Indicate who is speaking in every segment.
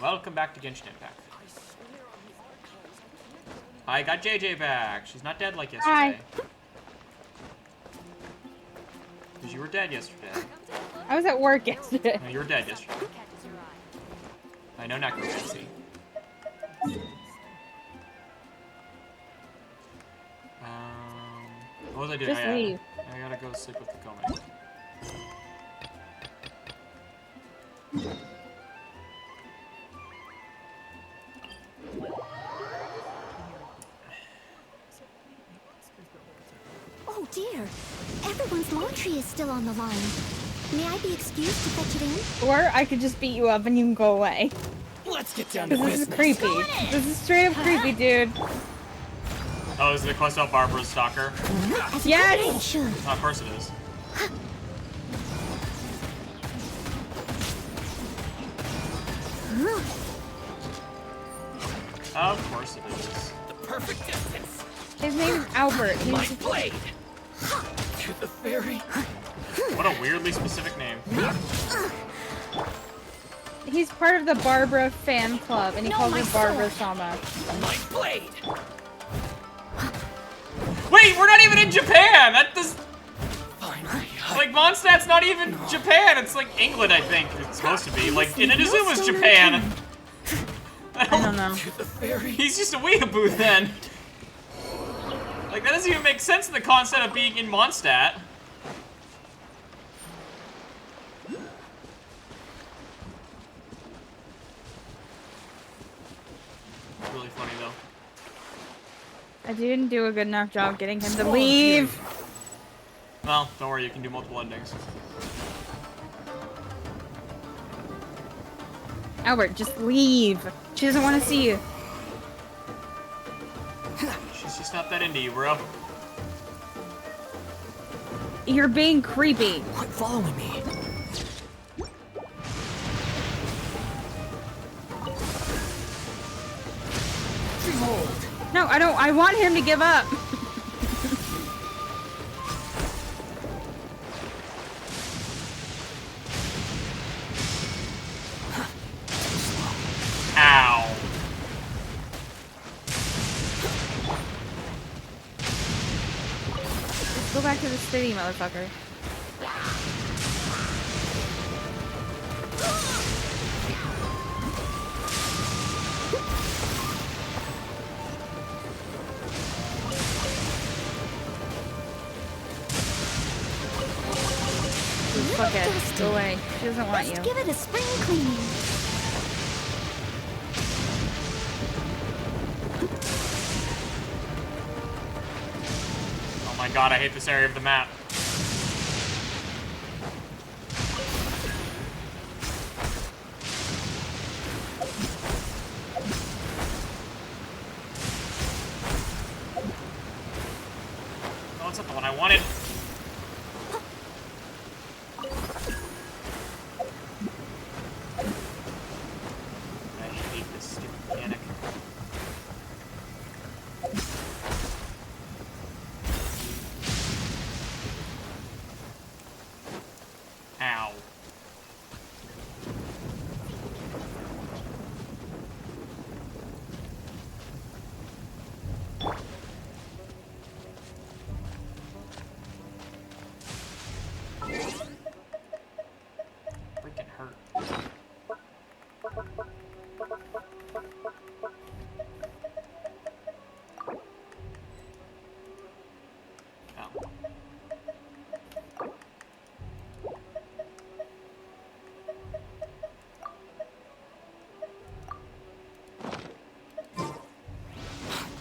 Speaker 1: Welcome back to Genshin Impact. I got JJ back. She's not dead like yesterday. Because you were dead yesterday.
Speaker 2: I was at work yesterday.
Speaker 1: No, you were dead yesterday. I know necromancy. What was I doing?
Speaker 2: Just leave.
Speaker 1: I gotta go sleep with the Kome.
Speaker 3: Oh dear, everyone's laundry is still on the line. May I be excused to fetch it in?
Speaker 2: Or I could just beat you up and you can go away.
Speaker 4: Let's get down to business.
Speaker 2: This is creepy. This is straight up creepy, dude.
Speaker 1: Oh, is it a quest about Barbara's stalker?
Speaker 2: Yes!
Speaker 3: Sure.
Speaker 1: Oh, of course it is. Of course it is.
Speaker 4: The perfect distance.
Speaker 2: His name is Albert.
Speaker 4: My
Speaker 2: He's
Speaker 4: blade. To the fairy.
Speaker 1: What a weirdly specific name.
Speaker 2: he's part of the Barbara fan club, and he calls her Barbara Sama.
Speaker 4: My blade.
Speaker 1: Wait, we're not even in Japan! That does...
Speaker 4: Finally,
Speaker 1: Like, Mondstadt's not even Japan, it's like England, I think. It's supposed to be. Like, Inazuma's Japan!
Speaker 2: I don't know.
Speaker 4: to the fairy.
Speaker 1: He's just a weeaboo then. Like, that doesn't even make sense in the concept of being in Mondstadt. Really funny, though.
Speaker 2: I didn't do a good enough job getting him to leave.
Speaker 1: Well, don't worry, you can do multiple endings.
Speaker 2: Albert, just leave. She doesn't want to see you.
Speaker 1: She's just not that into you, bro.
Speaker 2: You're being creepy.
Speaker 4: Quit following me. Behold.
Speaker 2: No, I don't. I want him to give up.
Speaker 1: Ow.
Speaker 2: Just go back to the city, motherfucker. Fuck it. Go away. She doesn't want you.
Speaker 3: Give it a spring cleaning.
Speaker 1: Oh my god, I hate this area of the map. Oh, it's not the one I wanted. I hate this stupid mechanic. Ow. Freaking hurt. Oh.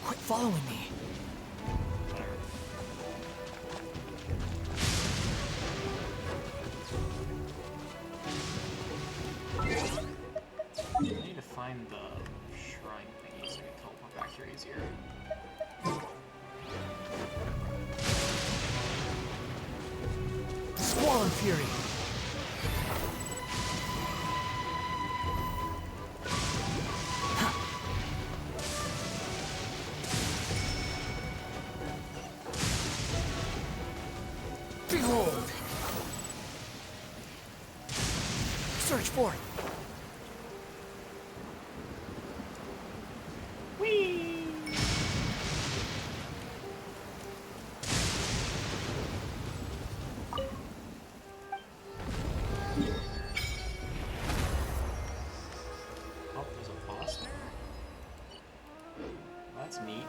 Speaker 4: Quit following me.
Speaker 1: Whatever. I need to find the shrine thingy so I can teleport back here easier.
Speaker 4: Squall and fury. Behold. Search for it.
Speaker 1: That's neat.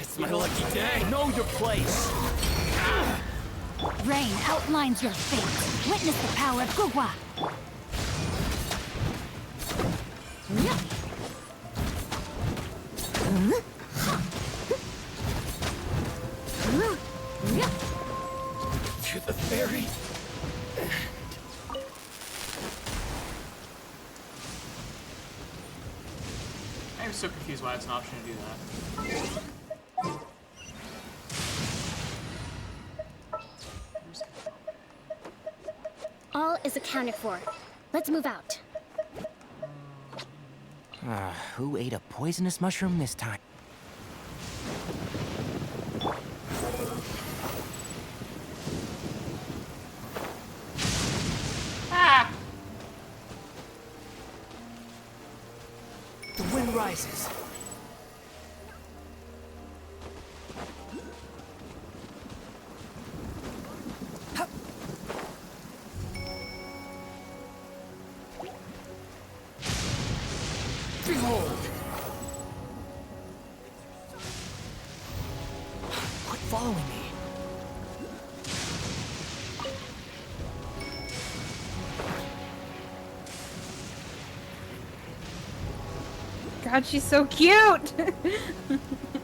Speaker 4: It's my lucky day. Know your place.
Speaker 3: Rain outlines your fate. Witness the power of Gugwa.
Speaker 4: To the ferry.
Speaker 1: I'm so confused why it's an option to do that.
Speaker 3: All is accounted for. Let's move out.
Speaker 5: Who ate a poisonous mushroom this time?
Speaker 1: Ah!
Speaker 4: The wind rises. Hup. Behold. Quit following me.
Speaker 2: God, she's so cute. I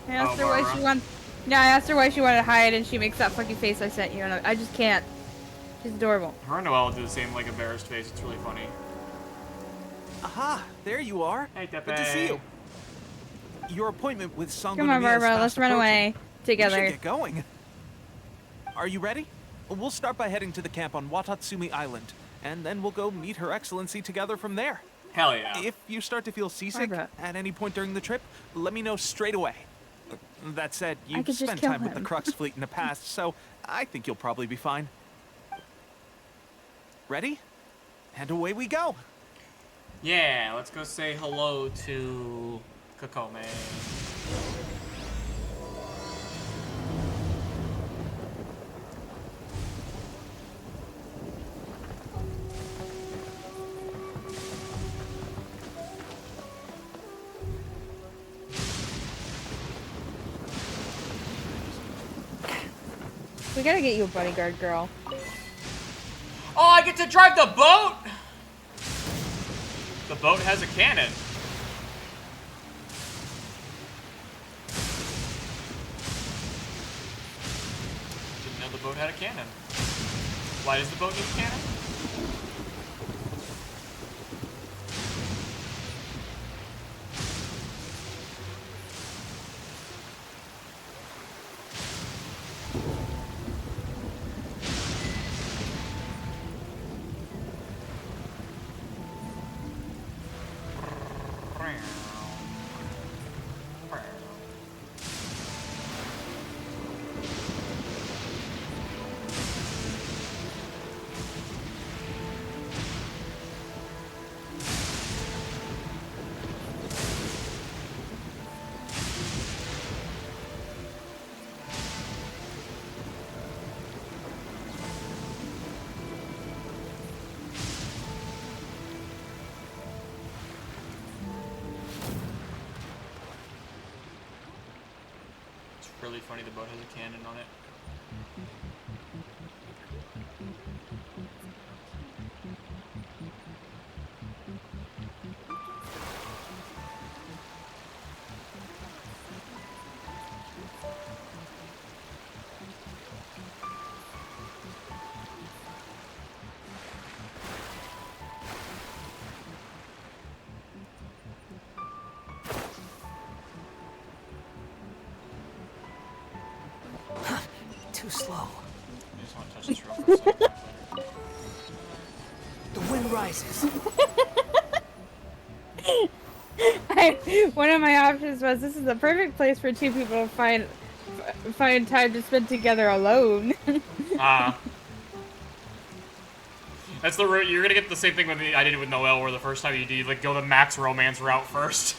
Speaker 2: asked her why
Speaker 1: Mara.
Speaker 2: she wanted. Yeah, I asked her why she wanted to hide, and she makes that fucking face I sent you, and I just can't. She's adorable.
Speaker 1: Her and Noelle do the same, like, embarrassed face. It's really funny.
Speaker 6: Aha, there you are.
Speaker 1: Hey, Tepe.
Speaker 6: Good to see you. Your appointment with Sanguinamia
Speaker 2: Come on,
Speaker 6: is
Speaker 2: Barbara,
Speaker 6: fast
Speaker 2: let's run away
Speaker 6: approaching. We
Speaker 2: together.
Speaker 6: should get going. Are you ready? We'll start by heading to the camp on Watatsumi Island, and then we'll go meet Her Excellency together from there.
Speaker 1: Hell yeah.
Speaker 6: If you start to feel seasick
Speaker 2: Barbara.
Speaker 6: at any point during the trip, let me know straight away. That said,
Speaker 2: I
Speaker 6: you've
Speaker 2: could just
Speaker 6: spent
Speaker 2: kill
Speaker 6: time with the
Speaker 2: him.
Speaker 6: Crux fleet in the past, so I think you'll probably be fine. Ready? And away we go.
Speaker 1: Yeah, let's go say hello to Kokome.
Speaker 2: We gotta get you a bodyguard, girl.
Speaker 1: Oh, I get to drive the boat! The boat has a cannon. Didn't know the boat had a cannon. Why does the boat need a cannon? Really funny the boat has a cannon on it.
Speaker 4: Too slow.
Speaker 1: I just want to touch this real for a second.
Speaker 4: The wind rises.
Speaker 2: One of my options was this is the perfect place for two people to find time to spend together alone.
Speaker 1: Ah. That's the route. You're gonna get the same thing with me. I did with Noelle, where the first time you do, you like go the max romance route first.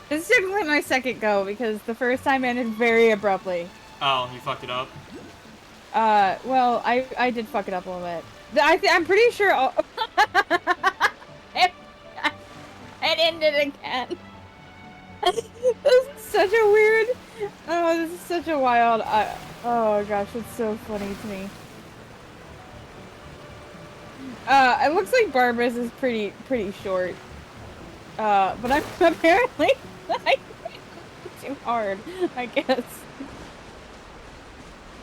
Speaker 2: This is typically my second go because the first time ended very abruptly.
Speaker 1: Oh, you fucked it up.
Speaker 2: Well, I did fuck it up a little bit. I'm pretty sure. It, it ended again. This is such a weird. Oh, this is such a wild. Oh gosh, it's so funny to me. It looks like Barbara's is pretty short. But I'm apparently like too hard, I guess.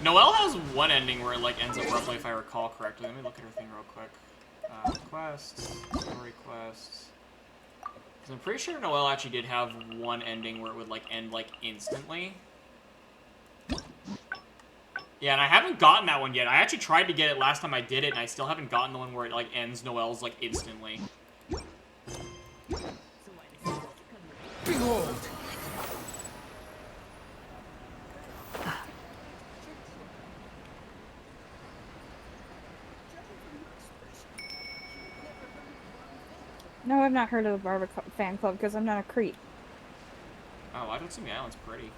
Speaker 1: Noelle has one ending where it like ends abruptly, if I recall correctly. Let me look at her thing real quick. Quests, story quests. Because I'm pretty sure Noelle actually did have one ending where it would like end like instantly. Yeah, and I haven't gotten that one yet. I actually tried to get it last time I did it, and I still haven't gotten the one where it like ends Noelle's like instantly.
Speaker 4: Behold!
Speaker 2: No, I've not heard of the Barbara fan club because I'm not a creep.
Speaker 1: Oh, I don't see the island's pretty.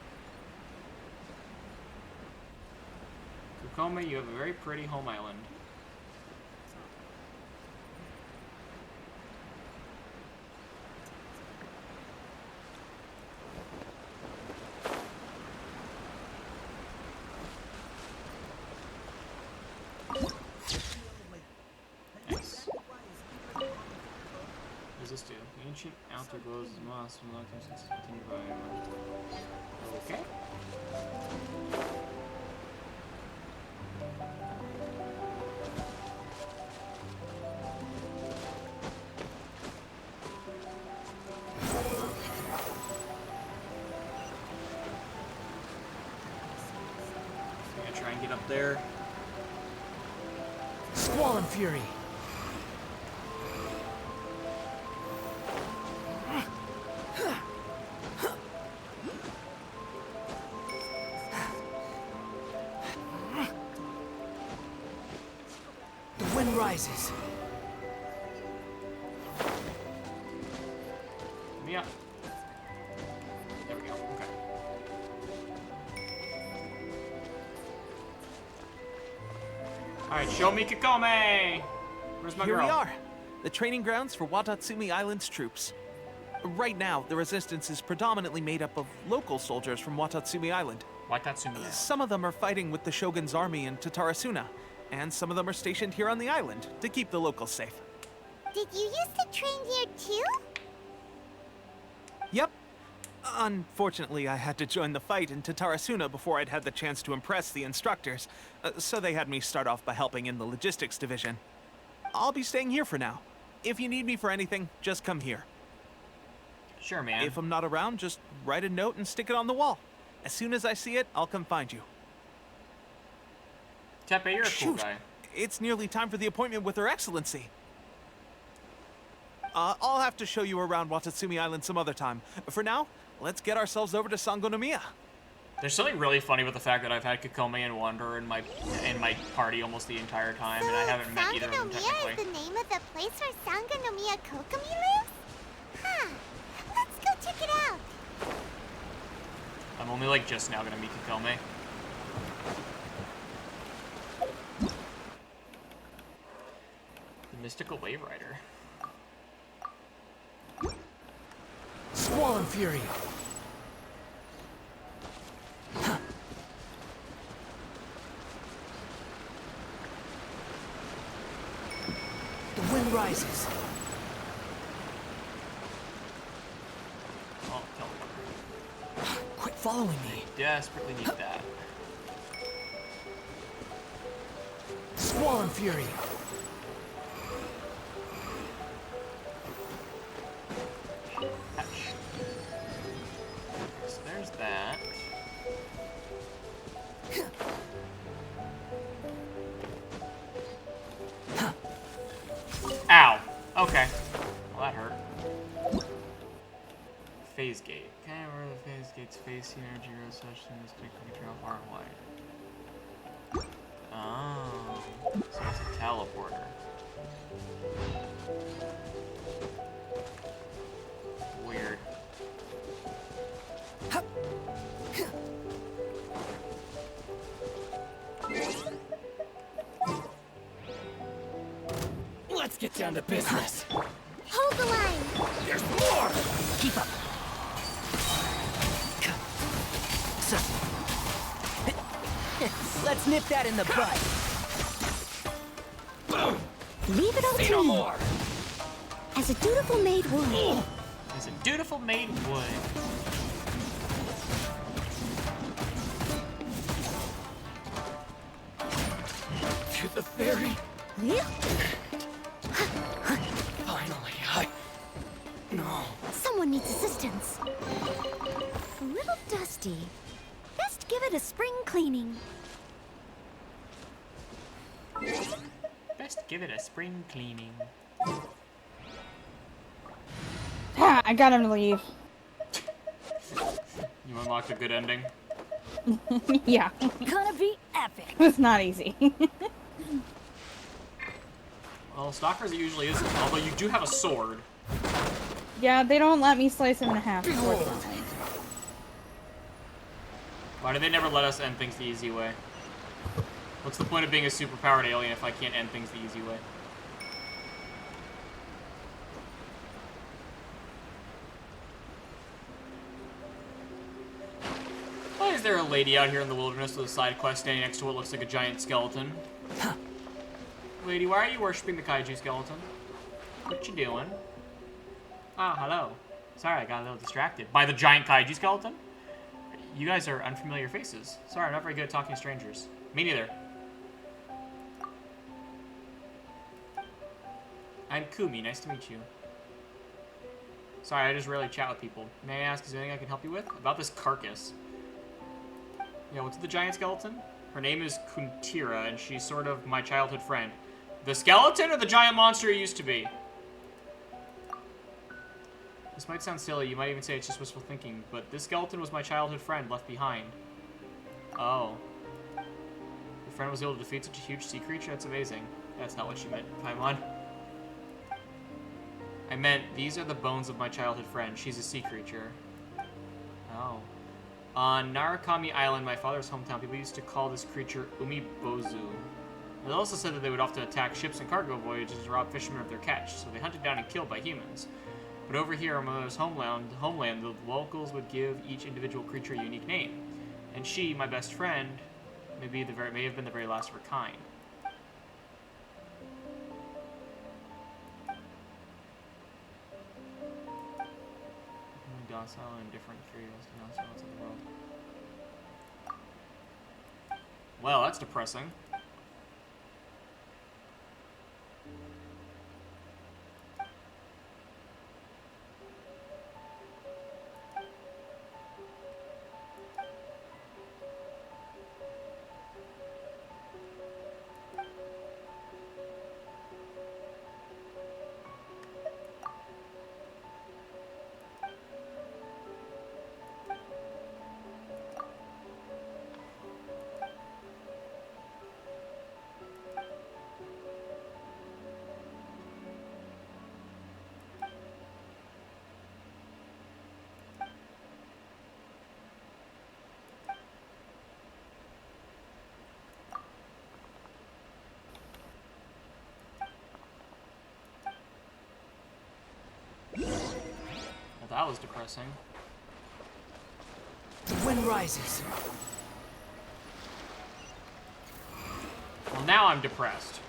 Speaker 1: Kukome, you have a very pretty home island. Nice. What does this do? Ancient outer glows is moss from long time since continued by okay. I'm gonna try and get up there.
Speaker 4: Squall and fury. The wind rises.
Speaker 1: Yeah. There we go. Okay. Alright, show me Kikome! Where's my
Speaker 6: Here
Speaker 1: girl?
Speaker 6: we are, the training grounds for Watatsumi Island's troops. Right now, the resistance is predominantly made up of local soldiers from Watatsumi Island.
Speaker 1: Watatsumi.
Speaker 6: Some of them are fighting with the Shogun's army in Tatarasuna, and some of them are stationed here on the island to keep the locals safe.
Speaker 3: Did you used to train here too?
Speaker 6: Yep. Unfortunately, I had to join the fight in Tatarasuna before I'd had the chance to impress the instructors, so they had me start off by helping in the logistics division. I'll be staying here for now. If you need me for anything, just come here.
Speaker 1: Sure, man.
Speaker 6: If I'm not around, just write a note and stick it on the wall. As soon as I see it, I'll come find you.
Speaker 1: Tepe, you're a cool
Speaker 6: Shoot,
Speaker 1: guy.
Speaker 6: it's nearly time for the appointment with Her Excellency. I'll have to show you around Watatsumi Island some other time. For now, let's get ourselves over to Sangonomiya.
Speaker 1: There's something really funny with the fact that I've had Kikome and Wanderer in my party almost the entire time, and I haven't met either of them
Speaker 3: Sangonomiya
Speaker 1: technically.
Speaker 3: is the name of the place where Sangonomiya Kokomi lives? Huh. Let's go check it out.
Speaker 1: I'm only like just now gonna meet Kikome. The Mystical Wave Rider.
Speaker 4: Squall and fury. The wind rises.
Speaker 1: Oh, teleporter.
Speaker 4: Quit following me.
Speaker 1: Desperately need that.
Speaker 4: Squall and fury.
Speaker 1: Hatch. So there's that. Ow. Okay. Well, that hurt. Phase gate. Okay, where the phase gates face energy road such things to control far away. Oh. So it's a teleporter.
Speaker 4: Let's get down to business.
Speaker 3: Hold the line.
Speaker 4: There's more!
Speaker 5: Keep up. So, let's nip that in the bud.
Speaker 3: Leave it all
Speaker 4: Say
Speaker 3: to
Speaker 4: no
Speaker 3: me.
Speaker 4: more!
Speaker 3: As a dutiful maid would.
Speaker 1: As a dutiful maid would.
Speaker 4: To the ferry?
Speaker 3: Yeah.
Speaker 4: Finally, No.
Speaker 3: Someone needs assistance. A little dusty. Best give it a spring cleaning.
Speaker 1: Best give it a spring cleaning.
Speaker 2: Ah, I got him to leave.
Speaker 1: You unlocked a good ending.
Speaker 2: Yeah.
Speaker 3: Gonna be epic.
Speaker 2: It's not easy.
Speaker 1: Well, Stalkers it usually isn't, although you do have a sword.
Speaker 2: Yeah, they don't let me slice him in half. Unfortunately.
Speaker 1: Why do they never let us end things the easy way? What's the point of being a superpowered alien if I can't end things the easy way? Why is there a lady out here in the wilderness with a side quest standing next to what looks like a giant skeleton? Lady, why are you worshipping the kaiju skeleton? What you doing? Ah, hello. Sorry, I got a little distracted. By the giant kaiju skeleton? You guys are unfamiliar faces. Sorry, I'm not very good at talking to strangers. Me neither. I'm Kumi, nice to meet you. Sorry, I just rarely chat with people. May I ask, is there anything I can help you with? About this carcass. Yeah, what's the giant skeleton? Her name is Kuntira, and she's sort of my childhood friend. The skeleton or the giant monster it used to be? This might sound silly, you might even say it's just wishful thinking, but this skeleton was my childhood friend left behind. Oh. Your friend was able to defeat such a huge sea creature? That's amazing. That's not what you meant, Paimon. I meant, these are the bones of my childhood friend. She's a sea creature. Oh. On Narukami Island, my father's hometown, people used to call this creature Umibozu. They also said that they would often attack ships and cargo voyages and rob fishermen of their catch, so they hunted down and killed by humans. But over here, on my mother's homeland, the locals would give each individual creature a unique name. And she, my best friend, may have been the very last of her kind. Docile and different, curious, outside the world. Well, that's depressing. Well, that was depressing.
Speaker 4: The wind rises.
Speaker 1: Well, now I'm depressed.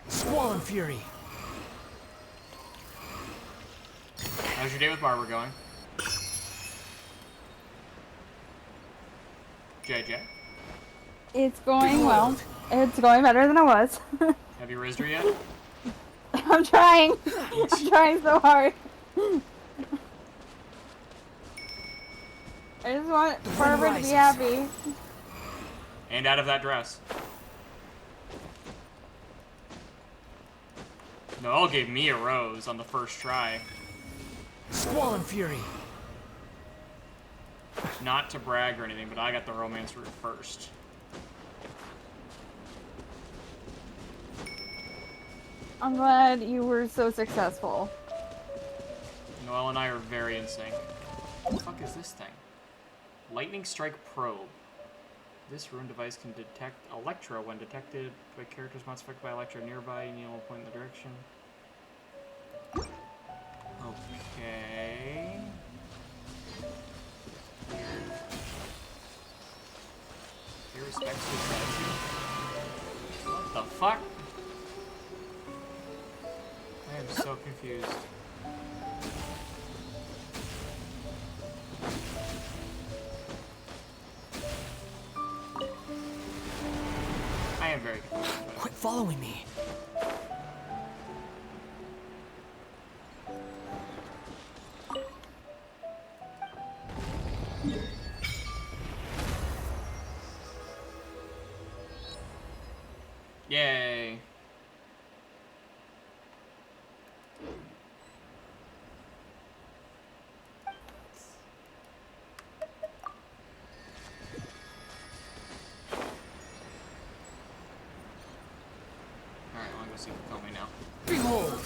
Speaker 4: Squall fury.
Speaker 1: How's your day with Barbara going? JJ,
Speaker 2: It's going well. It's going better than it was.
Speaker 1: have you rizzed her yet?
Speaker 2: I'm trying. I'm trying so hard. I just want Barbara to be happy.
Speaker 1: And out of that dress. Noelle gave me a rose on the first try.
Speaker 4: Squall fury.
Speaker 1: Not to brag or anything, but I got the romance route first.
Speaker 2: I'm glad you were so successful.
Speaker 1: Noelle and I are very in sync. What the fuck is this thing? Lightning Strike Probe. This rune device can detect Electro when detected by characters most affected by Electro nearby. You will point in the direction. Okay. He respects his attitude. What the fuck? I am so confused. I am very confused.
Speaker 5: Quit following me.
Speaker 1: Yay. Alright, well, I'm gonna see if you call me now.
Speaker 4: Behold!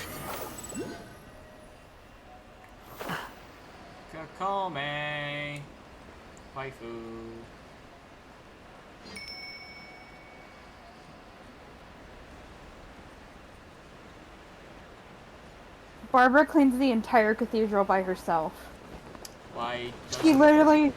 Speaker 1: Kakome. Waifu.
Speaker 2: Barbara cleans the entire cathedral by herself.
Speaker 1: Why?
Speaker 2: She literally,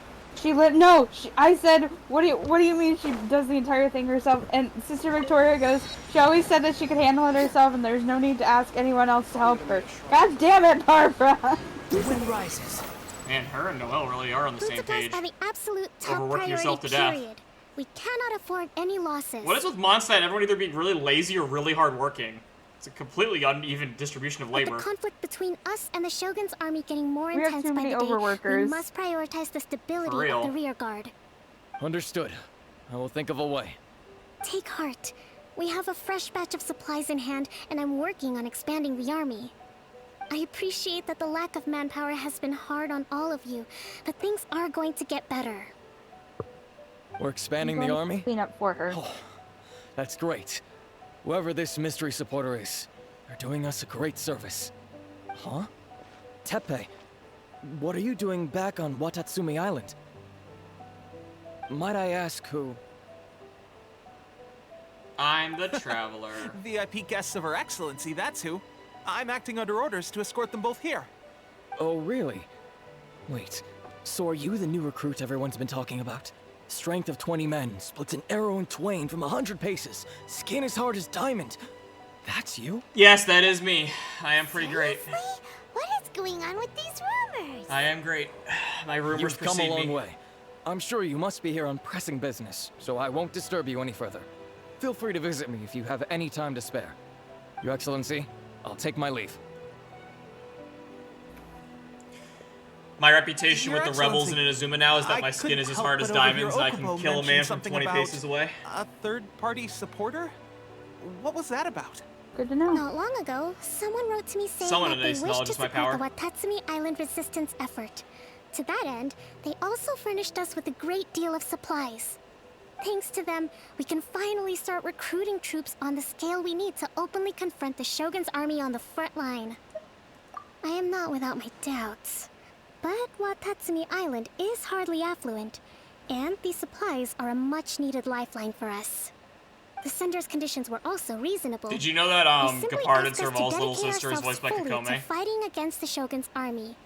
Speaker 2: no. I said, what do you mean she does the entire thing herself? And Sister Victoria goes, she always said that she could handle it herself, and there's no need to ask anyone else to help her. God damn it, Barbara!
Speaker 4: The wind rises.
Speaker 1: Man, her and Noelle really are on the
Speaker 3: Food
Speaker 1: same
Speaker 3: supplies
Speaker 1: page.
Speaker 3: are the absolute top
Speaker 1: Overworking
Speaker 3: priority,
Speaker 1: yourself to death.
Speaker 3: period. We cannot afford any losses.
Speaker 1: What is with Mondstadt and everyone either being really lazy or really hardworking? It's a completely uneven distribution of
Speaker 3: With
Speaker 1: labor.
Speaker 3: the conflict between us and the Shogun's army getting more
Speaker 2: We have
Speaker 3: intense
Speaker 2: too
Speaker 3: by
Speaker 2: many
Speaker 3: the day, we
Speaker 2: overworkers.
Speaker 3: must prioritize the stability
Speaker 1: For real.
Speaker 3: of the rear guard.
Speaker 7: Understood. I will think of a way.
Speaker 3: Take heart. We have a fresh batch of supplies in hand, and I'm working on expanding the army. I appreciate that the lack of manpower has been hard on all of you, but things are going to get better.
Speaker 7: We're expanding
Speaker 2: I'm
Speaker 7: the
Speaker 2: going to
Speaker 7: army?
Speaker 2: clean up for her.
Speaker 7: Oh, that's great. Whoever this mystery supporter is, they're doing us a great service. Huh? Teppei, what are you doing back on Watatsumi Island? Might I ask who?
Speaker 1: I'm the traveler.
Speaker 6: VIP guests of Her Excellency, that's who. I'm acting under orders to escort them both here.
Speaker 7: Oh, really? Wait, so are you the new recruit everyone's been talking about? Strength of 20 men, splits an arrow in twain from 100 paces, skin as hard as diamond. That's you?
Speaker 1: Yes, that is me. I am pretty great.
Speaker 3: Seriously? What is going on with these rumors?
Speaker 1: I am great. My rumors
Speaker 7: You've come a
Speaker 1: precede
Speaker 7: long
Speaker 1: me.
Speaker 7: way. I'm sure you must be here on pressing business, so I won't disturb you any further. Feel free to visit me if you have any time to spare. Your Excellency, I'll take my leave.
Speaker 1: My reputation
Speaker 6: Your
Speaker 1: with the rebels in
Speaker 6: Excellency,
Speaker 1: Inazuma now is that
Speaker 6: I
Speaker 1: my skin
Speaker 6: couldn't
Speaker 1: is as
Speaker 6: help
Speaker 1: hard as
Speaker 6: but overhear
Speaker 1: diamonds and I can
Speaker 6: Okubo
Speaker 1: kill a
Speaker 6: mention
Speaker 1: man from
Speaker 6: something
Speaker 1: 20
Speaker 6: about
Speaker 1: paces away.
Speaker 6: A third-party supporter? What was that about?
Speaker 2: Good to know.
Speaker 3: Not long ago, someone wrote to me saying
Speaker 1: Someone
Speaker 3: that
Speaker 1: in
Speaker 3: they
Speaker 1: this
Speaker 3: wish
Speaker 1: knowledge
Speaker 3: to
Speaker 1: is my
Speaker 3: support
Speaker 1: power.
Speaker 3: the Watatsumi Island resistance effort. To that end, they also furnished us with a great deal of supplies. Thanks to them, we can finally start recruiting troops on the scale we need to openly confront the Shogun's army on the front line. I am not without my doubts. But Watatsumi Island is hardly affluent, and these supplies are a much-needed lifeline for us. The sender's conditions were also reasonable.
Speaker 1: Did you know that
Speaker 3: They simply
Speaker 1: Gepard and
Speaker 3: asked us to
Speaker 1: Serval's little
Speaker 3: dedicate
Speaker 1: sister is
Speaker 3: ourselves
Speaker 1: voiced by
Speaker 3: fully to
Speaker 1: Kakome?
Speaker 3: fighting against the Shogun's army.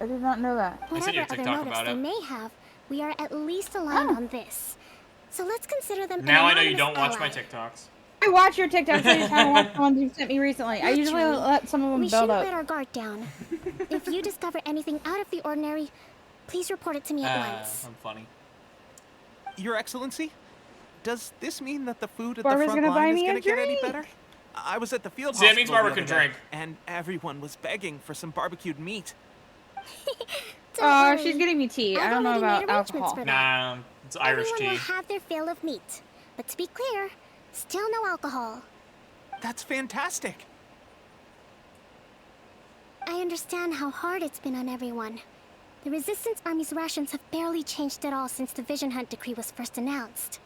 Speaker 2: I did not know that.
Speaker 1: I sent you a
Speaker 3: Whatever other
Speaker 1: TikTok
Speaker 3: motives
Speaker 1: about
Speaker 3: they
Speaker 1: it.
Speaker 3: may have, we are at least aligned
Speaker 2: Oh.
Speaker 3: on this. So let's consider them
Speaker 1: Now
Speaker 3: an
Speaker 1: I know you
Speaker 3: anonymous
Speaker 1: don't watch my
Speaker 3: ally.
Speaker 1: TikToks.
Speaker 2: I watch your TikToks. I just haven't watched the ones you sent me recently. I usually
Speaker 3: Naturally,
Speaker 2: let some of them
Speaker 3: We
Speaker 2: build
Speaker 3: shouldn't
Speaker 2: up.
Speaker 3: let our guard down. If you discover anything out of the ordinary, please report it to me at once.
Speaker 1: I'm funny.
Speaker 6: Your Excellency? Does this mean that the food at
Speaker 2: Barbara's
Speaker 6: the front
Speaker 2: gonna buy
Speaker 6: line is
Speaker 2: me a
Speaker 6: gonna get any
Speaker 2: drink.
Speaker 6: better? I was at the field
Speaker 1: See, that means
Speaker 6: hospital
Speaker 1: Barbara
Speaker 6: the
Speaker 1: can
Speaker 6: other day,
Speaker 1: drink.
Speaker 6: and everyone was begging for some barbecued meat.
Speaker 3: Don't
Speaker 2: Oh,
Speaker 3: worry.
Speaker 2: she's getting me tea. I
Speaker 3: I've
Speaker 2: don't know
Speaker 3: already
Speaker 2: about
Speaker 3: made arrangements
Speaker 2: alcohol.
Speaker 3: for that.
Speaker 1: Nah, it's Irish
Speaker 3: Everyone
Speaker 1: tea.
Speaker 3: will have their fill of meat. But to be clear, still no alcohol.
Speaker 6: That's fantastic.
Speaker 3: I understand how hard it's been on everyone. The Resistance Army's rations have barely changed at all since the Vision Hunt decree was first announced.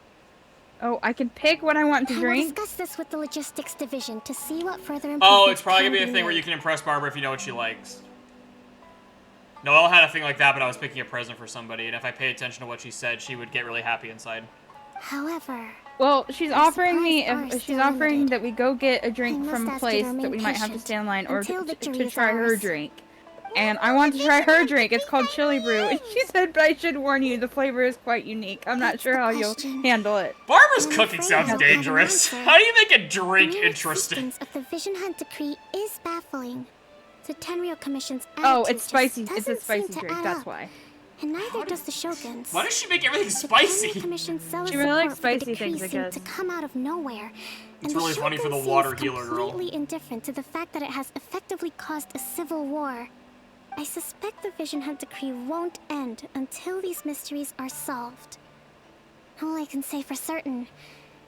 Speaker 2: Oh, I can pick what I want to
Speaker 3: I will
Speaker 2: drink.
Speaker 3: discuss this with the Logistics Division to see what further
Speaker 1: Oh,
Speaker 3: improvements
Speaker 1: it's probably
Speaker 3: can
Speaker 1: gonna be a thing where
Speaker 3: made.
Speaker 1: you can impress Barbara if you know what she likes. Noelle had a thing like that, but I was picking a present for somebody, and if I pay attention to what she said, she would get really happy inside.
Speaker 3: However,
Speaker 2: Well, she's
Speaker 3: Our
Speaker 2: offering me
Speaker 3: supplies are
Speaker 2: if she's
Speaker 3: still
Speaker 2: offering
Speaker 3: limited.
Speaker 2: that we go get a
Speaker 3: I
Speaker 2: drink
Speaker 3: must
Speaker 2: from a
Speaker 3: ask you to
Speaker 2: place that
Speaker 3: remain
Speaker 2: we might have to
Speaker 3: patient
Speaker 2: stay in line or
Speaker 3: until
Speaker 2: to
Speaker 3: victory is
Speaker 2: try her
Speaker 3: ours.
Speaker 2: drink. And I want to try her drink. It's called Chili Brew. And she said, but I should warn you, the flavor is quite unique. I'm not
Speaker 3: That's
Speaker 2: sure
Speaker 3: the
Speaker 2: how you'll
Speaker 3: question.
Speaker 2: handle it.
Speaker 1: Barbara's
Speaker 3: I'm
Speaker 1: cooking
Speaker 3: afraid I
Speaker 1: sounds
Speaker 3: don't have an
Speaker 1: dangerous.
Speaker 3: answer.
Speaker 1: How do you make a
Speaker 3: The
Speaker 1: drink
Speaker 3: mere
Speaker 1: interesting?
Speaker 3: existence of the Vision Hunt Decree is baffling. The Tenryo Commission's
Speaker 2: Oh,
Speaker 3: attitude
Speaker 2: it's spicy.
Speaker 3: just
Speaker 2: It's a
Speaker 3: doesn't seem
Speaker 2: spicy
Speaker 3: to
Speaker 2: drink,
Speaker 3: add
Speaker 2: that's
Speaker 3: up.
Speaker 2: why.
Speaker 3: And neither does the Shogun's.
Speaker 1: Why does she make everything
Speaker 3: The
Speaker 1: spicy?
Speaker 3: Tenryo Commission's zealous
Speaker 2: She really likes
Speaker 3: support for the
Speaker 2: spicy
Speaker 3: decree
Speaker 2: things, I
Speaker 3: seemed
Speaker 2: guess.
Speaker 3: to come out of nowhere.
Speaker 1: It's
Speaker 3: And
Speaker 1: really
Speaker 3: the
Speaker 1: funny for the
Speaker 3: Shogun
Speaker 1: water
Speaker 3: seems
Speaker 1: healer girl.
Speaker 3: completely indifferent to the fact that it has effectively caused a civil war. I suspect the Vision Hunt Decree won't end until these mysteries are solved. All I can say for certain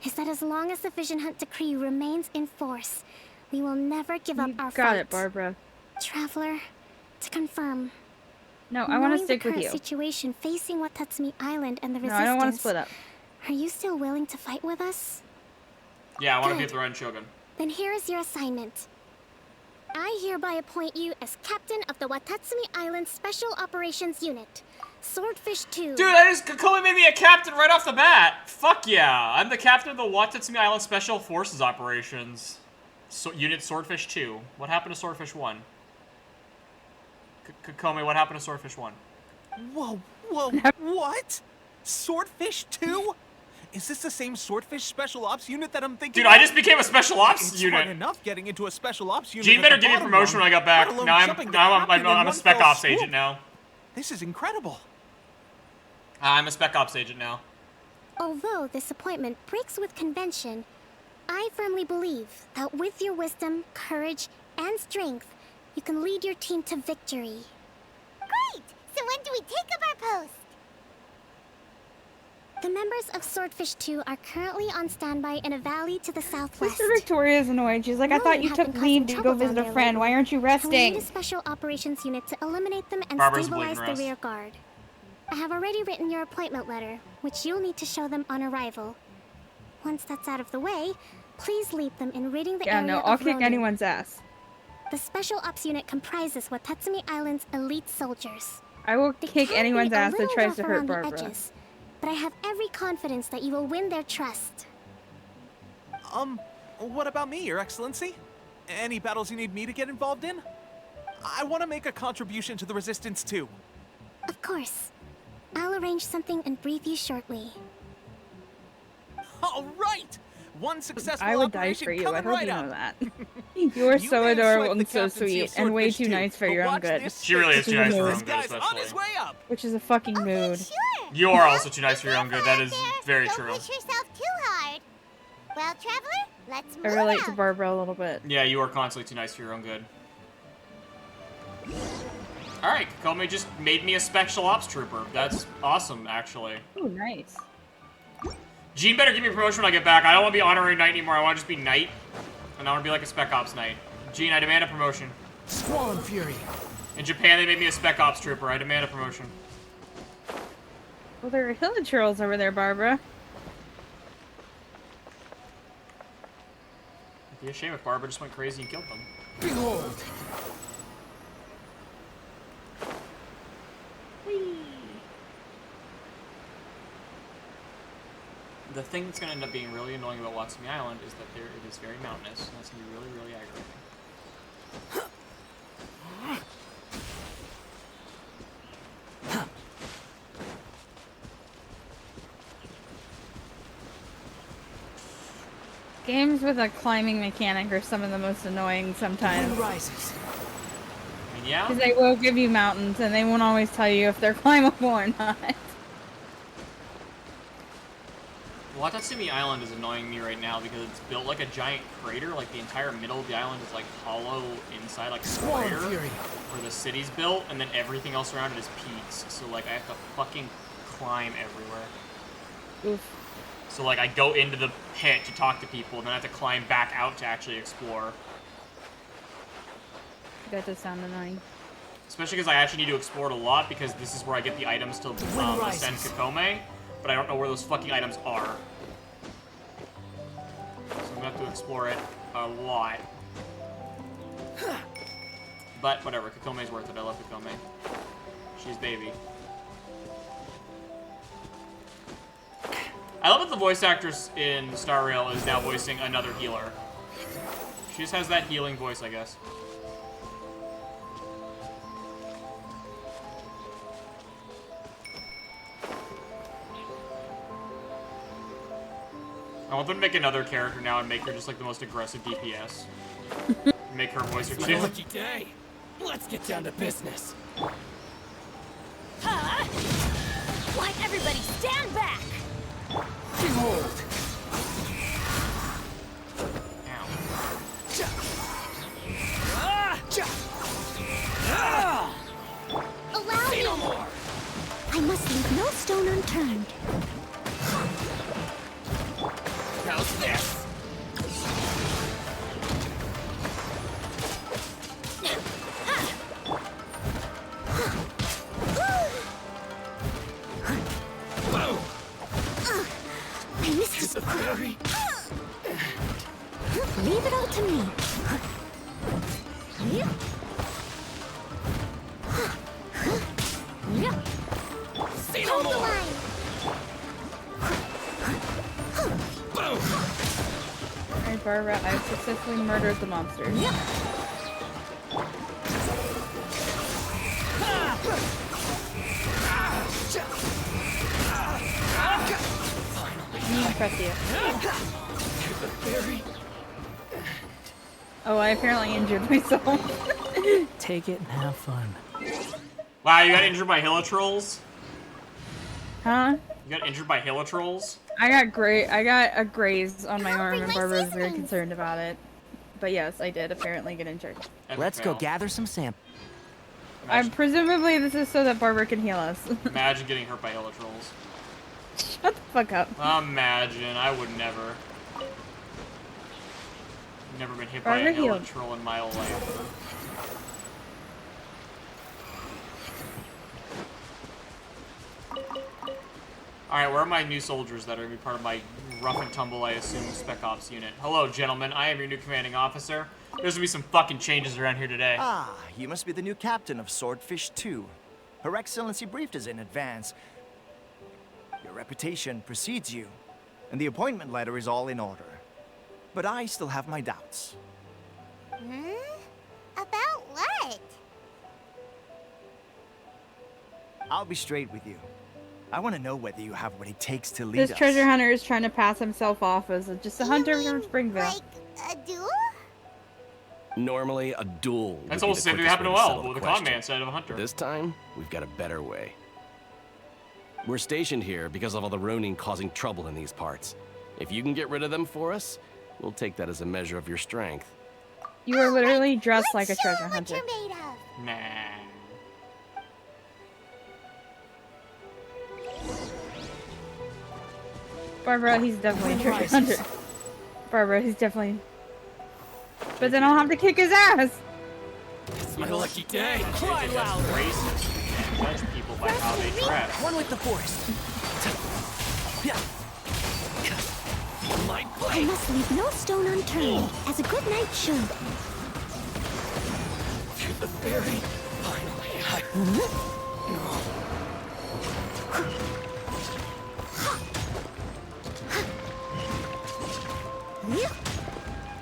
Speaker 3: is that as long as the Vision Hunt Decree remains in force, we will never give up
Speaker 2: You
Speaker 3: our
Speaker 2: got
Speaker 3: fight.
Speaker 2: it, Barbara.
Speaker 3: Traveler, to confirm.
Speaker 2: No, I want to
Speaker 3: knowing
Speaker 2: stick
Speaker 3: the
Speaker 2: with
Speaker 3: current
Speaker 2: you.
Speaker 3: situation facing Watatsumi Island and the
Speaker 2: No,
Speaker 3: resistance.
Speaker 2: I don't want to split up.
Speaker 3: Are you still willing to fight with us?
Speaker 1: Yeah, I want to be
Speaker 3: Good.
Speaker 1: at the Red Shogun.
Speaker 3: Then here is your assignment. I hereby appoint you as captain of the Watatsumi Island Special Operations Unit, Swordfish 2.
Speaker 1: Dude, Kakome made me a captain right off the bat. Fuck yeah. I'm the captain of the Watatsumi Island Special Forces Operations. Unit Swordfish 2. What happened to Swordfish 1? Kakome, what happened to Swordfish 1?
Speaker 6: Whoa, what? Swordfish 2? Is this the same Swordfish Special Ops unit that I'm thinking
Speaker 1: Dude,
Speaker 6: of?
Speaker 1: I just became a Special Ops
Speaker 6: It's hard
Speaker 1: unit.
Speaker 6: enough getting into a Special Ops unit.
Speaker 1: Gene
Speaker 6: at
Speaker 1: better
Speaker 6: the
Speaker 1: give me a
Speaker 6: bottom
Speaker 1: promotion
Speaker 6: rung,
Speaker 1: when I got back.
Speaker 6: let alone
Speaker 1: Now I'm
Speaker 6: jumping to
Speaker 1: I'm
Speaker 6: captain in
Speaker 1: a
Speaker 6: one
Speaker 1: Spec
Speaker 6: fell
Speaker 1: Ops
Speaker 6: swoop.
Speaker 1: agent now.
Speaker 6: This is incredible.
Speaker 1: I'm a Spec Ops agent now.
Speaker 3: Although this appointment breaks with convention, I firmly believe that with your wisdom, courage, and strength, you can lead your team to victory.
Speaker 8: Great! So when do we take up our post?
Speaker 3: The members of Swordfish 2 are currently on standby in a valley to the southwest.
Speaker 2: Sister Victoria's annoyed. She's like, I thought
Speaker 3: William
Speaker 2: you
Speaker 3: has
Speaker 2: took
Speaker 3: been
Speaker 2: leave
Speaker 3: causing
Speaker 2: to go
Speaker 3: trouble
Speaker 2: visit
Speaker 3: down
Speaker 2: a
Speaker 3: there
Speaker 2: friend. Why
Speaker 3: lately,
Speaker 2: aren't you
Speaker 3: and we
Speaker 2: resting?
Speaker 3: need a special operations unit to eliminate them and
Speaker 1: Barbara's
Speaker 3: stabilize
Speaker 1: bleeding
Speaker 3: the
Speaker 1: rest.
Speaker 3: rear guard. I have already written your appointment letter, which you'll need to show them on arrival. Once that's out of the way, please lead them in ridding the
Speaker 2: Yeah,
Speaker 3: area
Speaker 2: no, I'll
Speaker 3: of
Speaker 2: kick
Speaker 3: Ronin.
Speaker 2: anyone's ass.
Speaker 3: The Special Ops unit comprises Watatsumi Island's elite soldiers.
Speaker 2: I will
Speaker 3: They
Speaker 2: kick
Speaker 3: can
Speaker 2: anyone's
Speaker 3: be a
Speaker 2: ass that
Speaker 3: little
Speaker 2: tries
Speaker 3: rough
Speaker 2: to hurt
Speaker 3: around the
Speaker 2: Barbara.
Speaker 3: edges, but I have every confidence that you will win their trust.
Speaker 6: What about me, Your Excellency? Any battles you need me to get involved in? I want to make a contribution to the Resistance too.
Speaker 3: Of course. I'll arrange something and brief you shortly.
Speaker 6: All right! One successful
Speaker 2: I would die
Speaker 6: operation
Speaker 2: for you.
Speaker 6: coming
Speaker 2: I hope
Speaker 6: right
Speaker 2: you
Speaker 6: up.
Speaker 2: know that. You are
Speaker 6: You
Speaker 2: so
Speaker 6: may have
Speaker 2: adorable
Speaker 6: swiped
Speaker 2: and
Speaker 6: the
Speaker 2: so
Speaker 6: captaincy of
Speaker 2: sweet, and way
Speaker 6: Swordfish
Speaker 2: too
Speaker 6: too,
Speaker 2: nice for
Speaker 6: but
Speaker 2: your own
Speaker 6: watch
Speaker 2: good.
Speaker 6: this
Speaker 1: She really is
Speaker 2: This
Speaker 1: too
Speaker 2: is
Speaker 1: nice for her
Speaker 2: amazing.
Speaker 1: own good,
Speaker 6: This guy's on his
Speaker 1: especially.
Speaker 6: way up.
Speaker 2: Which is a fucking
Speaker 8: Okay,
Speaker 2: mood.
Speaker 8: sure.
Speaker 1: You are also too nice for your own good. That is very
Speaker 8: Don't
Speaker 1: true.
Speaker 8: push yourself too hard. Well, Traveler, let's move
Speaker 2: I relate
Speaker 8: out.
Speaker 2: to Barbara a little bit.
Speaker 1: Yeah, you are constantly too nice for your own good. Alright, Kakome just made me a Special Ops Trooper. That's awesome, actually.
Speaker 2: Oh, nice.
Speaker 1: Gene better give me a promotion when I get back. I don't want to be Honorary Knight anymore. I want to just be Knight. And I want to be like a Spec Ops Knight. Gene, I demand a promotion.
Speaker 4: Squall and Fury.
Speaker 1: In Japan, they made me a Spec Ops Trooper. I demand a promotion.
Speaker 2: Well, there are hilichurls over there, Barbara.
Speaker 1: It'd be a shame if Barbara just went crazy and killed them.
Speaker 4: Behold.
Speaker 1: The thing that's going to end up being really annoying about Watatsumi Island is that it is very mountainous, and that's going to be really, really aggravating.
Speaker 2: Games with a climbing mechanic are some of the most annoying
Speaker 4: Wind
Speaker 2: sometimes.
Speaker 4: rises.
Speaker 1: I mean, yeah.
Speaker 2: Because they will give you mountains, and they won't always tell you if they're climbable or not.
Speaker 1: Watatsumi Island is annoying me right now because it's built like a giant crater. Like, the entire middle of the island is, like, hollow inside, like a
Speaker 4: Squall and
Speaker 1: crater
Speaker 4: Fury.
Speaker 1: where the city's built, and then everything else around it is peaks. So, like, I have to fucking climb everywhere.
Speaker 2: Oof.
Speaker 1: So, like, I go into the pit to talk to people, and then I have to climb back out to actually explore.
Speaker 2: That does sound annoying.
Speaker 1: Especially because I actually need to explore it a lot, because this is where I get the items to ascend
Speaker 4: rises.
Speaker 1: Kakome, but I don't know where those fucking items are. So I'm gonna have to explore it a lot. But whatever, Kakome's worth it. I love Kakome. She's baby. I love that the voice actress in Star Rail is now voicing another healer. She just has that healing voice, I guess. I want them to make another character now and make her just like the most aggressive DPS. Make her voice her too.
Speaker 7: Lucky day. Let's get down to business.
Speaker 8: Huh? Why, everybody stand back!
Speaker 7: Behold.
Speaker 1: Ow.
Speaker 3: Allow
Speaker 7: Say
Speaker 3: me!
Speaker 7: no more.
Speaker 3: I must leave no stone unturned.
Speaker 7: How's this? Whoa.
Speaker 3: I missed
Speaker 7: It's a very
Speaker 3: Leave it all to me.
Speaker 7: say no
Speaker 3: Hold the
Speaker 7: more.
Speaker 3: line.
Speaker 7: Boom.
Speaker 2: Alright, Barbara, I've successfully murdered the monster. Me impress you. Oh, I apparently injured myself.
Speaker 5: Take it and have fun.
Speaker 1: Wow, you got injured by Hilitrolls?
Speaker 2: Huh?
Speaker 1: You got injured by Hilitrolls?
Speaker 2: I got a graze on my
Speaker 3: I'll
Speaker 2: arm
Speaker 3: bring
Speaker 2: and
Speaker 3: my
Speaker 2: Barbara was very
Speaker 3: seasonings.
Speaker 2: concerned about it. But yes, I did apparently get injured.
Speaker 1: Epic
Speaker 5: Let's
Speaker 1: fail.
Speaker 5: go gather some samples.
Speaker 2: Presumably this is so that Barbara can heal us.
Speaker 1: Imagine getting hurt by Hilitrolls.
Speaker 2: Shut the fuck up.
Speaker 1: Imagine. I would never. Never been hit by a
Speaker 2: Barbara healed.
Speaker 1: Hilitroll in my life. Alright, where are my new soldiers that are going to be part of my rough and tumble, I assume, Spec Ops unit? Hello, gentlemen. I am your new commanding officer. There's going to be some fucking changes around here today.
Speaker 9: Ah, you must be the new captain of Swordfish 2. Her Excellency briefed us in advance. Your reputation precedes you, and the appointment letter is all in order. But I still have my doubts.
Speaker 8: Hmm? About what?
Speaker 9: I'll be straight with you. I want to know whether you have what it takes to lead
Speaker 2: This
Speaker 9: us.
Speaker 2: treasure hunter is trying to pass himself off as just a hunter
Speaker 8: You
Speaker 2: from
Speaker 8: mean,
Speaker 2: Springville.
Speaker 8: Like a duel?
Speaker 10: Normally, a duel. would
Speaker 1: That's
Speaker 10: be
Speaker 1: almost the
Speaker 10: the
Speaker 1: same thing
Speaker 10: quickest
Speaker 1: happened to
Speaker 10: way
Speaker 1: Well,
Speaker 10: settle
Speaker 1: but with a
Speaker 10: question.
Speaker 1: con man instead of a hunter.
Speaker 10: This time, we've got a better way. We're stationed here because of all the Ronin causing trouble in these parts. If you can get rid of them for us, we'll take that as a measure of your strength.
Speaker 2: You are literally dressed
Speaker 8: Let's
Speaker 2: like a
Speaker 8: show
Speaker 2: treasure
Speaker 8: 'em what
Speaker 2: hunter.
Speaker 8: you're made of.
Speaker 1: Nah.
Speaker 2: Barbara, he's definitely a treasure hunter. Barbara, he's definitely... But then I'll have to kick his ass!
Speaker 7: It's my lucky day.
Speaker 5: Cry loud.
Speaker 1: Racist. Judge people by how they dress.
Speaker 5: One with the force. Yeah.
Speaker 7: My
Speaker 3: I
Speaker 7: blade.
Speaker 3: must leave no stone unturned, as a good knight should.
Speaker 7: To the very finally.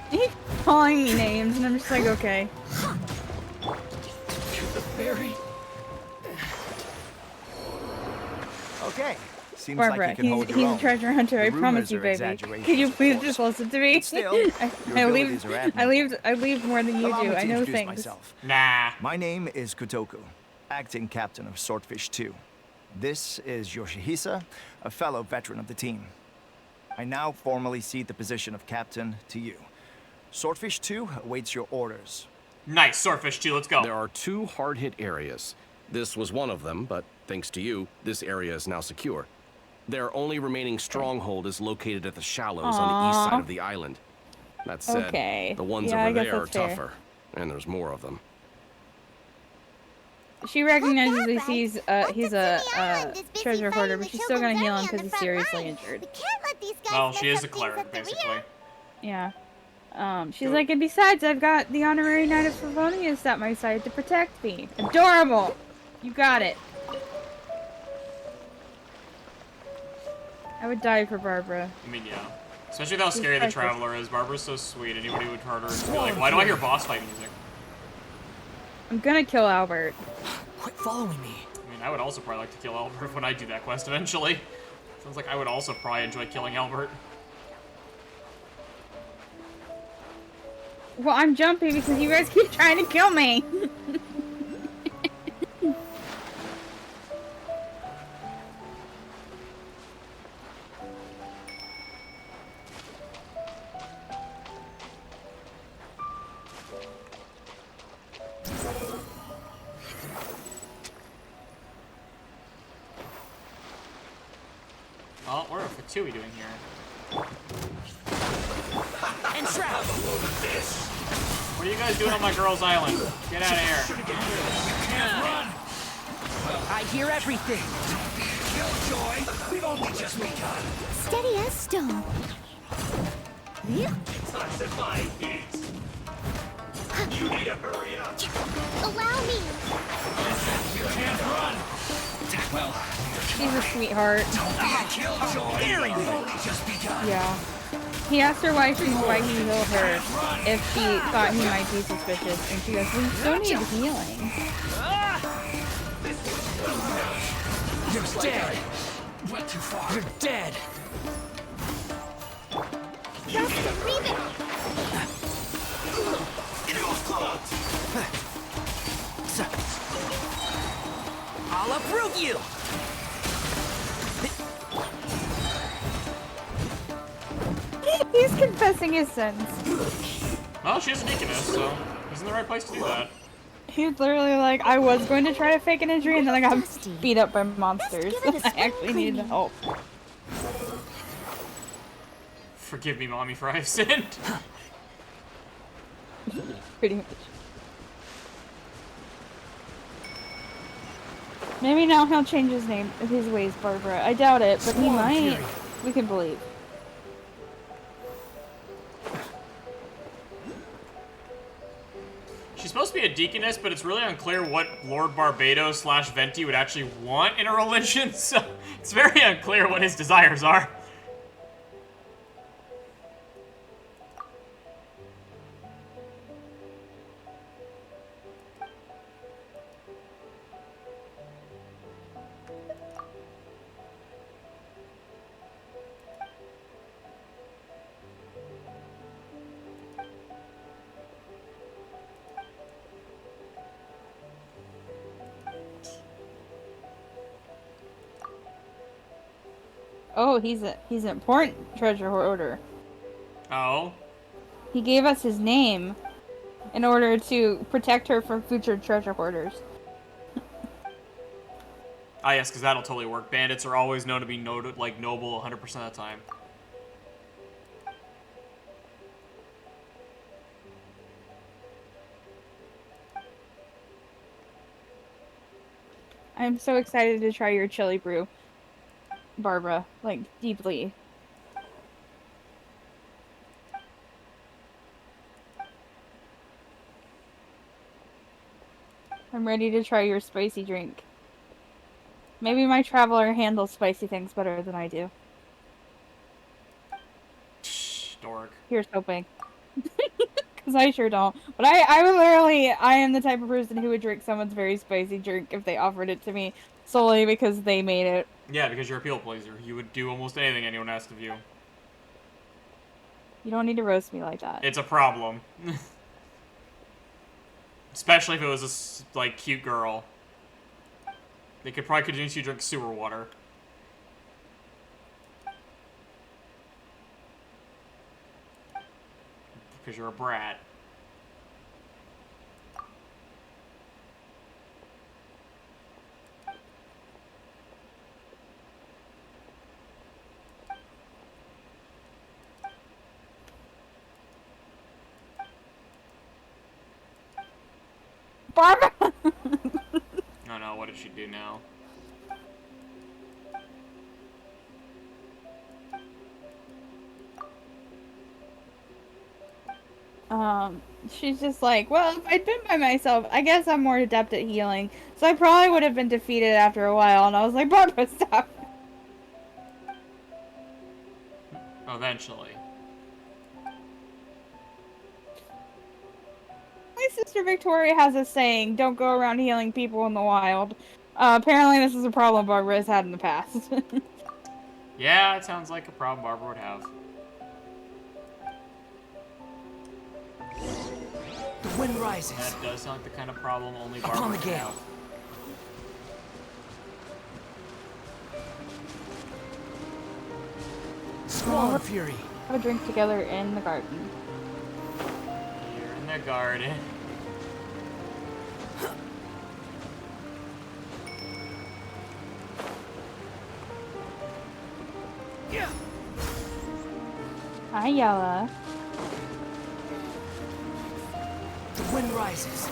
Speaker 2: He's calling me names, and I'm just like, okay.
Speaker 7: To the very.
Speaker 9: Okay, seems
Speaker 2: Barbara,
Speaker 9: like you can hold your
Speaker 2: he's
Speaker 9: own.
Speaker 2: a treasure hunter,
Speaker 9: The
Speaker 2: I promise
Speaker 9: rumors
Speaker 2: you,
Speaker 9: are
Speaker 2: baby.
Speaker 9: exaggerations,
Speaker 2: Could you
Speaker 9: of
Speaker 2: please
Speaker 9: course.
Speaker 2: just listen to me?
Speaker 9: Still, your abilities are admirable.
Speaker 2: I leave more than you
Speaker 9: Allow me
Speaker 2: do.
Speaker 9: to
Speaker 2: I know
Speaker 9: introduce
Speaker 2: things.
Speaker 9: myself.
Speaker 1: Nah.
Speaker 9: My name is Kotoku, acting captain of Swordfish 2. This is Yoshihisa, a fellow veteran of the team. I now formally cede the position of captain to you. Swordfish 2 awaits your orders.
Speaker 1: Nice. Swordfish 2, let's go.
Speaker 10: There are 2 hard-hit areas. This was one of them, but thanks to you, this area is now secure. Their only remaining stronghold is located at the shallows on the east
Speaker 2: Aw.
Speaker 10: side of the island. That said,
Speaker 2: Okay.
Speaker 10: the ones
Speaker 2: Yeah, I
Speaker 10: over
Speaker 2: guess
Speaker 10: there are
Speaker 2: that's fair.
Speaker 10: tougher, and there's more of them.
Speaker 2: She recognizes
Speaker 8: Not bad,
Speaker 2: he's
Speaker 8: right?
Speaker 2: he's
Speaker 8: Welcome
Speaker 2: a
Speaker 8: to the island. Is busy
Speaker 2: treasure
Speaker 8: fighting
Speaker 2: hoarder,
Speaker 8: the
Speaker 2: but she's still gonna
Speaker 8: Shogun's
Speaker 2: heal him
Speaker 8: army on
Speaker 2: because
Speaker 8: the
Speaker 2: he's
Speaker 8: front
Speaker 2: seriously
Speaker 8: line.
Speaker 2: injured.
Speaker 8: We can't let these guys
Speaker 1: Well, she
Speaker 8: mess
Speaker 1: is a
Speaker 8: up things
Speaker 1: cleric,
Speaker 8: at the
Speaker 1: basically.
Speaker 8: rear.
Speaker 2: Yeah. She's like, and besides, I've got the honorary knight of Favonius at my side to protect me. Adorable! You got it. I would die for Barbara.
Speaker 1: I mean, yeah. Especially with how scary the
Speaker 2: precious.
Speaker 1: Traveler is. Barbara's so sweet. Anybody would hurt her and be like, why do I hear boss fight music?
Speaker 2: I'm gonna kill Albert.
Speaker 5: Quit following me.
Speaker 1: I mean, I would also probably like to kill Albert when I do that quest eventually. Sounds like I would also probably enjoy killing Albert.
Speaker 2: Well, I'm jumping because you guys keep trying to kill me.
Speaker 1: Oh, what are Fatui doing here?
Speaker 5: And trap!
Speaker 1: What are you guys doing on my girl's island? Get out of here.
Speaker 5: I hear everything.
Speaker 4: Killjoy, we've only just begun.
Speaker 3: Steady as stone.
Speaker 4: Classify heat. You need to hurry up.
Speaker 3: Allow me.
Speaker 4: You can't run. Well,
Speaker 2: He's a sweetheart.
Speaker 4: Killjoy, we've only just begun.
Speaker 2: Yeah. He asked her why he healed her if she thought he might be suspicious, and she goes, "We still need healing."
Speaker 5: You're dead.
Speaker 4: Went too far.
Speaker 5: You're dead.
Speaker 3: Just leave it.
Speaker 5: I'll approve you.
Speaker 2: He's confessing his sins.
Speaker 1: Well, she's a deaconess, so he's in the right place to do that.
Speaker 2: He's literally like, I was going to try to fake an injury, and then I got
Speaker 3: Dusty.
Speaker 2: beat up by monsters.
Speaker 3: Let's give it a
Speaker 2: I actually needed
Speaker 3: cleaning.
Speaker 2: help.
Speaker 1: Forgive me, Mommy, for I've sinned.
Speaker 2: Pretty much. Maybe now he'll change his name, his ways, Barbara. I doubt it, but he might. We can believe.
Speaker 1: She's supposed to be a deaconess, but it's really unclear what Lord Barbados / Venti would actually want in a religion, so it's very unclear what his desires are.
Speaker 2: Oh, he's an important treasure hoarder.
Speaker 1: Oh?
Speaker 2: He gave us his name in order to protect her from future treasure hoarders.
Speaker 1: Ah, yes, because that'll totally work. Bandits are always known to be noted, like, noble 100% of the time.
Speaker 2: I'm so excited to try your chili brew, Barbara. Like, deeply. I'm ready to try your spicy drink. Maybe my traveler handles spicy things better than I do.
Speaker 1: Dork.
Speaker 2: Here's hoping. Because I sure don't. But I am the type of person who would drink someone's very spicy drink if they offered it to me solely because they made it.
Speaker 1: Yeah, because you're a people pleaser. You would do almost anything anyone asked of you.
Speaker 2: You don't need to roast me like that.
Speaker 1: It's a problem. Especially if it was a, like, cute girl. They could probably convince you to drink sewer water. Because you're a brat.
Speaker 2: Barbara!
Speaker 1: Oh no, what did she do now?
Speaker 2: She's just like, well, if I'd been by myself, I guess I'm more adept at healing. So I probably would have been defeated after a while. And I was like, Barbara, stop.
Speaker 1: Eventually.
Speaker 2: My sister Victoria has a saying, don't go around healing people in the wild. Apparently this is a problem Barbara has had in the past.
Speaker 1: Yeah, it sounds like a problem Barbara would have.
Speaker 5: The wind rises.
Speaker 1: That does sound like the kind of problem only
Speaker 5: Upon
Speaker 1: Barbara
Speaker 5: the
Speaker 1: would
Speaker 5: gale.
Speaker 1: have.
Speaker 5: Squall and fury.
Speaker 2: Have a drink together in the garden.
Speaker 1: Here in the garden.
Speaker 5: Yeah.
Speaker 2: Hi, Yella.
Speaker 5: The wind rises.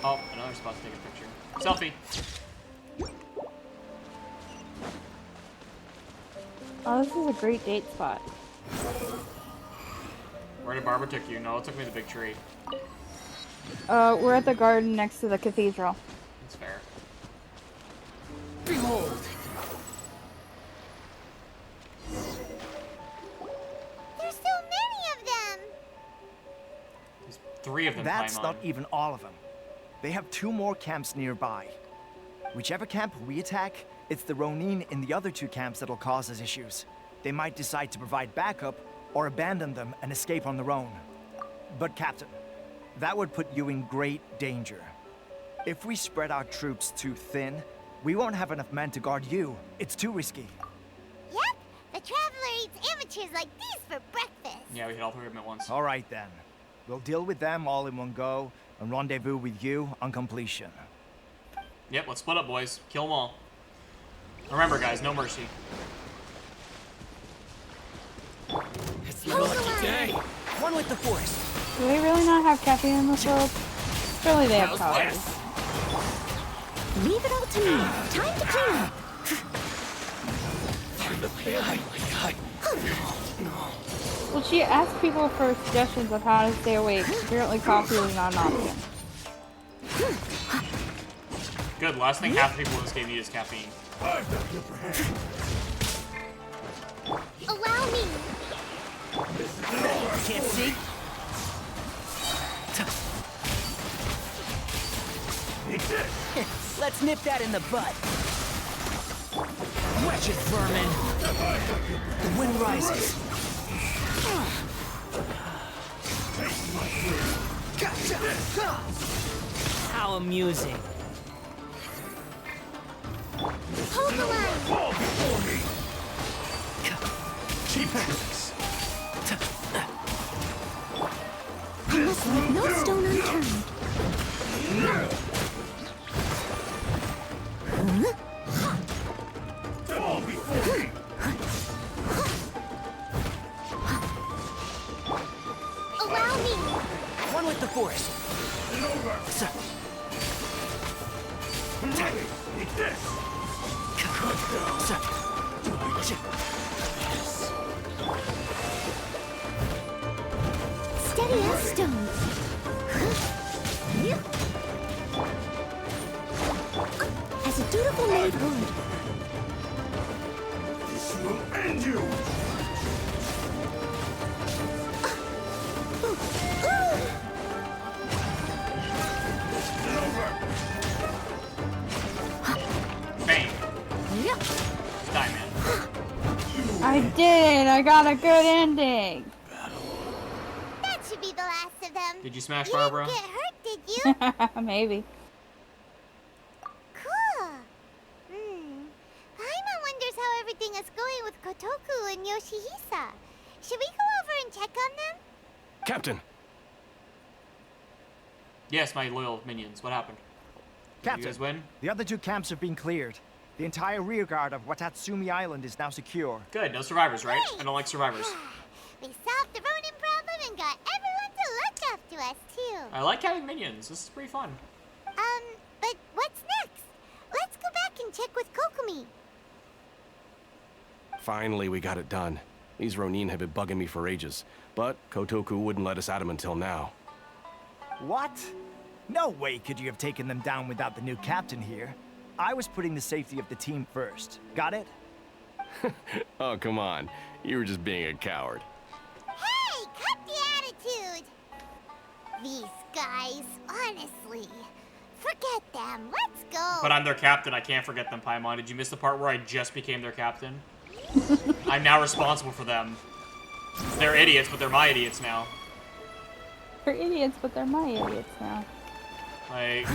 Speaker 1: Oh, another spot to take a picture. Selfie.
Speaker 2: Oh, this is a great date spot.
Speaker 1: Where did Barbara take you? No, it took me to the big tree.
Speaker 2: We're at the garden next to the cathedral.
Speaker 1: That's fair.
Speaker 5: Behold.
Speaker 8: There's so many of them.
Speaker 1: There's 3 of them.
Speaker 9: That's
Speaker 1: Paimon.
Speaker 9: not even all of them. They have 2 more camps nearby. Whichever camp we attack, it's the Ronin in the other 2 camps that'll cause us issues. They might decide to provide backup or abandon them and escape on their own. But Captain, that would put you in great danger. If we spread our troops too thin, we won't have enough men to guard you. It's too risky.
Speaker 8: Yep, the Traveler eats amateurs like these for breakfast.
Speaker 1: Yeah, we hit all 3 of them at once.
Speaker 9: All right then. We'll deal with them all in one go and rendezvous with you on completion.
Speaker 1: Yep, let's split up, boys. Kill them all. Remember, guys, no mercy.
Speaker 5: It's my lucky day. One with the force.
Speaker 2: Do they really not have caffeine in this world? Surely they have coffee.
Speaker 3: Leave it all to me. Time to clean up.
Speaker 2: Well, she asked people for suggestions of how to stay awake. Apparently coffee is not an option.
Speaker 1: Good, last thing half the people in this game need is caffeine.
Speaker 8: Allow me.
Speaker 5: Can't see? Let's nip that in the bud. Wretched vermin. The wind rises. How amusing.
Speaker 8: Hold the line.
Speaker 3: I must leave no stone unturned.
Speaker 8: Allow me.
Speaker 5: One with the force.
Speaker 3: Steady as stone. As a dutiful maid would.
Speaker 4: This will end you!
Speaker 1: Bang. Die, man.
Speaker 2: I did! I got a good ending!
Speaker 8: That should be the last of them.
Speaker 1: Did you smash
Speaker 8: You
Speaker 1: Barbara?
Speaker 8: didn't get hurt, did you?
Speaker 2: Maybe.
Speaker 8: Cool. Paimon wonders how everything is going with Kotoku and Yoshihisa. Should we go over and check on them?
Speaker 10: Captain!
Speaker 1: Yes, my loyal minions. What happened? Did
Speaker 9: Captain,
Speaker 1: you guys win?
Speaker 9: the other 2 camps have been cleared. The entire rear guard of Watatsumi Island is now secure.
Speaker 1: Good. No survivors, right? I don't like survivors.
Speaker 8: We solved the Ronin problem and got everyone to look after us, too.
Speaker 1: I like having minions. This is pretty fun.
Speaker 8: But what's next? Let's go back and check with Kokumi.
Speaker 10: Finally, we got it done. These Ronin have been bugging me for ages, but Kotoku wouldn't let us at him until now.
Speaker 9: What? No way could you have taken them down without the new captain here. I was putting the safety of the team first. Got it?
Speaker 10: Oh, come on. You were just being a coward.
Speaker 8: Hey, cut the attitude! These guys, honestly. Forget them. Let's go.
Speaker 1: But I'm their captain. I can't forget them, Paimon. Did you miss the part where I just became their captain? I'm now responsible for them. They're idiots, but they're my idiots now.
Speaker 2: They're idiots, but they're my idiots now.
Speaker 1: Like,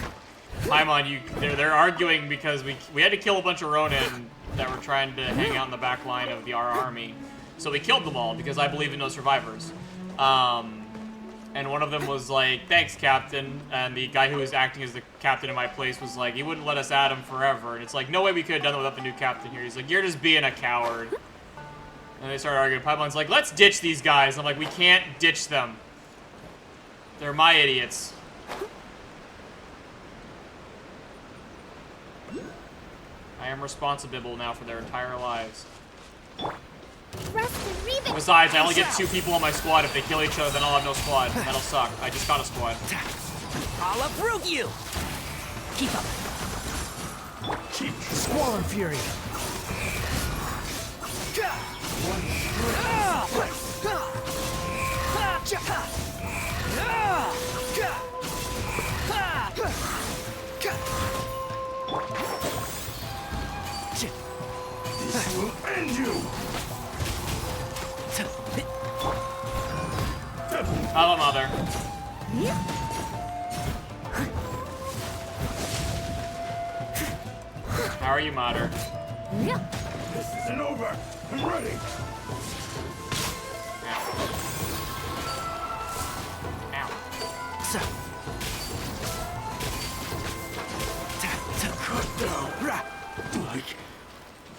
Speaker 1: Paimon, they're arguing because we had to kill a bunch of Ronin that were trying to hang out in the back line of our army. So we killed them all because I believe in no survivors. And one of them was like, thanks, Captain. And the guy who was acting as the captain in my place was like, he wouldn't let us at him forever. And it's like, no way we could have done it without the new captain here. He's like, you're just being a coward. And they started arguing. Paimon's like, let's ditch these guys. I'm like, we can't ditch them. They're my idiots. I am responsible now for their entire lives. Besides, I only get 2 people on my squad. If they kill each other, then I'll have no squad. That'll suck. I just got a squad.
Speaker 5: I'll uproot you! Keep up. Squall and Fury.
Speaker 4: This will end you!
Speaker 1: Hello, Mother. How are you, Mother?
Speaker 4: This isn't over! I'm ready! Cut down! Like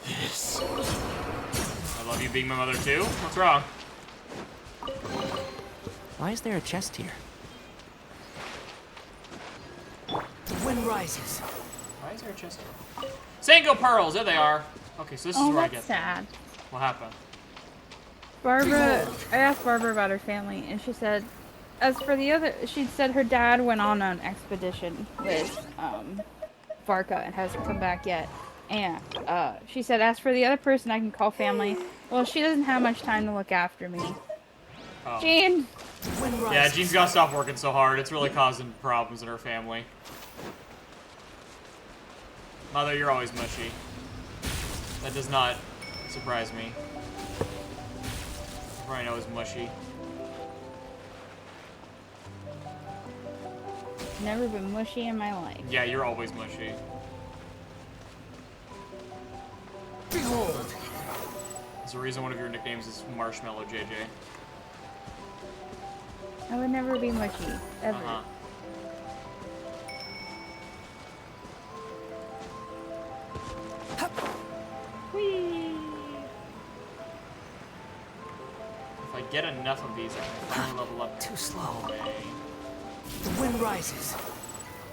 Speaker 4: this.
Speaker 1: I love you being my mother, too. What's wrong?
Speaker 5: Why is there a chest here? The wind rises.
Speaker 1: Why is there a chest here? Sango pearls! There they are. Okay, so this is where I
Speaker 2: that's
Speaker 1: get them.
Speaker 2: sad.
Speaker 1: What happened?
Speaker 2: Barbara, I asked Barbara about her family, and she said, as for the other, she said her dad went on an expedition with, Varka and hasn't come back yet. And, she said, as for the other person I can call family, well, she doesn't have much time to look after me.
Speaker 1: Oh.
Speaker 2: Jean!
Speaker 1: Yeah, Jean's gotta stop working so hard. It's really causing problems in her family. Mother, you're always mushy. That does not surprise me. Everyone knows mushy.
Speaker 2: Never been mushy in my life.
Speaker 1: Yeah, you're always mushy.
Speaker 5: Behold!
Speaker 1: There's a reason one of your nicknames is Marshmallow JJ.
Speaker 2: I would never be mushy, ever. Whee!
Speaker 1: If I get enough of these, I can finally level up.
Speaker 5: Too slow. The wind rises.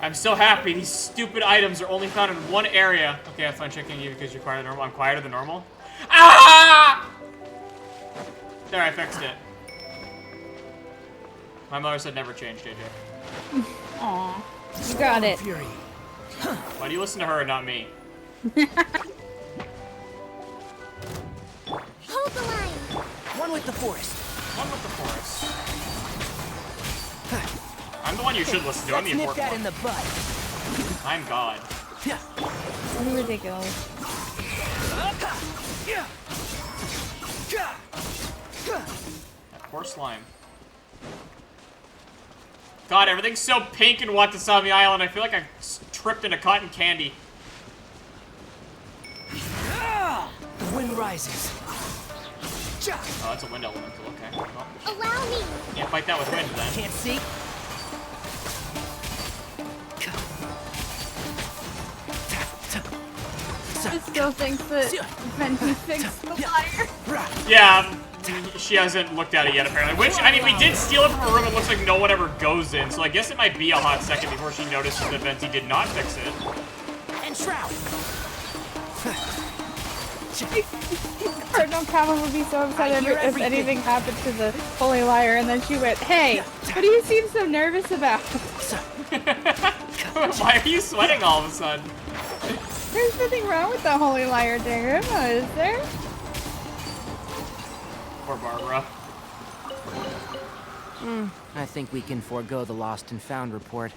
Speaker 1: I'm so happy. These stupid items are only found in one area. Okay, I have fun checking you because you're quieter than normal. I'm quieter than normal. Ah! There, I fixed it. My mother said never change, JJ.
Speaker 2: Aw, you got it.
Speaker 5: Fury.
Speaker 1: Why do you listen to her and not me?
Speaker 3: Hold the line.
Speaker 5: One with the forest.
Speaker 1: One with the forest. I'm the one you should listen to. I'm the
Speaker 5: Nip
Speaker 1: important
Speaker 5: that in
Speaker 1: one.
Speaker 5: the butt.
Speaker 1: I'm God.
Speaker 2: You're ridiculous.
Speaker 1: That poor slime. God, everything's so pink in Watasabi Island. I feel like I tripped into cotton candy.
Speaker 5: The wind rises.
Speaker 1: Oh, that's a wind elemental. Okay. Well,
Speaker 3: Allow me.
Speaker 1: can't fight that with wind then.
Speaker 5: Can't see.
Speaker 2: She still thinks that Venti fixed the fire.
Speaker 1: Yeah, she hasn't looked at it yet, apparently. Which, I mean, we did steal it from a room it looks like no one ever goes in, so I guess it might be a hot second before she notices that Venti did not fix it.
Speaker 5: And shroud.
Speaker 2: Cardinal Calvin would be so upset if anything happened to the Holy Liar, and then she went, hey, what do you seem so nervous about?
Speaker 1: Why are you sweating all of a sudden?
Speaker 2: There's nothing wrong with the Holy Liar Diorama, is there?
Speaker 1: Poor Barbara.
Speaker 11: I think we can forego the lost and found report.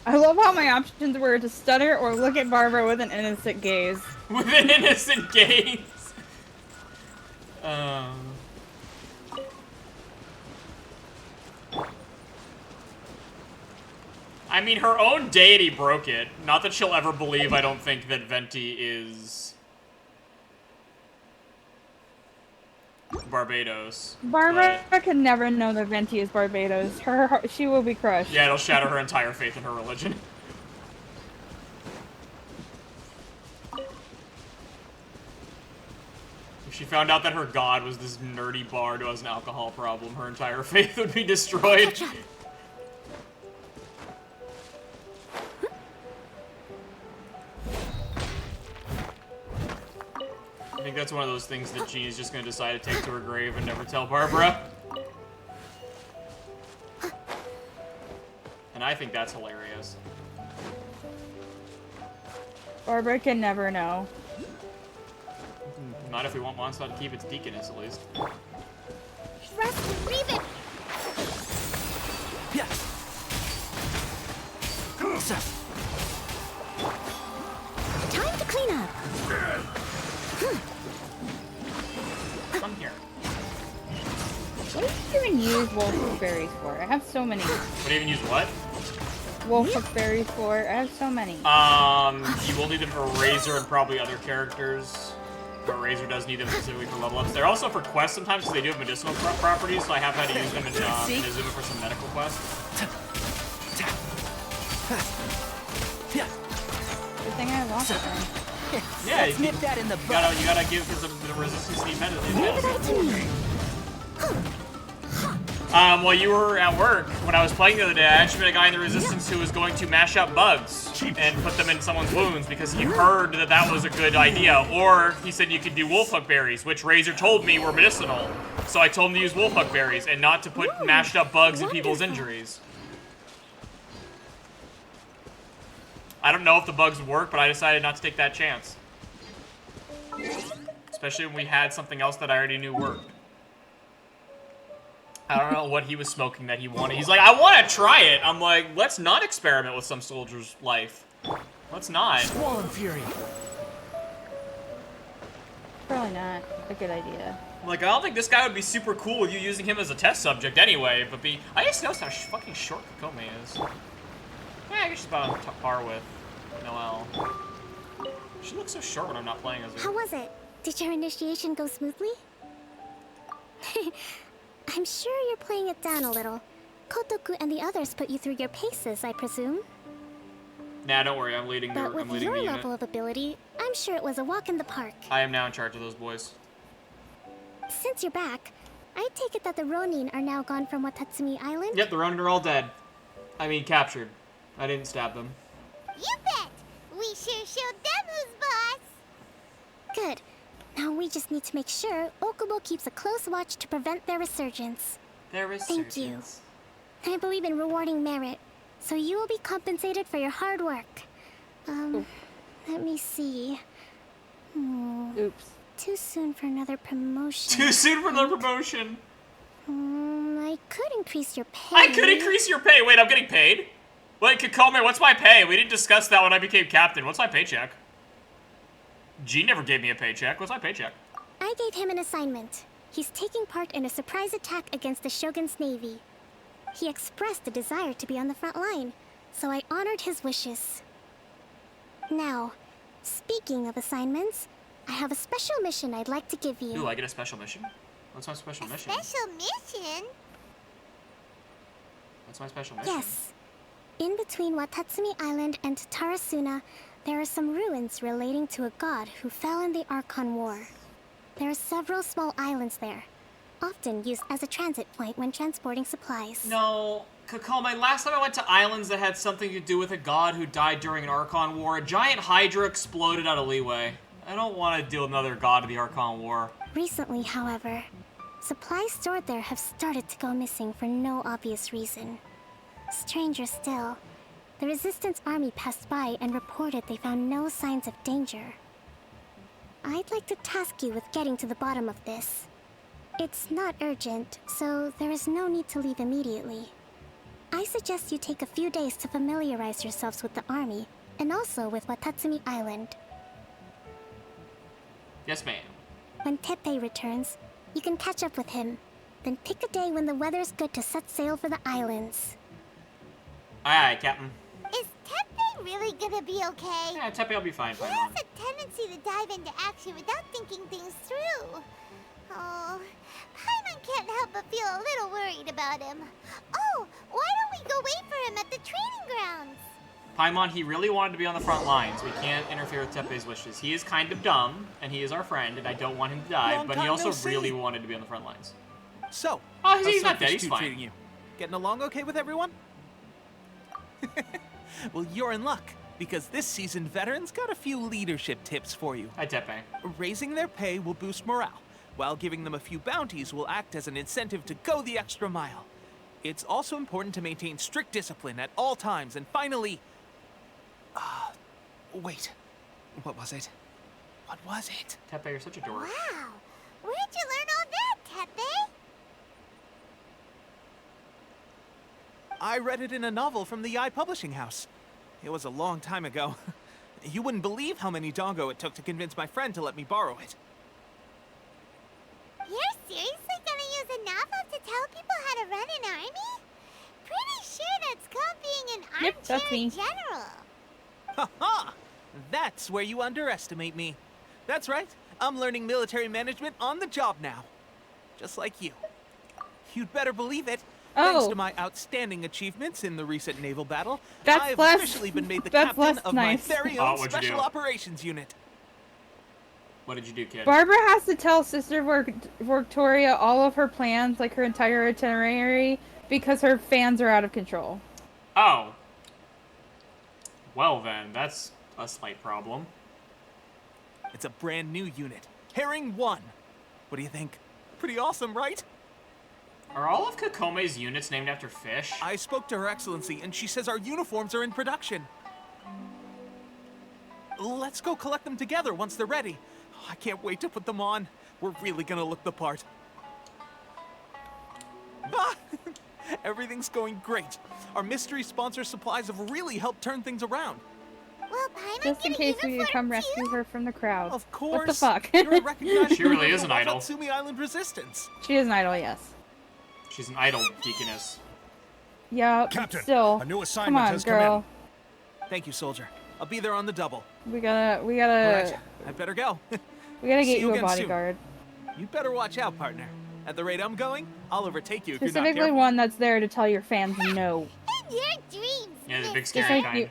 Speaker 2: I love how my options were to stutter or look at Barbara with an innocent gaze.
Speaker 1: With an innocent gaze. I mean, her own deity broke it. Not that she'll ever believe, I don't think, that Venti is Barbados.
Speaker 2: Barbara can never know that Venti is Barbados. She will be crushed.
Speaker 1: Yeah, it'll shatter her entire faith in her religion. If she found out that her god was this nerdy bard who has an alcohol problem, her entire faith would be destroyed. I think that's one of those things that Jean is just going to decide to take to her grave and never tell Barbara. And I think that's hilarious.
Speaker 2: Barbara can never know.
Speaker 1: Not if we want Mondstadt to keep its deaconess, at least.
Speaker 3: Rest, leave it!
Speaker 9: Yeah.
Speaker 3: Time to clean up.
Speaker 1: Come here.
Speaker 2: What do you even use wolf berries for? I have so many.
Speaker 1: What do you even use what?
Speaker 2: Wolf berries for? I have so many.
Speaker 1: You will need them for Razor and probably other characters. But Razor does need them specifically for level ups. They're also for quests sometimes because they do have medicinal properties, so I have had to use them in Inazuma for some medical quests.
Speaker 2: Good thing I have lots of them.
Speaker 1: Yeah,
Speaker 11: Nip that in the butt.
Speaker 1: you gotta give the resistance need medicine. While you were at work, when I was playing the other day, I actually met a guy in the Resistance who was going to mash up bugs and put them in someone's wounds because he heard that that was a good idea. Or he said you could do wolfhook berries, which Razor told me were medicinal. So I told him to use wolfhook berries and not to put mashed up bugs in people's injuries. I don't know if the bugs would work, but I decided not to take that chance. Especially when we had something else that I already knew worked. I don't know what he was smoking that he wanted. He's like, I want to try it. I'm like, let's not experiment with some soldier's life. Let's not.
Speaker 11: Swollen Fury.
Speaker 2: Probably not a good idea.
Speaker 1: I'm like, I don't think this guy would be super cool with you using him as a test subject anyway, but I just noticed how fucking short Kokome is. Yeah, I guess she's about on par with Noelle. She looks so short when I'm not playing as her.
Speaker 3: How was it? Did your initiation go smoothly? I'm sure you're playing it down a little. Kotoku and the others put you through your paces, I presume.
Speaker 1: Nah, don't worry, I'm leading the
Speaker 3: But with
Speaker 1: unit.
Speaker 3: your level of ability, I'm sure it was a walk in the park.
Speaker 1: I am now in charge of those boys.
Speaker 3: Since you're back, I take it that the Ronin are now gone from Watatsumi Island?
Speaker 1: Yep, the Ronin are all dead. I mean, captured. I didn't stab them.
Speaker 8: You bet! We sure showed them who's boss!
Speaker 3: Good. Now we just need to make sure Okubo keeps a close watch to prevent their resurgence.
Speaker 1: Their resurgence.
Speaker 3: Thank you. I believe in rewarding merit, so you will be compensated for your hard work. Let me see.
Speaker 2: Oops.
Speaker 3: Too soon for another promotion.
Speaker 1: Too soon for another promotion.
Speaker 3: I could increase your pay.
Speaker 1: I could increase your pay. Wait, I'm getting paid? Wait, Kokome, what's my pay? We didn't discuss that when I became captain. What's my paycheck? G never gave me a paycheck. What's my paycheck?
Speaker 3: I gave him an assignment. He's taking part in a surprise attack against the Shogun's navy. He expressed a desire to be on the front line, so I honored his wishes. Now, speaking of assignments, I have a special mission I'd like to give you.
Speaker 1: Ooh, I get a special mission? What's my special mission?
Speaker 8: Special mission?
Speaker 1: What's my special mission?
Speaker 3: Yes. In between Watatsumi Island and Tarasuna, there are some ruins relating to a god who fell in the Archon War. There are several small islands there, often used as a transit point when transporting supplies.
Speaker 1: No, Kokome, last time I went to islands that had something to do with a god who died during an Archon War, a giant Hydra exploded out of leeway. I don't want to deal with another god of the Archon War.
Speaker 3: Recently, however, supplies stored there have started to go missing for no obvious reason. stranger still. The Resistance army passed by and reported they found no signs of danger. I'd like to task you with getting to the bottom of this. It's not urgent, so there is no need to leave immediately. I suggest you take a few days to familiarize yourselves with the army, and also with Watatsumi Island.
Speaker 1: Yes, ma'am.
Speaker 3: When Teppei returns, you can catch up with him. Then pick a day when the weather's good to set sail for the islands.
Speaker 1: Aye, Captain.
Speaker 8: Is Teppei really gonna be okay?
Speaker 1: Yeah, Teppei will be fine,
Speaker 8: He
Speaker 1: Paimon.
Speaker 8: has a tendency to dive into action without thinking things through. Oh, Paimon can't help but feel a little worried about him. Oh, why don't we go wait for him at the training grounds?
Speaker 1: Paimon, he really wanted to be on the front lines. We can't interfere with Teppei's wishes. He is kind of dumb, and he is our friend, and I don't want him to die,
Speaker 6: Long
Speaker 1: but he
Speaker 6: time
Speaker 1: also
Speaker 6: no see.
Speaker 1: really wanted to be on the front lines.
Speaker 6: So,
Speaker 1: Oh,
Speaker 6: how's
Speaker 1: he's not dead,
Speaker 6: Swordfish
Speaker 1: he's
Speaker 6: 2
Speaker 1: fine.
Speaker 6: treating you? Getting along okay with everyone? Well, you're in luck, because this seasoned veteran's got a few leadership tips for you.
Speaker 1: Hi, Teppei.
Speaker 6: Raising their pay will boost morale, while giving them a few bounties will act as an incentive to go the extra mile. It's also important to maintain strict discipline at all times, and finally... wait. What was it? What was it?
Speaker 1: Teppei, you're such a dork.
Speaker 8: Wow, where'd you learn all that, Teppei?
Speaker 6: I read it in a novel from the Publishing House. It was a long time ago. You wouldn't believe how many doggo it took to convince my friend to let me borrow it.
Speaker 8: You're seriously gonna use a novel to tell people how to run an army? Pretty sure that's called being an
Speaker 2: Yep, that's
Speaker 8: armchair
Speaker 2: me.
Speaker 8: general.
Speaker 6: Ha ha! That's where you underestimate me. That's right. I'm learning military management on the job now. Just like you. You'd better believe it. Thanks
Speaker 2: Oh.
Speaker 6: to my outstanding achievements in the recent naval battle,
Speaker 2: That's
Speaker 6: I've
Speaker 2: less-
Speaker 6: officially been made the
Speaker 2: that's
Speaker 6: captain
Speaker 2: less
Speaker 6: of
Speaker 2: nice.
Speaker 6: my very
Speaker 1: Oh,
Speaker 6: own
Speaker 1: what'd you
Speaker 6: Special
Speaker 1: do?
Speaker 6: Operations Unit.
Speaker 1: What did you do, kid?
Speaker 2: Barbara has to tell Sister Victoria all of her plans, like her entire itinerary, because her fans are out of control.
Speaker 1: Oh. Well then, that's a slight problem.
Speaker 6: It's a brand new unit. Herring 1. What do you think? Pretty awesome, right?
Speaker 1: Are all of Kokome's units named after fish?
Speaker 6: I spoke to Her Excellency, and she says our uniforms are in production. Let's go collect them together once they're ready. I can't wait to put them on. We're really gonna look the part. Ah! Everything's going great. Our mystery sponsor supplies have really helped turn things around.
Speaker 8: Well, Paimon
Speaker 2: Just in
Speaker 8: get a
Speaker 2: case we could come
Speaker 8: uniform
Speaker 2: rescue
Speaker 8: too?
Speaker 2: her from the crowd.
Speaker 6: Of course.
Speaker 2: What the fuck?
Speaker 6: You're a recognized
Speaker 1: She really
Speaker 6: member of
Speaker 1: is
Speaker 6: the
Speaker 1: an idol.
Speaker 6: Watatsumi Island Resistance.
Speaker 2: She is an idol, yes.
Speaker 1: She's an idol deaconess.
Speaker 2: Yeah,
Speaker 4: Captain,
Speaker 2: still.
Speaker 4: a new
Speaker 2: Come
Speaker 4: assignment
Speaker 2: on,
Speaker 4: has
Speaker 2: girl.
Speaker 4: come
Speaker 6: Thank you, soldier. I'll be there on the double.
Speaker 2: We gotta
Speaker 6: All right,
Speaker 2: get
Speaker 6: I better go.
Speaker 2: you
Speaker 6: you
Speaker 2: a
Speaker 6: again soon.
Speaker 2: bodyguard.
Speaker 6: You better watch out, partner. At the rate I'm going, I'll overtake you if you're not
Speaker 2: Specifically
Speaker 6: careful.
Speaker 2: one that's there to tell your fans no.
Speaker 8: In your dreams,
Speaker 1: Yeah, the big
Speaker 8: mister.
Speaker 2: Just
Speaker 1: scary
Speaker 2: like
Speaker 1: kind.
Speaker 2: you,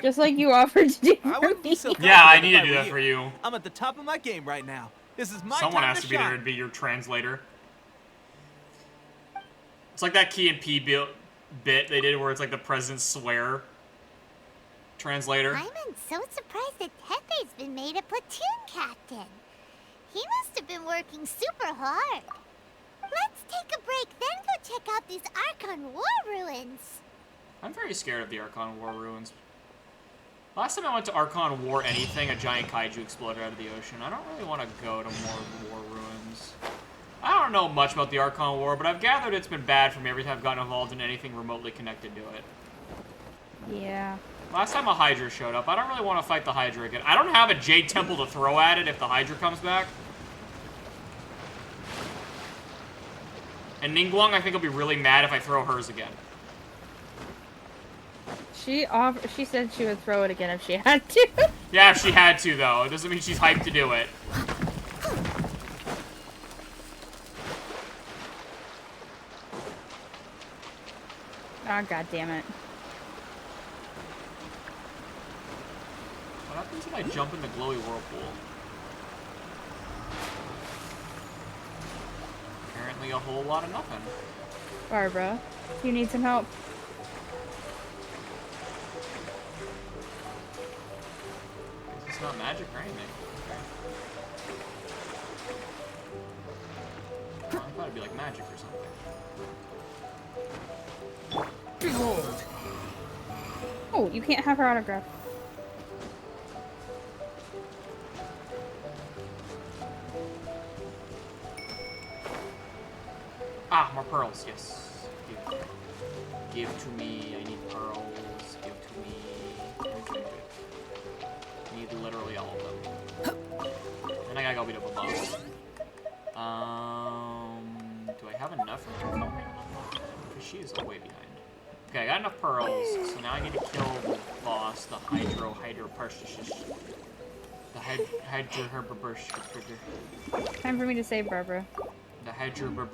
Speaker 2: just like you offered to do
Speaker 6: I
Speaker 2: for
Speaker 6: wouldn't
Speaker 2: me.
Speaker 6: be so
Speaker 1: Yeah, I
Speaker 6: confident
Speaker 1: need
Speaker 6: if
Speaker 1: to do
Speaker 6: were
Speaker 1: that for you.
Speaker 6: I'm at the top of my game right now. This is my
Speaker 1: Someone
Speaker 6: time
Speaker 1: has to be there
Speaker 6: shine.
Speaker 1: to be your translator. It's like that Key and P bit they did where it's like the president's swear translator.
Speaker 8: Paimon's so surprised that Teppei's been made a platoon captain. He must have been working super hard. Let's take a break, then go check out these Archon War ruins.
Speaker 1: I'm very scared of the Archon War ruins. Last time I went to Archon War anything, a giant kaiju exploded out of the ocean. I don't really want to go to more war ruins. I don't know much about the Archon War, but I've gathered it's been bad for me every time I've gotten involved in anything remotely connected to it.
Speaker 2: Yeah.
Speaker 1: Last time a Hydra showed up, I don't really want to fight the Hydra again. I don't have a Jade Temple to throw at it if the Hydra comes back. And Ningguang, I think, will be really mad if I throw hers again.
Speaker 2: She said she would throw it again if she had to.
Speaker 1: Yeah, if she had to, though. It doesn't mean she's hyped to do it.
Speaker 2: Oh, god damn it.
Speaker 1: What happens if I jump in the glowy whirlpool? Apparently a whole lot of nothing.
Speaker 2: Barbara, you need some help.
Speaker 1: It's not magic or anything. Okay. I thought it'd be like magic or something.
Speaker 5: Behold!
Speaker 2: Oh, you can't have her autograph.
Speaker 1: Ah, more pearls, yes. Give to me. I need pearls. Give to me. Everything good. I need literally all of them. And I gotta go beat up a boss. Do I have enough for her to help me? Because she is way behind. Okay, I got enough pearls, so now I need to kill the boss, the Hydro Parshish. The Hydro
Speaker 2: Time for me to save Barbara.
Speaker 1: The Hydro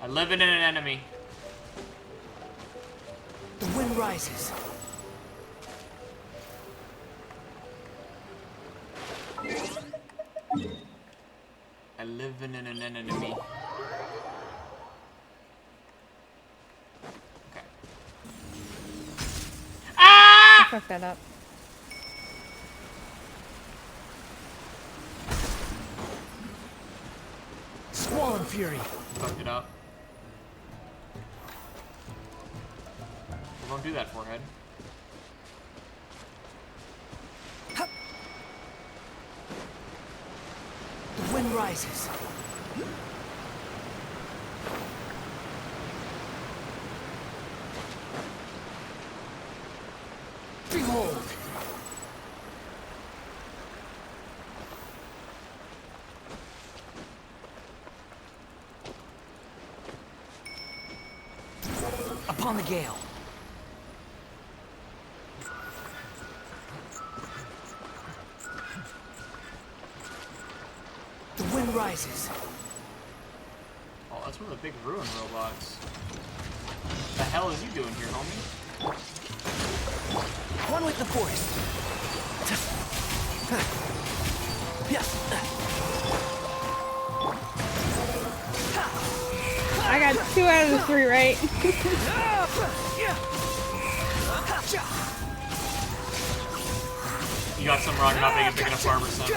Speaker 1: I live in an enemy.
Speaker 5: The wind rises.
Speaker 1: I live in an enemy. Okay. Ah!
Speaker 2: I fucked that up.
Speaker 5: Squall and fury.
Speaker 1: Fucked it up. Don't do that, forehead.
Speaker 5: The wind rises. Behold! Upon the gale. The wind rises.
Speaker 1: Oh, that's one of the big ruin robots. What the hell is you doing here, homie?
Speaker 5: One with the forest.
Speaker 2: I got 2 out of the 3 right.
Speaker 1: You got some wrong about making big enough Barbara son.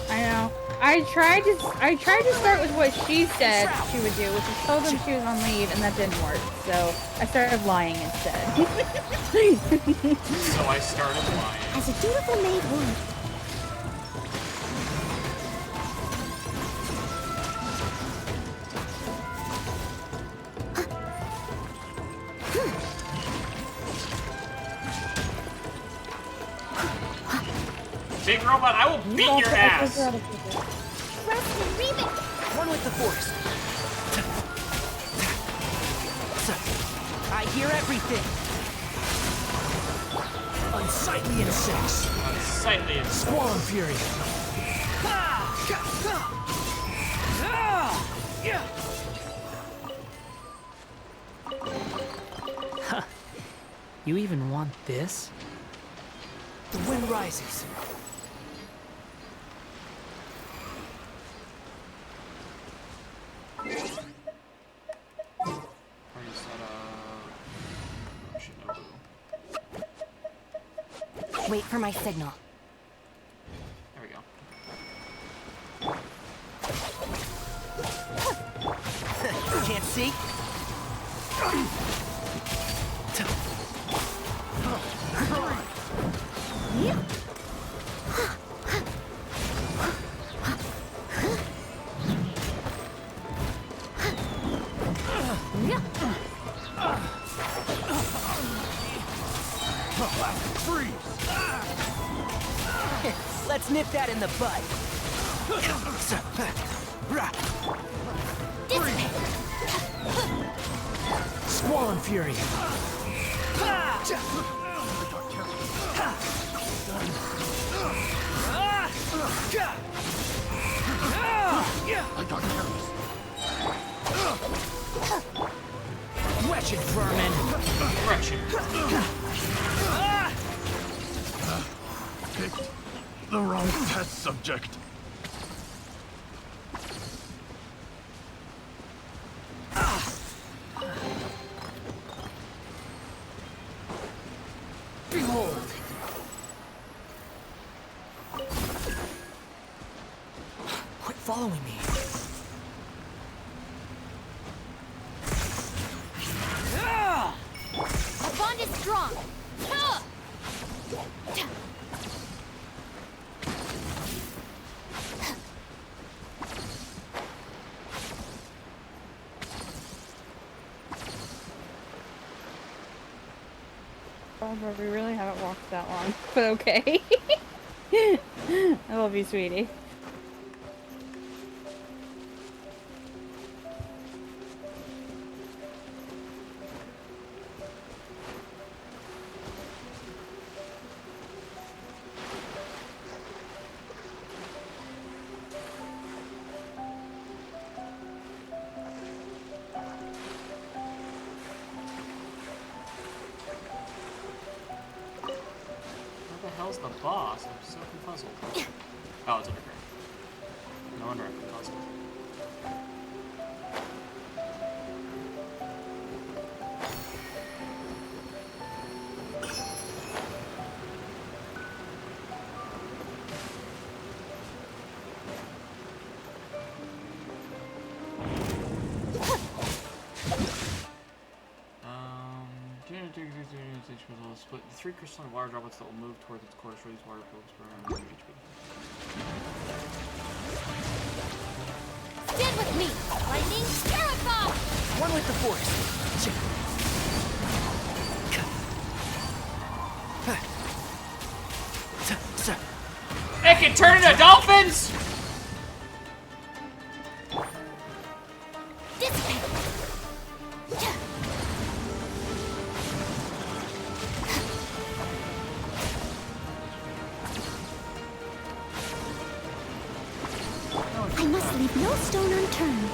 Speaker 2: I know. I tried to start with what she said she would do, which is told them she was on leave, and that didn't work. So I started lying instead.
Speaker 1: So I started lying.
Speaker 3: As a dutiful maid would.
Speaker 1: Big robot, I will beat your ass.
Speaker 5: One with the force. I hear everything. Unsightly insects.
Speaker 1: Unsightly insects.
Speaker 5: Squall and fury. Huh. You even want this? The wind rises.
Speaker 3: Wait for my signal.
Speaker 1: There we go.
Speaker 5: Can't see? Let's nip that in the bud. Squall and fury. Wretched vermin.
Speaker 1: Wretched.
Speaker 4: Picked the wrong test subject.
Speaker 5: Behold. Quit following me.
Speaker 8: strong.
Speaker 2: Oh, bro, we really haven't walked that long, but okay. I love you, sweetie.
Speaker 1: Where the hell's the boss? I'm so puzzled. Oh, it's over here. No wonder I'm puzzled. Split the 3 crystalline water droplets that will move towards its course. Release water droplets for HP.
Speaker 8: Stand with me! Lightning, spirit bomb!
Speaker 11: One with the force.
Speaker 1: It can turn into dolphins!
Speaker 8: Dissipate!
Speaker 3: I must leave no stone unturned.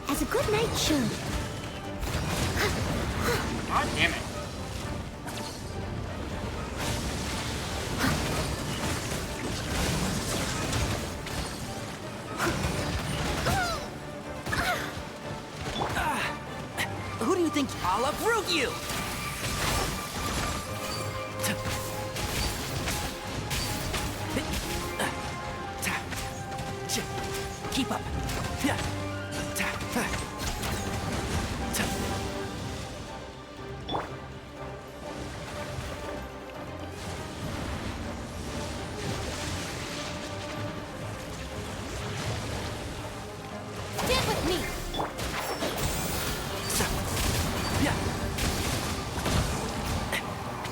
Speaker 3: As a good knight should.
Speaker 1: God damn it.
Speaker 11: Who do you think? I'll uproot you! Keep up.
Speaker 8: Stand with me!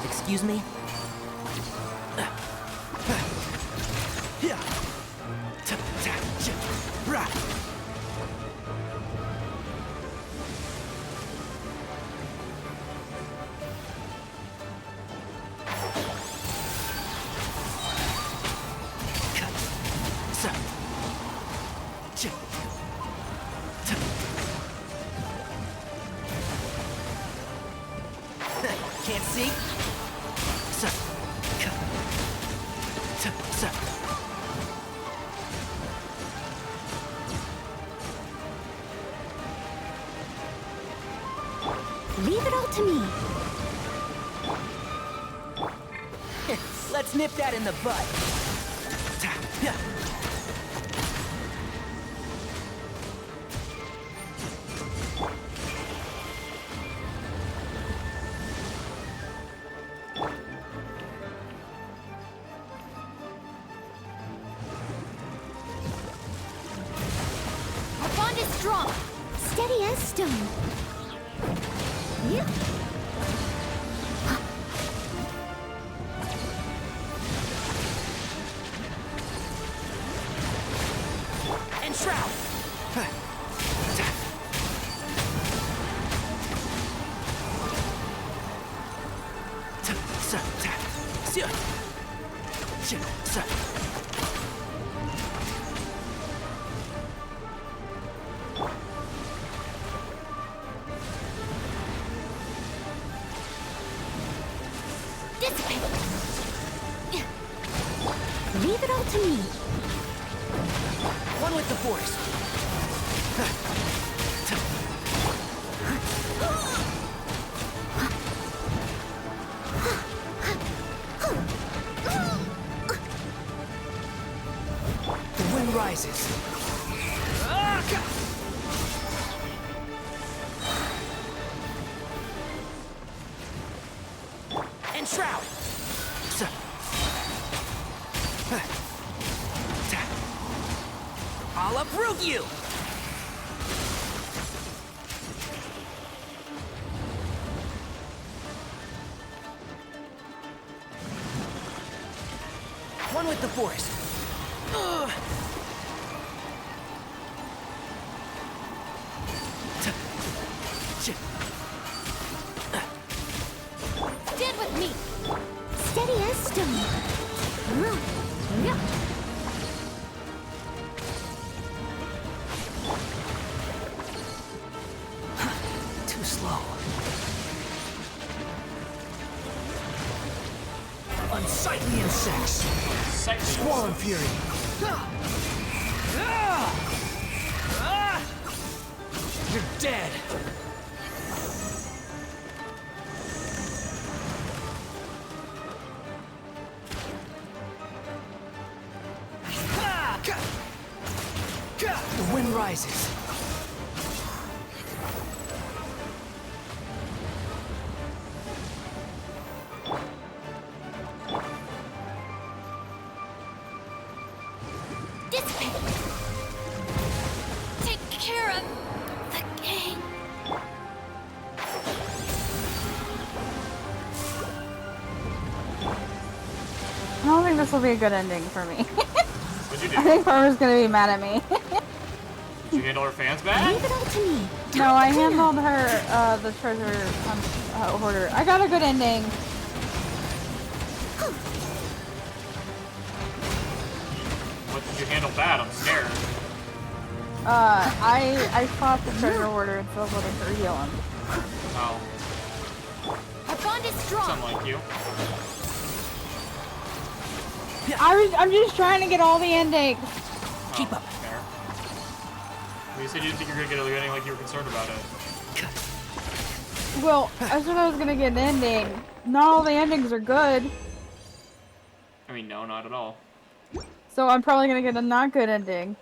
Speaker 11: Excuse me? Can't see?
Speaker 3: Leave it all to me.
Speaker 11: Let's nip that in the bud.
Speaker 8: Our bond is strong!
Speaker 3: Steady as stone. Yeah.
Speaker 11: And shroud!
Speaker 8: Dissipate!
Speaker 3: Leave it all to me.
Speaker 11: One with the force. Shroud! I'll uproot you! One with the force.
Speaker 3: Stand with me. Steady as stone.
Speaker 11: Too slow. Unsightly insects. Squall fury. You're dead. The wind rises.
Speaker 3: Take care of the gang.
Speaker 2: I don't think this will be a good ending for me.
Speaker 1: What'd you do?
Speaker 2: I think Farmer's gonna be mad at me.
Speaker 1: Did you handle her fans bad?
Speaker 3: Leave it all to me.
Speaker 2: No, I handled her, the treasure hoarder. I got a good ending.
Speaker 1: What did you handle bad? I'm scared.
Speaker 2: I fought the treasure hoarder instead of letting her heal him.
Speaker 1: Oh.
Speaker 3: Our bond is strong.
Speaker 1: Sound like you.
Speaker 2: I'm just trying to get all the endings.
Speaker 11: Keep up.
Speaker 1: Fair. Well, you said you didn't think you were gonna get a good ending, like you were concerned about it.
Speaker 2: Well, I said I was gonna get an ending. Not all the endings are good,
Speaker 1: I mean, no, not at all.
Speaker 2: so I'm probably gonna get a not good ending.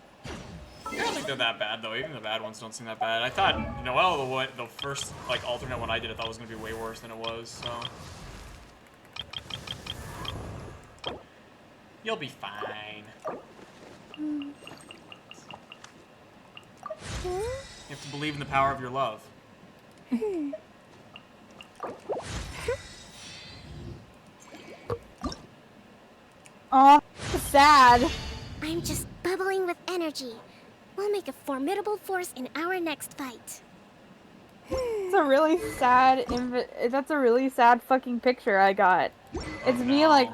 Speaker 1: I don't think they're that bad though. Even the bad ones don't seem that bad. I thought Noelle, the first like alternate one I did, I thought was gonna be way worse than it was. So you'll be fine. You have to believe in the power of your love.
Speaker 2: Oh, sad.
Speaker 3: I'm just bubbling with energy. We'll make a formidable force in our next fight.
Speaker 2: It's a really sad. That's a really sad fucking picture I got. It's me like,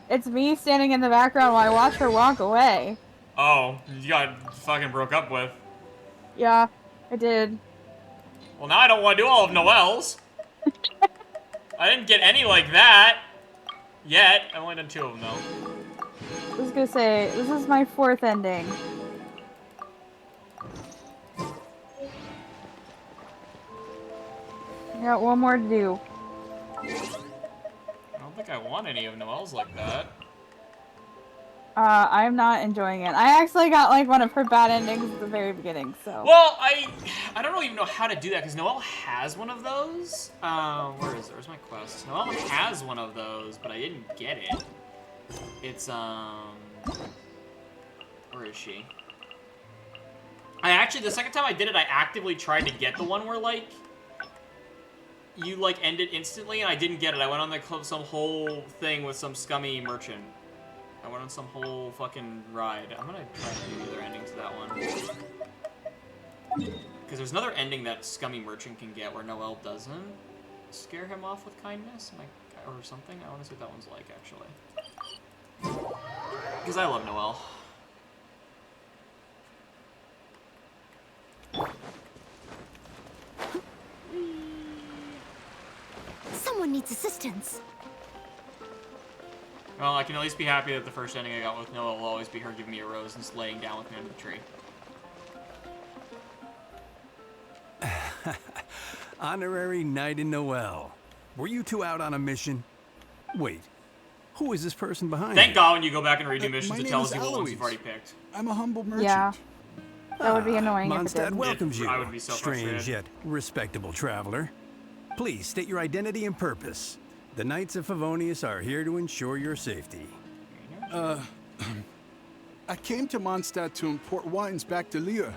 Speaker 2: it's me standing in the background while I watch her walk away.
Speaker 1: Oh, you got fucking broke up with.
Speaker 2: Yeah, I did.
Speaker 1: Well, now I don't want to do all of Noelle's. I didn't get any like that yet. I only done 2 of them though.
Speaker 2: I was gonna say, this is my 4th ending. I got one more to do.
Speaker 1: I don't think I want any of Noelle's like that.
Speaker 2: I'm not enjoying it. I actually got like one of her bad endings at the very beginning, so.
Speaker 1: Well, I don't really even know how to do that because Noelle has one of those. Where is it? Where's my quest? Noelle has one of those, but I didn't get it. It's where is she? I actually, the second time I did it, I actively tried to get the one where like you like end it instantly, and I didn't get it. I went on like some whole thing with some scummy merchant. I went on some whole fucking ride. I'm gonna try to do the other ending to that one. Because there's another ending that scummy merchant can get where Noelle doesn't scare him off with kindness, or something. I want to see what that one's like, actually. Because I love Noelle.
Speaker 3: Someone needs assistance.
Speaker 1: Well, I can at least be happy that the first ending I got with Noelle will always be her giving me a rose and just laying down with me under the tree.
Speaker 12: Honorary Knight in Noelle. Were you two out on a mission? Wait, who is this person behind
Speaker 1: Thank
Speaker 12: you?
Speaker 1: God when you go back and redo missions,
Speaker 12: my
Speaker 1: it
Speaker 12: name
Speaker 1: tells
Speaker 12: is
Speaker 1: you what ones
Speaker 12: Eloise.
Speaker 1: you've already picked.
Speaker 12: I'm a humble merchant.
Speaker 2: Yeah. That would be annoying if it
Speaker 12: Mondstadt
Speaker 2: didn't.
Speaker 12: welcomes you,
Speaker 1: I would be so
Speaker 12: strange
Speaker 1: frustrated.
Speaker 12: yet respectable traveler. Please state your identity and purpose. The Knights of Favonius are here to ensure your safety.
Speaker 13: I came to Mondstadt to import wines back to Lille.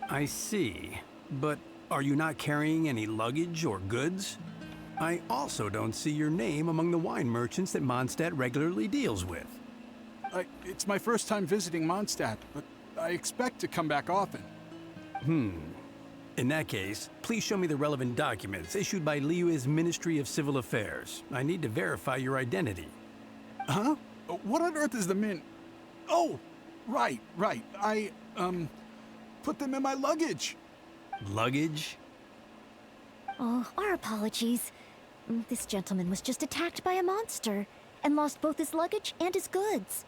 Speaker 12: I see. But are you not carrying any luggage or goods? I also don't see your name among the wine merchants that Mondstadt regularly deals with.
Speaker 13: It's my first time visiting Mondstadt, but I expect to come back often.
Speaker 12: In that case, please show me the relevant documents issued by Liyue's Ministry of Civil Affairs. I need to verify your identity.
Speaker 13: Huh? What on earth is the min... Oh, right. I, put them in my luggage.
Speaker 12: Luggage?
Speaker 14: Oh, our apologies. This gentleman was just attacked by a monster and lost both his luggage and his goods.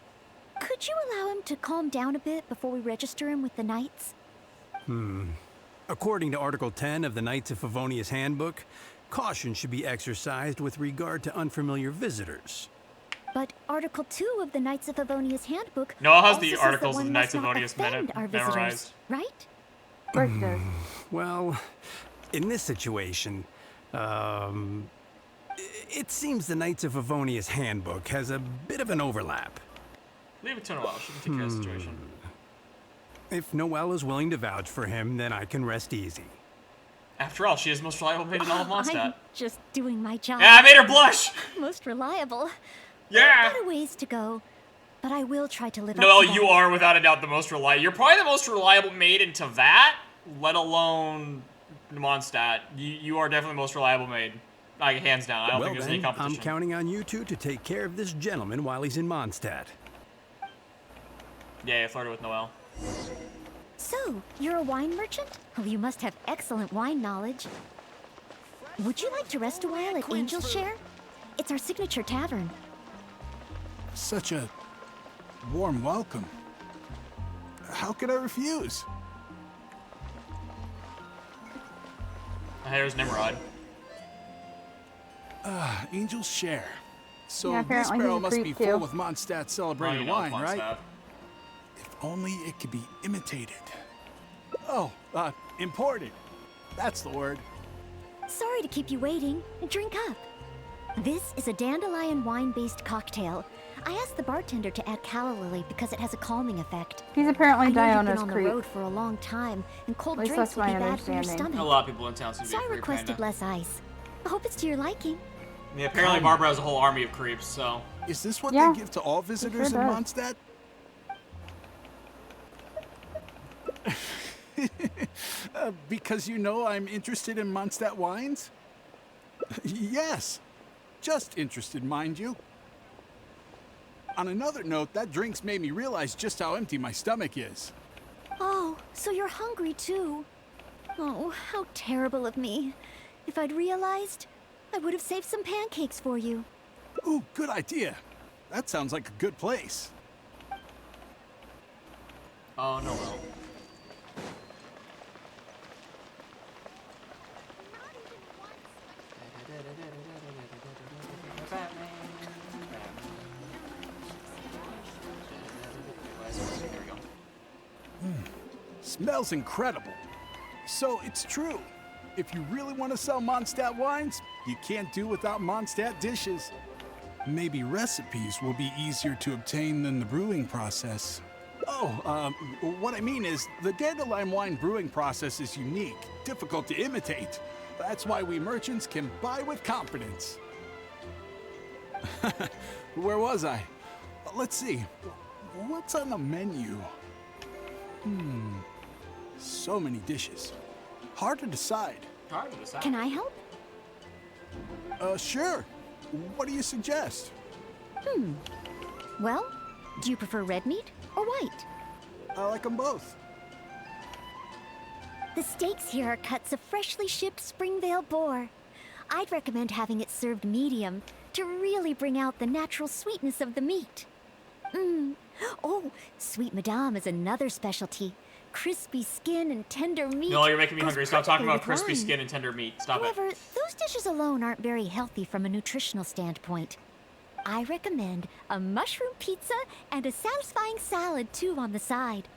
Speaker 14: Could you allow him to calm down a bit before we register him with the Knights?
Speaker 12: According to Article 10 of the Knights of Favonius Handbook, caution should be exercised with regard to unfamiliar visitors.
Speaker 14: But Article 2 of the Knights of Favonius Handbook
Speaker 1: Noah has
Speaker 14: also
Speaker 1: the
Speaker 14: says
Speaker 1: Articles
Speaker 14: that
Speaker 1: of
Speaker 14: one
Speaker 1: Knights
Speaker 14: must
Speaker 1: of
Speaker 14: not
Speaker 1: Favonius
Speaker 14: offend our visitors,
Speaker 1: memorized.
Speaker 14: right?
Speaker 2: Of course it does.
Speaker 12: Well, in this situation, it seems the Knights of Favonius Handbook has a bit of an overlap.
Speaker 1: Leave it to Noel. She can take care of the situation.
Speaker 12: If Noelle is willing to vouch for him, then I can rest easy.
Speaker 1: After all, she is the most reliable maid in all of Mondstadt.
Speaker 14: I'm just doing my job.
Speaker 1: Yeah, I made her blush!
Speaker 14: Most reliable.
Speaker 1: Yeah!
Speaker 14: I've got a ways to go, but I will try to live up
Speaker 1: Noel,
Speaker 14: to that.
Speaker 1: you are without a doubt the most reliable. You're probably the most reliable maid in Teyvat, let alone Mondstadt. You are definitely the most reliable maid. Like, hands down. I don't think there's any competition.
Speaker 12: I'm counting on you two to take care of this gentleman while he's in Mondstadt.
Speaker 1: Yeah, I flirted with Noel.
Speaker 14: So, you're a wine merchant? Well, you must have excellent wine knowledge. Would you like to rest a while at Angel's Share? It's our signature tavern.
Speaker 13: Such a warm welcome. How could I refuse?
Speaker 1: Here's Nimrod.
Speaker 13: Angel's Share. So
Speaker 2: Yeah,
Speaker 13: this
Speaker 2: apparently
Speaker 13: barrel
Speaker 2: he's a
Speaker 13: must be
Speaker 2: creep,
Speaker 13: full
Speaker 2: too.
Speaker 13: with Mondstadt
Speaker 1: Oh,
Speaker 13: celebrated
Speaker 1: you know
Speaker 13: wine,
Speaker 1: Mondstadt.
Speaker 13: right? If only it could be imitated. Oh, imported. That's the word.
Speaker 14: Sorry to keep you waiting. Drink up. This is a dandelion wine-based cocktail. I asked the bartender to add calla lily because it has a calming effect.
Speaker 2: He's apparently
Speaker 14: I know you've
Speaker 2: Diona's
Speaker 14: been on
Speaker 2: creep.
Speaker 14: the road for a long time, and cold
Speaker 2: At least
Speaker 14: drinks
Speaker 2: that's
Speaker 14: will be
Speaker 2: my
Speaker 14: bad for your
Speaker 2: understanding.
Speaker 14: stomach.
Speaker 1: A lot of people in town seem to
Speaker 14: So
Speaker 1: be
Speaker 14: I
Speaker 1: a creep,
Speaker 14: requested
Speaker 1: kinda.
Speaker 14: less ice. I hope it's to your liking.
Speaker 1: Yeah, apparently Barbara has a whole army of creeps, so...
Speaker 13: Is this what
Speaker 2: Yeah,
Speaker 13: they give to all visitors
Speaker 2: sure
Speaker 13: in
Speaker 2: does.
Speaker 13: Mondstadt? Because you know I'm interested in Mondstadt wines? Yes. Just interested, mind you. On another note, that drink's made me realize just how empty my stomach is.
Speaker 14: Oh, so you're hungry too. Oh, how terrible of me. If I'd realized, I would have saved some pancakes for you.
Speaker 13: Ooh, good idea. That sounds like a good place.
Speaker 1: Oh, Noel. There we go.
Speaker 13: Smells incredible. So it's true. If you really want to sell Mondstadt wines, you can't do without Mondstadt dishes. Maybe recipes will be easier to obtain than the brewing process. Oh, what I mean is, the dandelion wine brewing process is unique, difficult to imitate. That's why we merchants can buy with confidence. Where was I? Let's see. What's on the menu? So many dishes. Hard to decide.
Speaker 1: Hard to decide.
Speaker 14: Can I help?
Speaker 13: Sure. What do you suggest?
Speaker 14: Well, do you prefer red meat or white?
Speaker 13: I like them both.
Speaker 14: The steaks here are cuts of freshly shipped Springvale boar. I'd recommend having it served medium to really bring out the natural sweetness of the meat. Oh, Sweet Madame is another specialty. Crispy skin and tender meat.
Speaker 1: No, you're making me
Speaker 14: goes
Speaker 1: hungry. Stop talking
Speaker 14: perfectly
Speaker 1: about
Speaker 14: with
Speaker 1: crispy
Speaker 14: wine.
Speaker 1: skin and tender meat. Stop it.
Speaker 14: However, those dishes alone aren't very healthy from a nutritional standpoint. I recommend a mushroom pizza and a satisfying salad too on the side.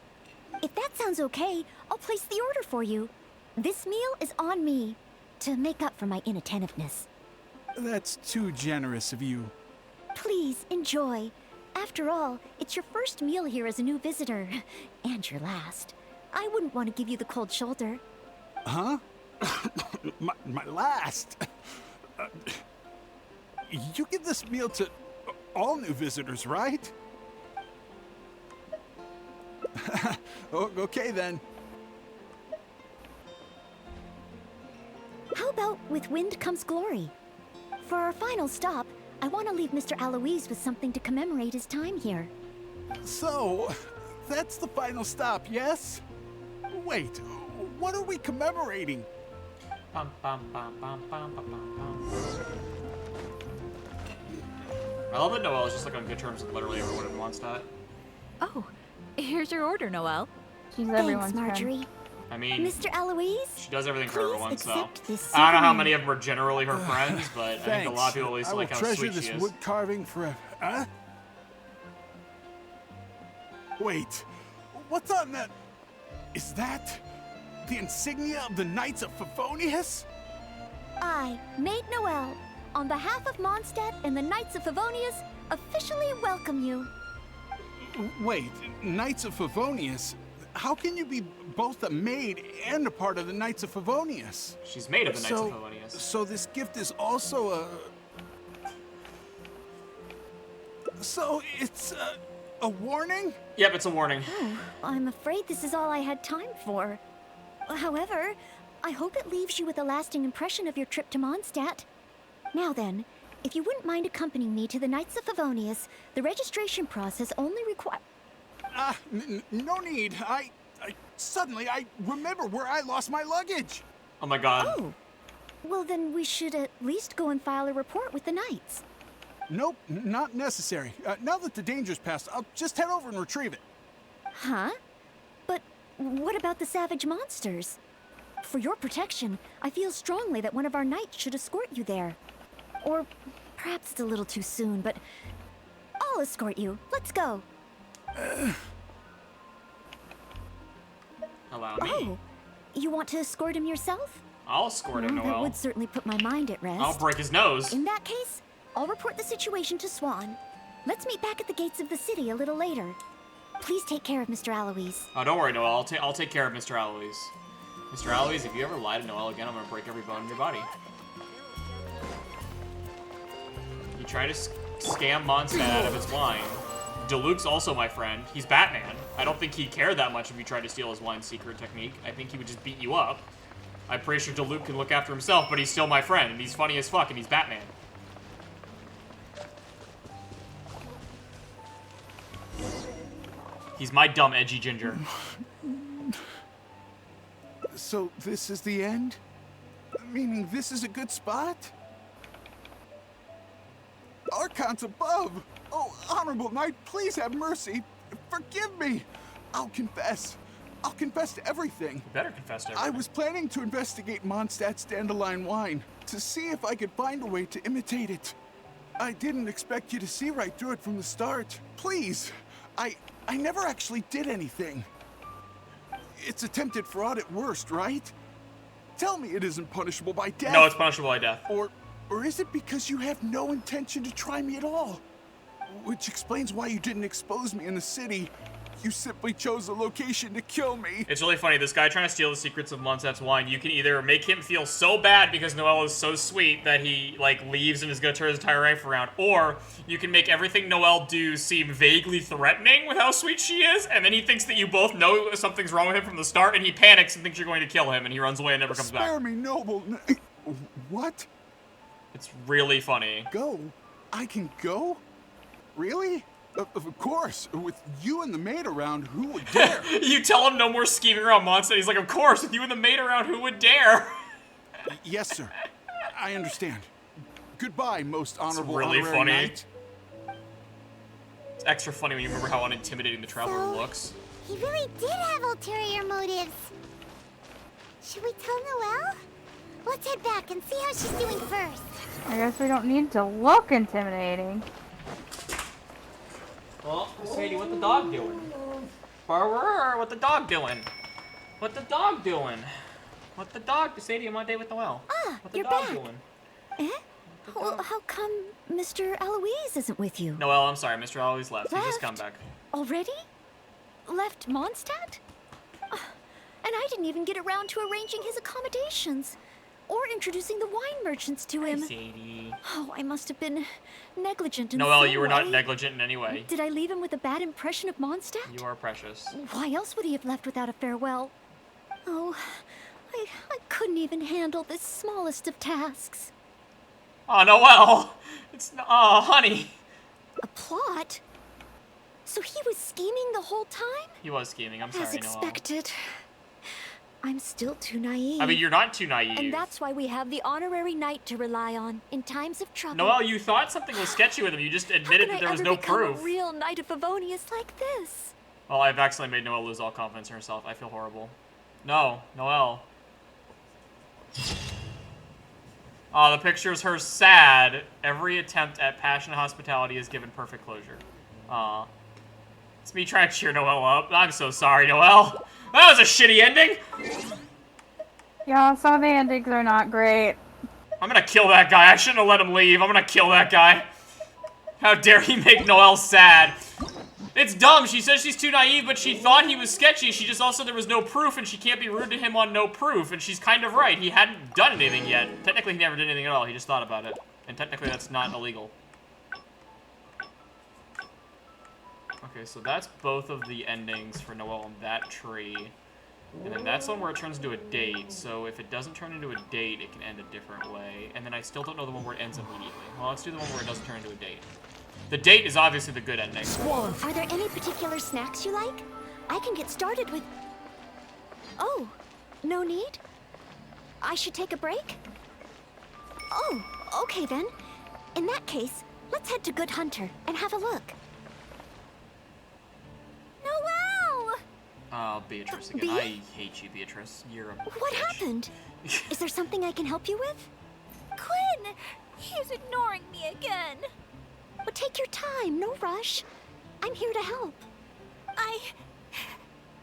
Speaker 14: If that sounds okay, I'll place the order for you. This meal is on me to make up for my inattentiveness.
Speaker 13: That's too generous of you.
Speaker 14: Please, enjoy. After all, it's your first meal here as a new visitor. And your last. I wouldn't want to give you the cold shoulder.
Speaker 13: Huh? my last? You give this meal to all new visitors, right? Okay then.
Speaker 14: How about with wind comes glory? For our final stop, I want to leave Mr. Aloise with something to commemorate his time here.
Speaker 13: So, that's the final stop, yes? Wait, what are we commemorating?
Speaker 1: Bum, bum, bum, bum, bum, bum, bum, bum. I love that Noelle is just like on good terms with literally everyone in Mondstadt.
Speaker 15: Oh, here's your order, Noelle.
Speaker 2: She's
Speaker 14: Thanks,
Speaker 2: everyone's
Speaker 14: Marjorie.
Speaker 2: friend.
Speaker 1: I mean,
Speaker 14: Mr. Aloise?
Speaker 1: she does everything for
Speaker 14: Please
Speaker 1: everyone, so.
Speaker 14: accept this
Speaker 1: I don't know how
Speaker 14: souvenir.
Speaker 1: many of them are generally her friends, but I think a lot of people at least
Speaker 13: I will
Speaker 1: like how
Speaker 13: treasure
Speaker 1: sweet
Speaker 13: this
Speaker 1: she is.
Speaker 13: wood carving forever. Huh? Wait, what's on that? Is that the insignia of the Knights of Favonius?
Speaker 14: I, Maid Noelle, on behalf of Mondstadt and the Knights of Favonius, officially welcome you.
Speaker 13: Wait, Knights of Favonius? How can you be both a maid and a part of the Knights of Favonius?
Speaker 1: She's made of the Knights of Favonius.
Speaker 13: So this gift is also a... So it's a warning?
Speaker 1: Yep, it's a warning.
Speaker 14: Oh, I'm afraid this is all I had time for. However, I hope it leaves you with a lasting impression of your trip to Mondstadt. Now then, if you wouldn't mind accompanying me to the Knights of Favonius, the registration process only requires...
Speaker 13: No need. Suddenly I remember where I lost my luggage.
Speaker 1: Oh my god.
Speaker 14: Oh. Well, then we should at least go and file a report with the Knights.
Speaker 13: Nope, not necessary. Now that the danger's passed, I'll just head over and retrieve it.
Speaker 14: Huh? But what about the savage monsters? For your protection, I feel strongly that one of our knights should escort you there. Or perhaps it's a little too soon, but I'll escort you. Let's go.
Speaker 1: Allow me.
Speaker 14: Oh, you want to escort him yourself?
Speaker 1: I'll escort him,
Speaker 14: That
Speaker 1: Noelle.
Speaker 14: would certainly put my mind at rest.
Speaker 1: I'll break his nose.
Speaker 14: In that case, I'll report the situation to Swan. Let's meet back at the gates of the city a little later. Please take care of Mr. Aloise.
Speaker 1: Oh, don't worry, Noelle. I'll take care of Mr. Aloise. Mr. Aloise, if you ever lie to Noelle again, I'm gonna break every bone in your body. You try to scam Mondstadt out of its wine. Diluc's also my friend. He's Batman. I don't think he'd care that much if you tried to steal his wine secret technique. I think he would just beat you up. I'm pretty sure Diluc can look after himself, but he's still my friend, and he's funny as fuck, and he's Batman. He's my dumb, edgy ginger.
Speaker 13: So this is the end? Meaning this is a good spot? Archons above! Oh, Honorable Knight, please have mercy. Forgive me. I'll confess. I'll confess to everything.
Speaker 1: You better confess to everything.
Speaker 13: I was planning to investigate Mondstadt's dandelion wine to see if I could find a way to imitate it. I didn't expect you to see right through it from the start. Please, I never actually did anything. It's attempted fraud at worst, right? Tell me it isn't punishable by death.
Speaker 1: No, it's punishable by death.
Speaker 13: Or is it because you have no intention to try me at all? Which explains why you didn't expose me in the city. You simply chose a location to kill me.
Speaker 1: It's really funny. This guy trying to steal the secrets of Mondstadt's wine, you can either make him feel so bad because Noelle is so sweet that he, like, leaves and is going to turn his entire life around, or you can make everything Noelle do seem vaguely threatening with how sweet she is, and then he thinks that you both know something's wrong with him from the start, and he panics and thinks you're going to kill him, and he runs away and never comes back.
Speaker 13: Spare me, noble. What?
Speaker 1: It's really funny.
Speaker 13: Go? I can go? Really? Of course. With you and the maid around, who would dare?
Speaker 1: You tell him no more scheming around Mondstadt. He's like, of course, with you and the maid around, who would dare?
Speaker 13: Yes, sir. I understand. Goodbye, most honorable
Speaker 1: really
Speaker 13: honorary
Speaker 1: funny.
Speaker 13: knight.
Speaker 1: It's extra funny when you remember how unintimidating the Traveler looks.
Speaker 8: He really did have ulterior motives. Should we tell Noelle? Let's head back and see how she's doing first.
Speaker 2: I guess we don't need to look intimidating.
Speaker 1: Well, Sadie, what the dog doing? Barber, what the dog doing? What the dog doing? What the dog? Sadie, I'm on a date with Noelle.
Speaker 14: Ah,
Speaker 1: what the
Speaker 14: you're
Speaker 1: dog
Speaker 14: back.
Speaker 1: doing?
Speaker 14: Eh? Well, how come Mr. Eloise isn't with you?
Speaker 1: Noelle, I'm sorry. Mr. Eloise left. He's just come back.
Speaker 14: Already? Left Mondstadt? And I didn't even get around to arranging his accommodations. Or introducing the wine merchants to him.
Speaker 1: Sadie.
Speaker 14: Oh, I must have been negligent in
Speaker 1: Noelle,
Speaker 14: some
Speaker 1: you were not
Speaker 14: way.
Speaker 1: negligent in any way.
Speaker 14: Did I leave him with a bad impression of Mondstadt?
Speaker 1: You are precious.
Speaker 14: Why else would he have left without a farewell? Oh, I couldn't even handle this smallest of tasks.
Speaker 1: Oh, Noelle! It's... Oh, honey!
Speaker 14: A plot? So he was scheming the whole time?
Speaker 1: He was scheming. I'm sorry,
Speaker 14: As
Speaker 1: Noelle.
Speaker 14: expected. I'm still too naive.
Speaker 1: I mean, you're not too naive.
Speaker 14: And that's why we have the honorary knight to rely on in times of trouble.
Speaker 1: Noelle, you thought something was sketchy with him. You just admitted that there was no proof.
Speaker 14: A real knight of Favonius like this?
Speaker 1: Well, I've accidentally made Noelle lose all confidence in herself. I feel horrible. No, Noelle. Oh, the picture is her sad. Every attempt at passionate hospitality is given perfect closure. Aw. It's me trying to cheer Noelle up. I'm so sorry, Noelle. That was a shitty ending.
Speaker 2: Yeah, some of the endings are not great.
Speaker 1: I'm gonna kill that guy. I shouldn't have let him leave. I'm gonna kill that guy. How dare he make Noelle sad? It's dumb. She says she's too naive, but she thought he was sketchy. She just also, there was no proof, and she can't be rude to him on no proof. And she's kind of right. He hadn't done anything yet. Technically, he never did anything at all. He just thought about it. And technically, that's not illegal. Okay, so that's both of the endings for Noelle on that tree. And then that's one where it turns into a date. So if it doesn't turn into a date, it can end a different way. And then I still don't know the one where it ends immediately. Well, let's do the one where it doesn't turn into a date. The date is obviously the good ending.
Speaker 14: Are there any particular snacks you like? I can get started with... Oh, no need? I should take a break? Oh, okay then. In that case, let's head to Good Hunter and have a look. Noelle!
Speaker 1: Oh, Beatrice again. I hate you, Beatrice. You're a
Speaker 14: What
Speaker 1: bitch.
Speaker 14: happened? Is there something I can help you with?
Speaker 15: Quinn! He's ignoring me again.
Speaker 14: But take your time, no rush. I'm here to help.
Speaker 15: I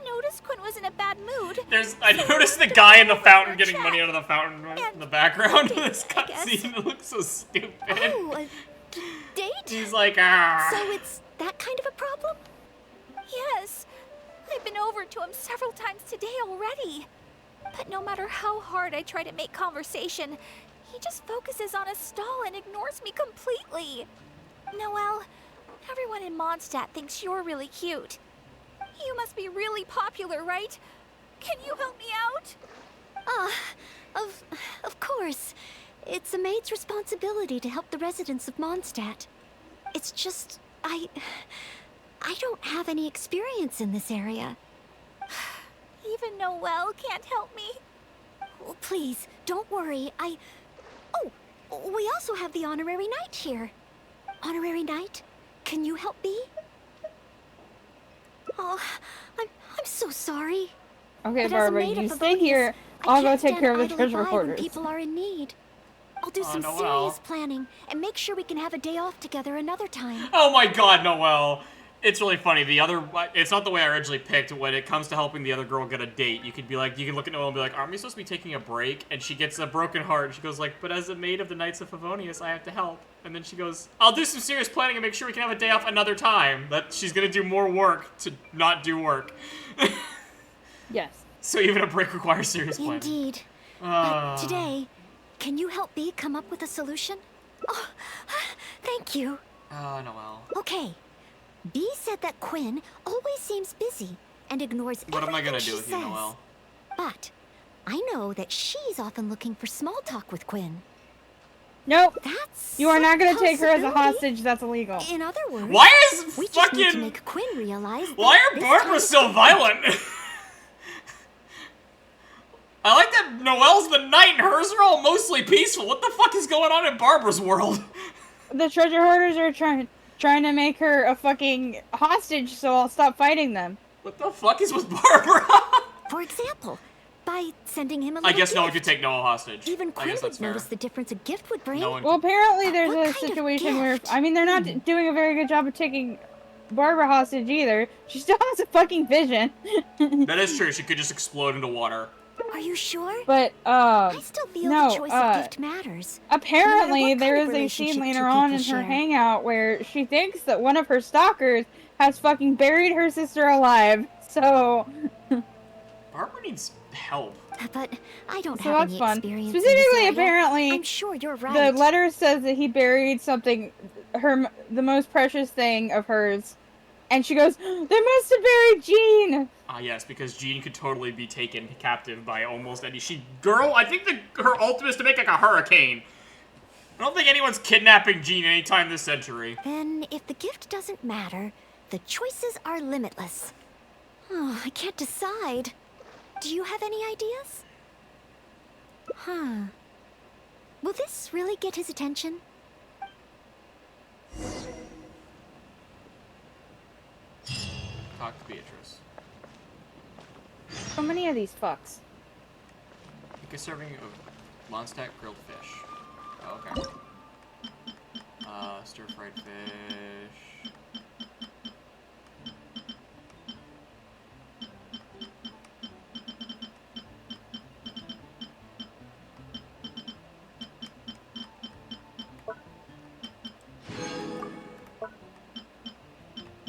Speaker 15: noticed Quinn was in a bad mood.
Speaker 1: I noticed the guy in the fountain getting money out of the fountain in the background of this cutscene. It looks so stupid.
Speaker 14: Oh, a date?
Speaker 1: He's like, ah.
Speaker 14: So it's that kind of a problem?
Speaker 15: Yes. I've been over to him several times today already. But no matter how hard I try to make conversation, he just focuses on a stall and ignores me completely. Noelle, everyone in Mondstadt thinks you're really cute. You must be really popular, right? Can you help me out?
Speaker 14: Of course. It's a maid's responsibility to help the residents of Mondstadt. It's just, I don't have any experience in this area.
Speaker 15: Even Noelle can't help me?
Speaker 14: Oh, please, don't worry. Oh, we also have the honorary knight here. Honorary knight, can you help me? Oh, I'm so sorry.
Speaker 2: Okay,
Speaker 14: But as a
Speaker 2: Barbara,
Speaker 14: maid
Speaker 2: you
Speaker 14: of
Speaker 2: stay
Speaker 14: Favonius,
Speaker 2: here.
Speaker 14: I
Speaker 2: I'll go
Speaker 14: can't
Speaker 2: take
Speaker 14: stand
Speaker 2: care of the
Speaker 14: idly
Speaker 2: treasure
Speaker 14: by when
Speaker 2: hoarders.
Speaker 14: people are in need. I'll do some
Speaker 1: Noelle.
Speaker 14: serious planning and make sure we can have a day off together another time.
Speaker 1: Oh my god, Noelle. It's really funny. It's not the way I originally picked. When it comes to helping the other girl get a date, you can look at Noelle and be like, aren't we supposed to be taking a break? And she gets a broken heart. And she goes like, but as a maid of the Knights of Favonius, I have to help. And then she goes, I'll do some serious planning and make sure we can have a day off another time. That she's gonna do more work to not do work.
Speaker 2: Yes.
Speaker 1: So even a break requires serious planning.
Speaker 14: Indeed. But today, can you help me come up with a solution? Oh, thank you.
Speaker 1: Noelle.
Speaker 14: Okay. B said that Quinn always seems busy and ignores
Speaker 1: What am I gonna
Speaker 14: everything
Speaker 1: do with
Speaker 14: she
Speaker 1: you,
Speaker 14: says.
Speaker 1: Noelle?
Speaker 14: But I know that she's often looking for small talk with Quinn.
Speaker 2: Nope.
Speaker 14: That's
Speaker 2: You are not going to take her as a
Speaker 14: possibility.
Speaker 2: hostage. That's illegal.
Speaker 14: In other words,
Speaker 1: Why is
Speaker 14: we just need to
Speaker 1: fucking-
Speaker 14: make Quinn realize.
Speaker 1: Why
Speaker 14: that
Speaker 1: are
Speaker 14: this
Speaker 1: Barbara
Speaker 14: time is
Speaker 1: so
Speaker 14: different.
Speaker 1: violent? I like that Noelle's the knight and hers are all mostly peaceful. What the fuck is going on in Barbara's world?
Speaker 2: The treasure hoarders are trying to make her a fucking hostage, so I'll stop fighting them.
Speaker 1: What the fuck is with Barbara?
Speaker 14: For example, by sending him a
Speaker 1: I
Speaker 14: little
Speaker 1: guess no one
Speaker 14: gift.
Speaker 1: could take Noelle hostage.
Speaker 14: Even
Speaker 1: I
Speaker 14: Quinn
Speaker 1: guess that's
Speaker 14: would
Speaker 1: fair.
Speaker 14: notice the difference a gift would bring.
Speaker 1: No one-
Speaker 2: Well, apparently there's
Speaker 14: What
Speaker 2: a
Speaker 14: kind of
Speaker 2: situation where,
Speaker 14: gift?
Speaker 2: I mean, they're not doing a very good job of taking Barbara hostage either. She still has a fucking vision.
Speaker 1: That is true. She could just explode into water.
Speaker 14: Are you sure?
Speaker 2: But,
Speaker 14: I still feel
Speaker 2: no,
Speaker 14: the choice of gift matters.
Speaker 2: apparently
Speaker 14: No matter what
Speaker 2: there
Speaker 14: kind of
Speaker 2: is a scene
Speaker 14: relationship
Speaker 2: later
Speaker 14: two
Speaker 2: on
Speaker 14: people
Speaker 2: in her
Speaker 14: share.
Speaker 2: hangout where she thinks that one of her stalkers has fucking buried her sister alive. So...
Speaker 1: Barbara needs help.
Speaker 14: But I don't
Speaker 2: So
Speaker 14: have
Speaker 2: that's
Speaker 14: any
Speaker 2: fun.
Speaker 14: experience in this
Speaker 2: Specifically,
Speaker 14: area.
Speaker 2: apparently,
Speaker 14: I'm sure you're right.
Speaker 2: the letter says that he buried something, the most precious thing of hers, and she goes, "They must have buried Jean."
Speaker 1: Ah, yes, because Jean could totally be taken captive by almost any. Girl, I think her ultimate is to make like a hurricane. I don't think anyone's kidnapping Jean anytime this century.
Speaker 14: Then, if the gift doesn't matter, the choices are limitless. Oh, I can't decide. Do you have any ideas? Huh. Will this really get his attention?
Speaker 1: Talk to Beatrice.
Speaker 2: So many of these fucks.
Speaker 1: Make a serving of Mondstadt grilled fish. Oh, okay. Stir-fried fish.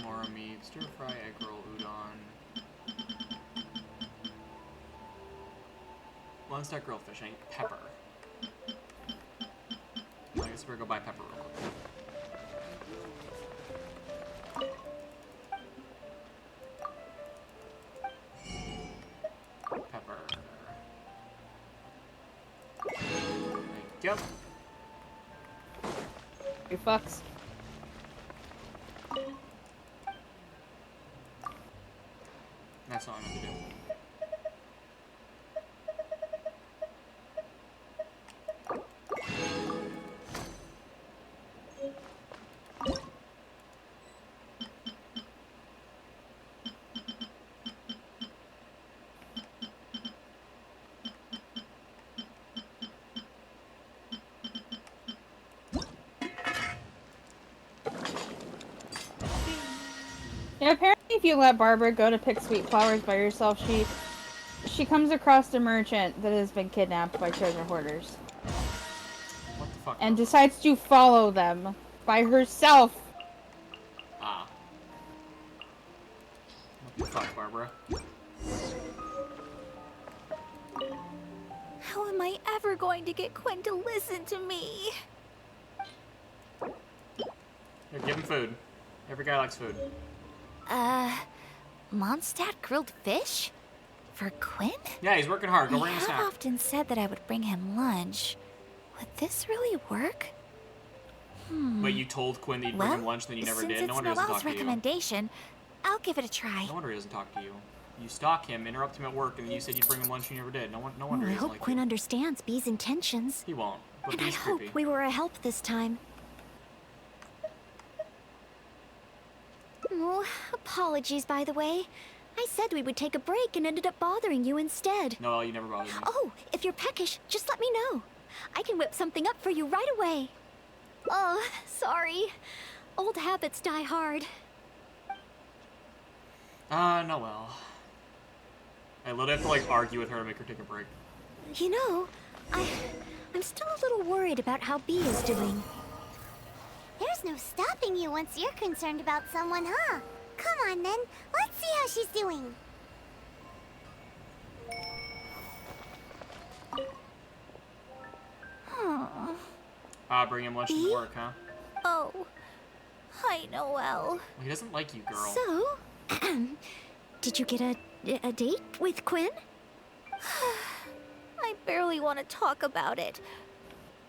Speaker 1: Mora meat, stir-fry egg roll udon. Mondstadt grilled fish. I need pepper. I guess we're gonna go buy pepper real quick. Pepper. Thank you.
Speaker 2: You fucks.
Speaker 1: That's all I'm gonna do.
Speaker 2: Yeah, apparently if you let Barbara go to pick sweet flowers by herself, she comes across a merchant that has been kidnapped by treasure hoarders.
Speaker 1: What the fuck?
Speaker 2: And decides to follow them by herself.
Speaker 1: Ah. What the fuck, Barbara?
Speaker 15: How am I ever going to get Quinn to listen to me?
Speaker 1: Here, give him food. Every guy likes food.
Speaker 15: Mondstadt grilled fish? For Quinn?
Speaker 1: Yeah, he's working hard. Go bring him a
Speaker 15: I
Speaker 1: snack.
Speaker 15: have often said that I would bring him lunch. Would this really work?
Speaker 1: Wait, you told Quinn that you'd bring him lunch, then you never
Speaker 15: since
Speaker 1: did? No
Speaker 15: it's
Speaker 1: wonder he doesn't talk
Speaker 15: Noelle's
Speaker 1: to you.
Speaker 15: recommendation, I'll give it a try.
Speaker 1: No wonder he doesn't talk to you. You stalk him, interrupt him at work, and then you said you'd bring him lunch and you never did. No wonder
Speaker 14: I
Speaker 1: he doesn't
Speaker 14: hope
Speaker 1: like
Speaker 14: Quinn
Speaker 1: you.
Speaker 14: understands Bee's intentions.
Speaker 1: He won't. But
Speaker 14: And I
Speaker 1: Bee's
Speaker 14: hope
Speaker 1: creepy.
Speaker 14: we were a help this time. Oh, apologies, by the way. I said we would take a break and ended up bothering you instead.
Speaker 1: No, you never bothered me.
Speaker 14: Oh, if you're peckish, just let me know. I can whip something up for you right away. Oh, sorry. Old habits die hard.
Speaker 1: Noelle. I literally have to, like, argue with her to make her take a break.
Speaker 14: You know, I'm still a little worried about how Bee is doing.
Speaker 8: There's no stopping you once you're concerned about someone, huh? Come on, then. Let's see how she's doing.
Speaker 1: Bring him lunch from work, huh?
Speaker 15: Oh. Hi, Noelle.
Speaker 1: Well, he doesn't like you, girl.
Speaker 14: So, did you get a date with Quinn?
Speaker 15: I barely want to talk about it.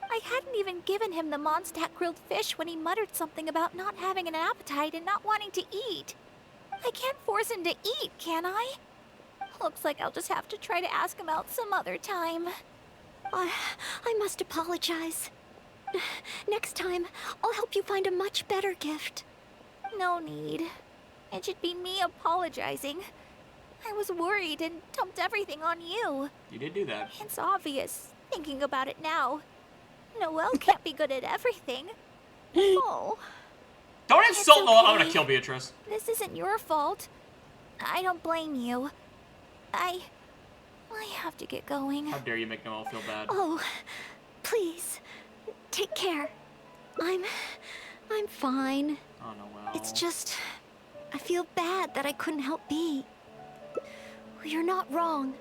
Speaker 15: I hadn't even given him the Mondstadt grilled fish when he muttered something about not having an appetite and not wanting to eat. I can't force him to eat, can I? Looks like I'll just have to try to ask him out some other time.
Speaker 14: I must apologize. Next time, I'll help you find a much better gift.
Speaker 15: No need. It should be me apologizing. I was worried and dumped everything on you.
Speaker 1: You did do that.
Speaker 15: It's obvious, thinking about it now. Noelle can't be good at everything. Oh.
Speaker 1: Don't insult
Speaker 15: It's
Speaker 1: Noelle. I'm
Speaker 15: okay.
Speaker 1: gonna kill Beatrice.
Speaker 15: This isn't your fault. I don't blame you. I have to get going.
Speaker 1: How dare you make Noelle feel bad?
Speaker 14: Oh, please, take care. I'm fine.
Speaker 1: Oh, Noelle.
Speaker 14: It's just, I feel bad that I couldn't help be. You're not wrong,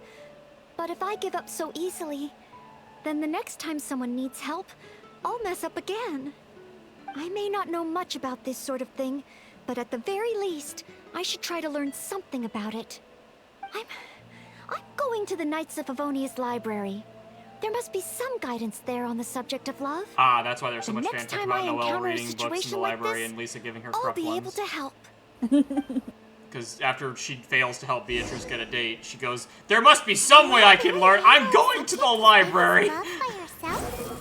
Speaker 14: but if I give up so easily, then the next time someone needs help, I'll mess up again. I may not know much about this sort of thing, but at the very least, I should try to learn something about it. I'm going to the Knights of Favonia's library. There must be some guidance there on the subject of love.
Speaker 1: Ah, that's why there's so
Speaker 14: The
Speaker 1: much
Speaker 14: next
Speaker 1: fanfic
Speaker 14: time
Speaker 1: about
Speaker 14: I
Speaker 1: Noelle
Speaker 14: encounter a
Speaker 1: reading books in the
Speaker 14: situation like
Speaker 1: library
Speaker 14: this,
Speaker 1: and Lisa giving her
Speaker 14: I'll
Speaker 1: corrupt
Speaker 14: be
Speaker 1: ones.
Speaker 14: able to help.
Speaker 1: Because after she fails to help Beatrice get a date, she goes, there must be some way I can learn. I'm going to the library.
Speaker 8: Love by herself?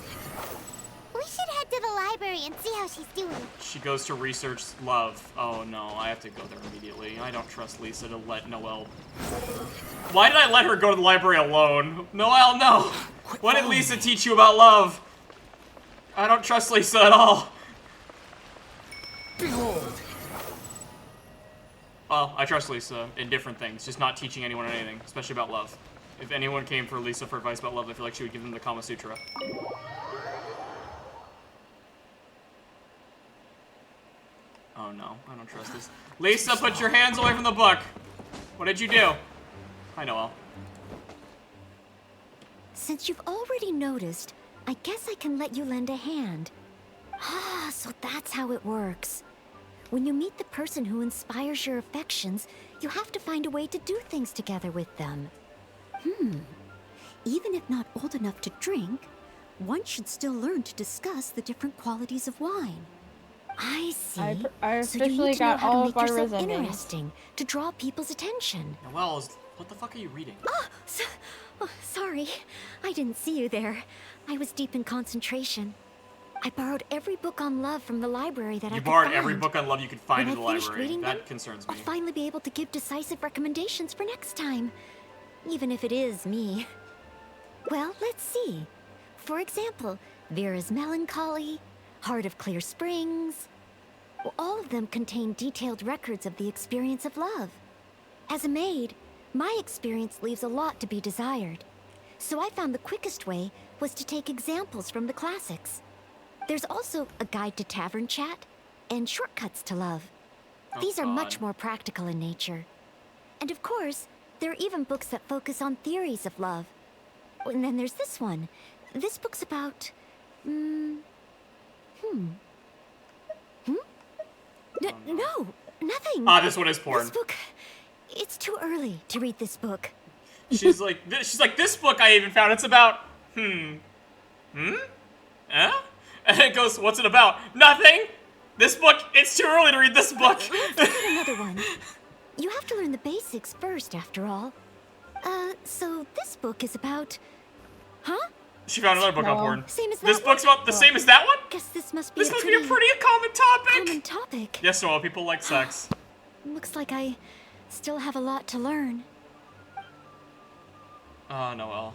Speaker 8: We should head to the library and see how she's doing.
Speaker 1: She goes to research love. Oh no, I have to go there immediately. I don't trust Lisa to let Noelle... Why did I let her go to the library alone? Noelle, no! What did Lisa teach you about love? I don't trust Lisa at all.
Speaker 5: Behold.
Speaker 1: Well, I trust Lisa in different things, just not teaching anyone anything, especially about love. If anyone came for Lisa for advice about love, I feel like she would give them the Kama Sutra. Oh no, I don't trust this. Lisa, put your hands away from the book! What did you do? Hi, Noelle.
Speaker 14: Since you've already noticed, I guess I can let you lend a hand. Ah, so that's how it works. When you meet the person who inspires your affections, you have to find a way to do things together with them. Even if not old enough to drink, one should still learn to discuss the different qualities of wine. I see.
Speaker 2: I
Speaker 14: So you
Speaker 2: officially
Speaker 14: need to know
Speaker 2: got
Speaker 14: how to
Speaker 2: all
Speaker 14: make
Speaker 2: of our
Speaker 14: yourself
Speaker 2: endings.
Speaker 14: interesting, to draw people's attention.
Speaker 1: Noelle, what the fuck are you reading?
Speaker 14: Sorry, I didn't see you there. I was deep in concentration. I borrowed every book on love from the library that I could find.
Speaker 1: You borrowed every book on love you could find
Speaker 14: When
Speaker 1: in the
Speaker 14: I finished
Speaker 1: library.
Speaker 14: reading
Speaker 1: That
Speaker 14: them,
Speaker 1: concerns me.
Speaker 14: I'll finally be able to give decisive recommendations for next time. Even if it is me. Well, let's see. For example, Vera's Melancholy, Heart of Clear Springs. Well, all of them contain detailed records of the experience of love. As a maid, my experience leaves a lot to be desired. So I found the quickest way was to take examples from the classics. There's also a guide to tavern chat and shortcuts to love. These are much more practical in nature. And of course, there are even books that focus on theories of love. And then there's this one. This book's about... No, nothing.
Speaker 1: Ah, this one is porn.
Speaker 14: This book... It's too early to read this book.
Speaker 1: She's like, this book I even found, it's about, Eh? And it goes, what's it about? Nothing! This book, it's too early to read this book!
Speaker 14: Let's get another one. You have to learn the basics first, after all. So this book is about... Huh?
Speaker 1: She found another book on porn.
Speaker 14: Same as that
Speaker 1: This book's about the same as that one?
Speaker 14: Guess this must be
Speaker 1: This must be a pretty common topic!
Speaker 14: Common topic.
Speaker 1: Yes, Noelle, people like sex.
Speaker 14: Looks like I still have a lot to learn.
Speaker 1: Oh, Noelle.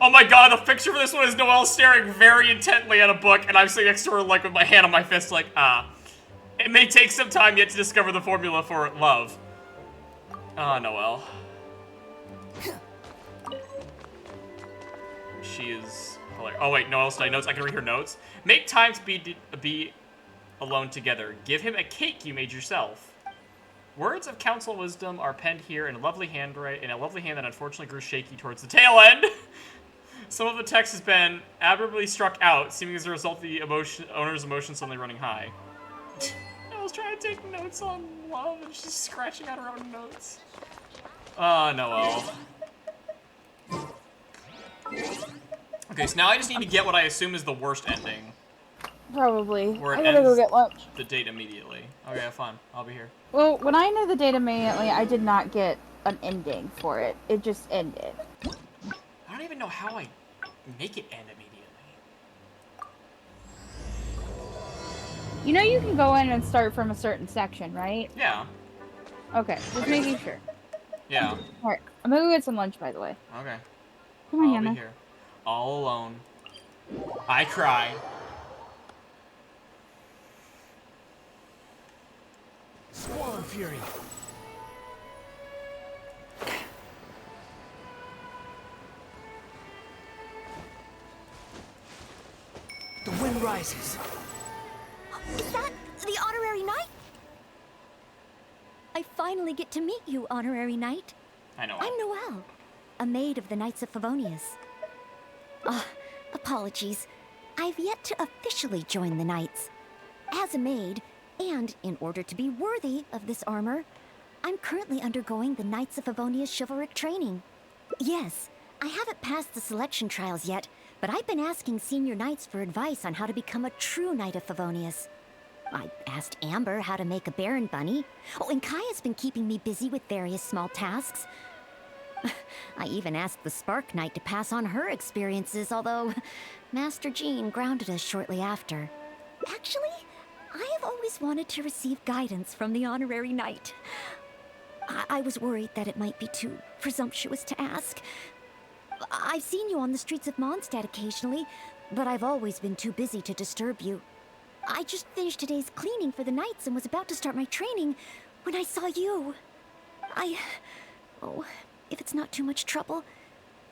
Speaker 1: Oh my god, the picture for this one is Noelle staring very intently at a book, and I'm sitting next to her, like, with my hand on my fist, like, it may take some time yet to discover the formula for love. Ah, Noelle. She is hilarious. Oh wait, Noelle's study notes. I can read her notes. Make time to be alone together. Give him a cake you made yourself. Words of counsel and wisdom are penned here in a lovely hand that unfortunately grew shaky towards the tail end. Some of the text has been admirably struck out, seeming as a result of the owner's emotions suddenly running high. I was trying to take notes on love, and she's scratching out her own notes. Ah, Noelle. Okay, so now I just need to get what I assume is the worst ending.
Speaker 2: Probably.
Speaker 1: Where it
Speaker 2: I gotta go
Speaker 1: ends
Speaker 2: get lunch.
Speaker 1: the date immediately. Okay, fine. I'll be here.
Speaker 2: Well, when I knew the date immediately, I did not get an ending for it. It just ended.
Speaker 1: I don't even know how I make it end immediately.
Speaker 2: You know you can go in and start from a certain section, right?
Speaker 1: Yeah.
Speaker 2: Okay, just making sure.
Speaker 1: Yeah.
Speaker 2: Alright, I'm gonna go get some lunch, by the way.
Speaker 1: Okay.
Speaker 2: Come on,
Speaker 1: I'll
Speaker 2: Hannah.
Speaker 1: be here. All alone. I cry.
Speaker 5: Squall and Fury.
Speaker 11: The wind rises.
Speaker 14: Is that the honorary knight? I finally get to meet you, honorary knight.
Speaker 1: I know.
Speaker 14: I'm Noelle, a maid of the Knights of Favonius. Apologies. I've yet to officially join the Knights. As a maid, and in order to be worthy of this armor, I'm currently undergoing the Knights of Favonius chivalric training. Yes, I haven't passed the selection trials yet, but I've been asking senior knights for advice on how to become a true Knight of Favonius. I asked Amber how to make a Baron bunny. Oh, and Kaya's been keeping me busy with various small tasks. I even asked the Spark Knight to pass on her experiences, although Master Jean grounded us shortly after. Actually, I have always wanted to receive guidance from the honorary knight. I was worried that it might be too presumptuous to ask. I've seen you on the streets of Mondstadt occasionally, but I've always been too busy to disturb you. I just finished today's cleaning for the Knights and was about to start my training when I saw you. Oh, if it's not too much trouble,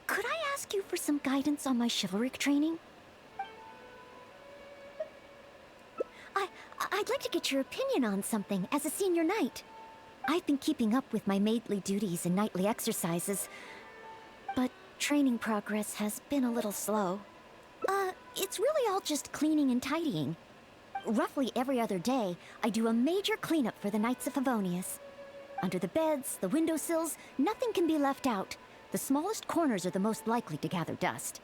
Speaker 14: could I ask you for some guidance on my chivalric training? I'd like to get your opinion on something as a senior knight. I've been keeping up with my maidly duties and knightly exercises, but training progress has been a little slow. It's really all just cleaning and tidying. Roughly every other day, I do a major cleanup for the Knights of Favonius. Under the beds, the windowsills, nothing can be left out. The smallest corners are the most likely to gather dust.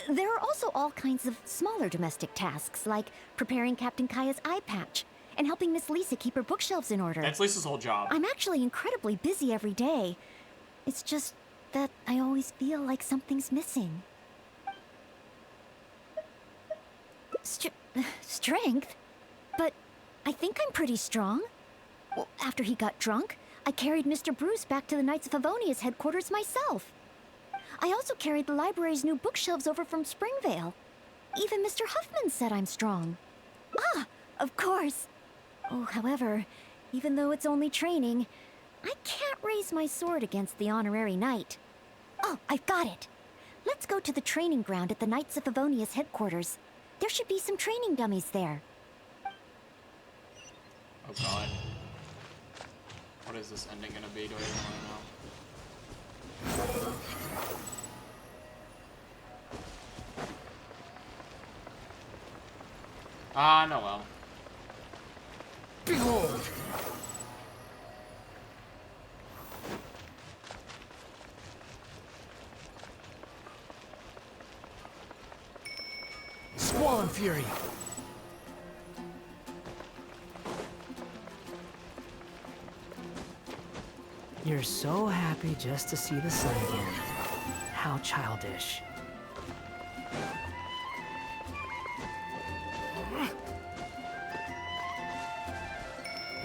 Speaker 14: There are also all kinds of smaller domestic tasks, like preparing Captain Kaya's eye patch and helping Miss Lisa keep her bookshelves in order.
Speaker 1: That's Lisa's whole job.
Speaker 14: I'm actually incredibly busy every day. It's just that I always feel like something's missing. Strength? But I think I'm pretty strong. Well, after he got drunk, I carried Mr. Bruce back to the Knights of Favonius headquarters myself. I also carried the library's new bookshelves over from Springvale. Even Mr. Huffman said I'm strong. Ah, of course. Oh, however, even though it's only training, I can't raise my sword against the honorary knight. Oh, I've got it. Let's go to the training ground at the Knights of Favonius headquarters. There should be some training dummies there.
Speaker 1: Oh god. What is this ending gonna be? Do I even want to know? No well.
Speaker 11: Behold! Squall Fury! You're so happy just to see the sun again. How childish.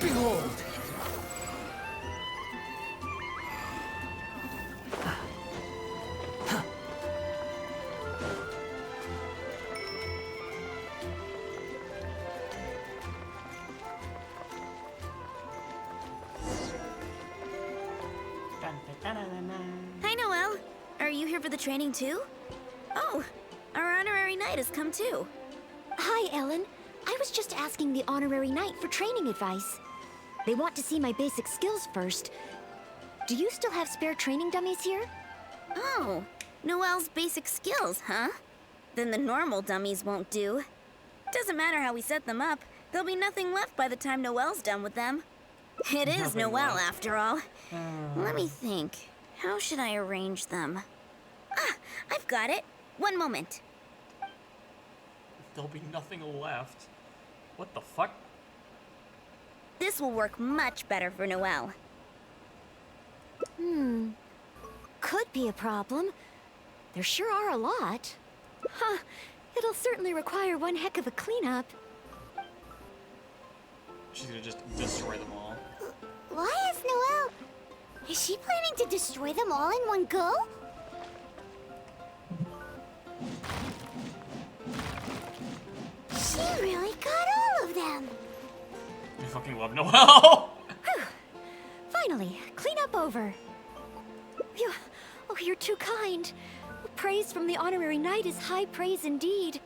Speaker 11: Behold!
Speaker 16: Hi, Noelle. Are you here for the training too? Oh, our honorary knight has come too.
Speaker 14: Hi, Ellen. I was just asking the honorary knight for training advice. They want to see my basic skills first. Do you still have spare training dummies here?
Speaker 16: Oh, Noelle's basic skills, huh? Then the normal dummies won't do. Doesn't matter how we set them up, there'll be nothing left by the time Noelle's done with them. It is
Speaker 1: Nothing
Speaker 16: Noelle,
Speaker 1: left.
Speaker 16: after all. Let me think. How should I arrange them? Ah, I've got it. One moment.
Speaker 1: There'll be nothing left. What the fuck?
Speaker 16: This will work much better for Noelle.
Speaker 14: Could be a problem. There sure are a lot. Huh, it'll certainly require one heck of a cleanup.
Speaker 1: She's gonna just destroy them all.
Speaker 8: Why is Noelle... Is she planning to destroy them all in one go? She really got all of them.
Speaker 1: I fucking love Noelle.
Speaker 14: Finally, cleanup over. You're too kind. Praise from the honorary knight is high praise indeed.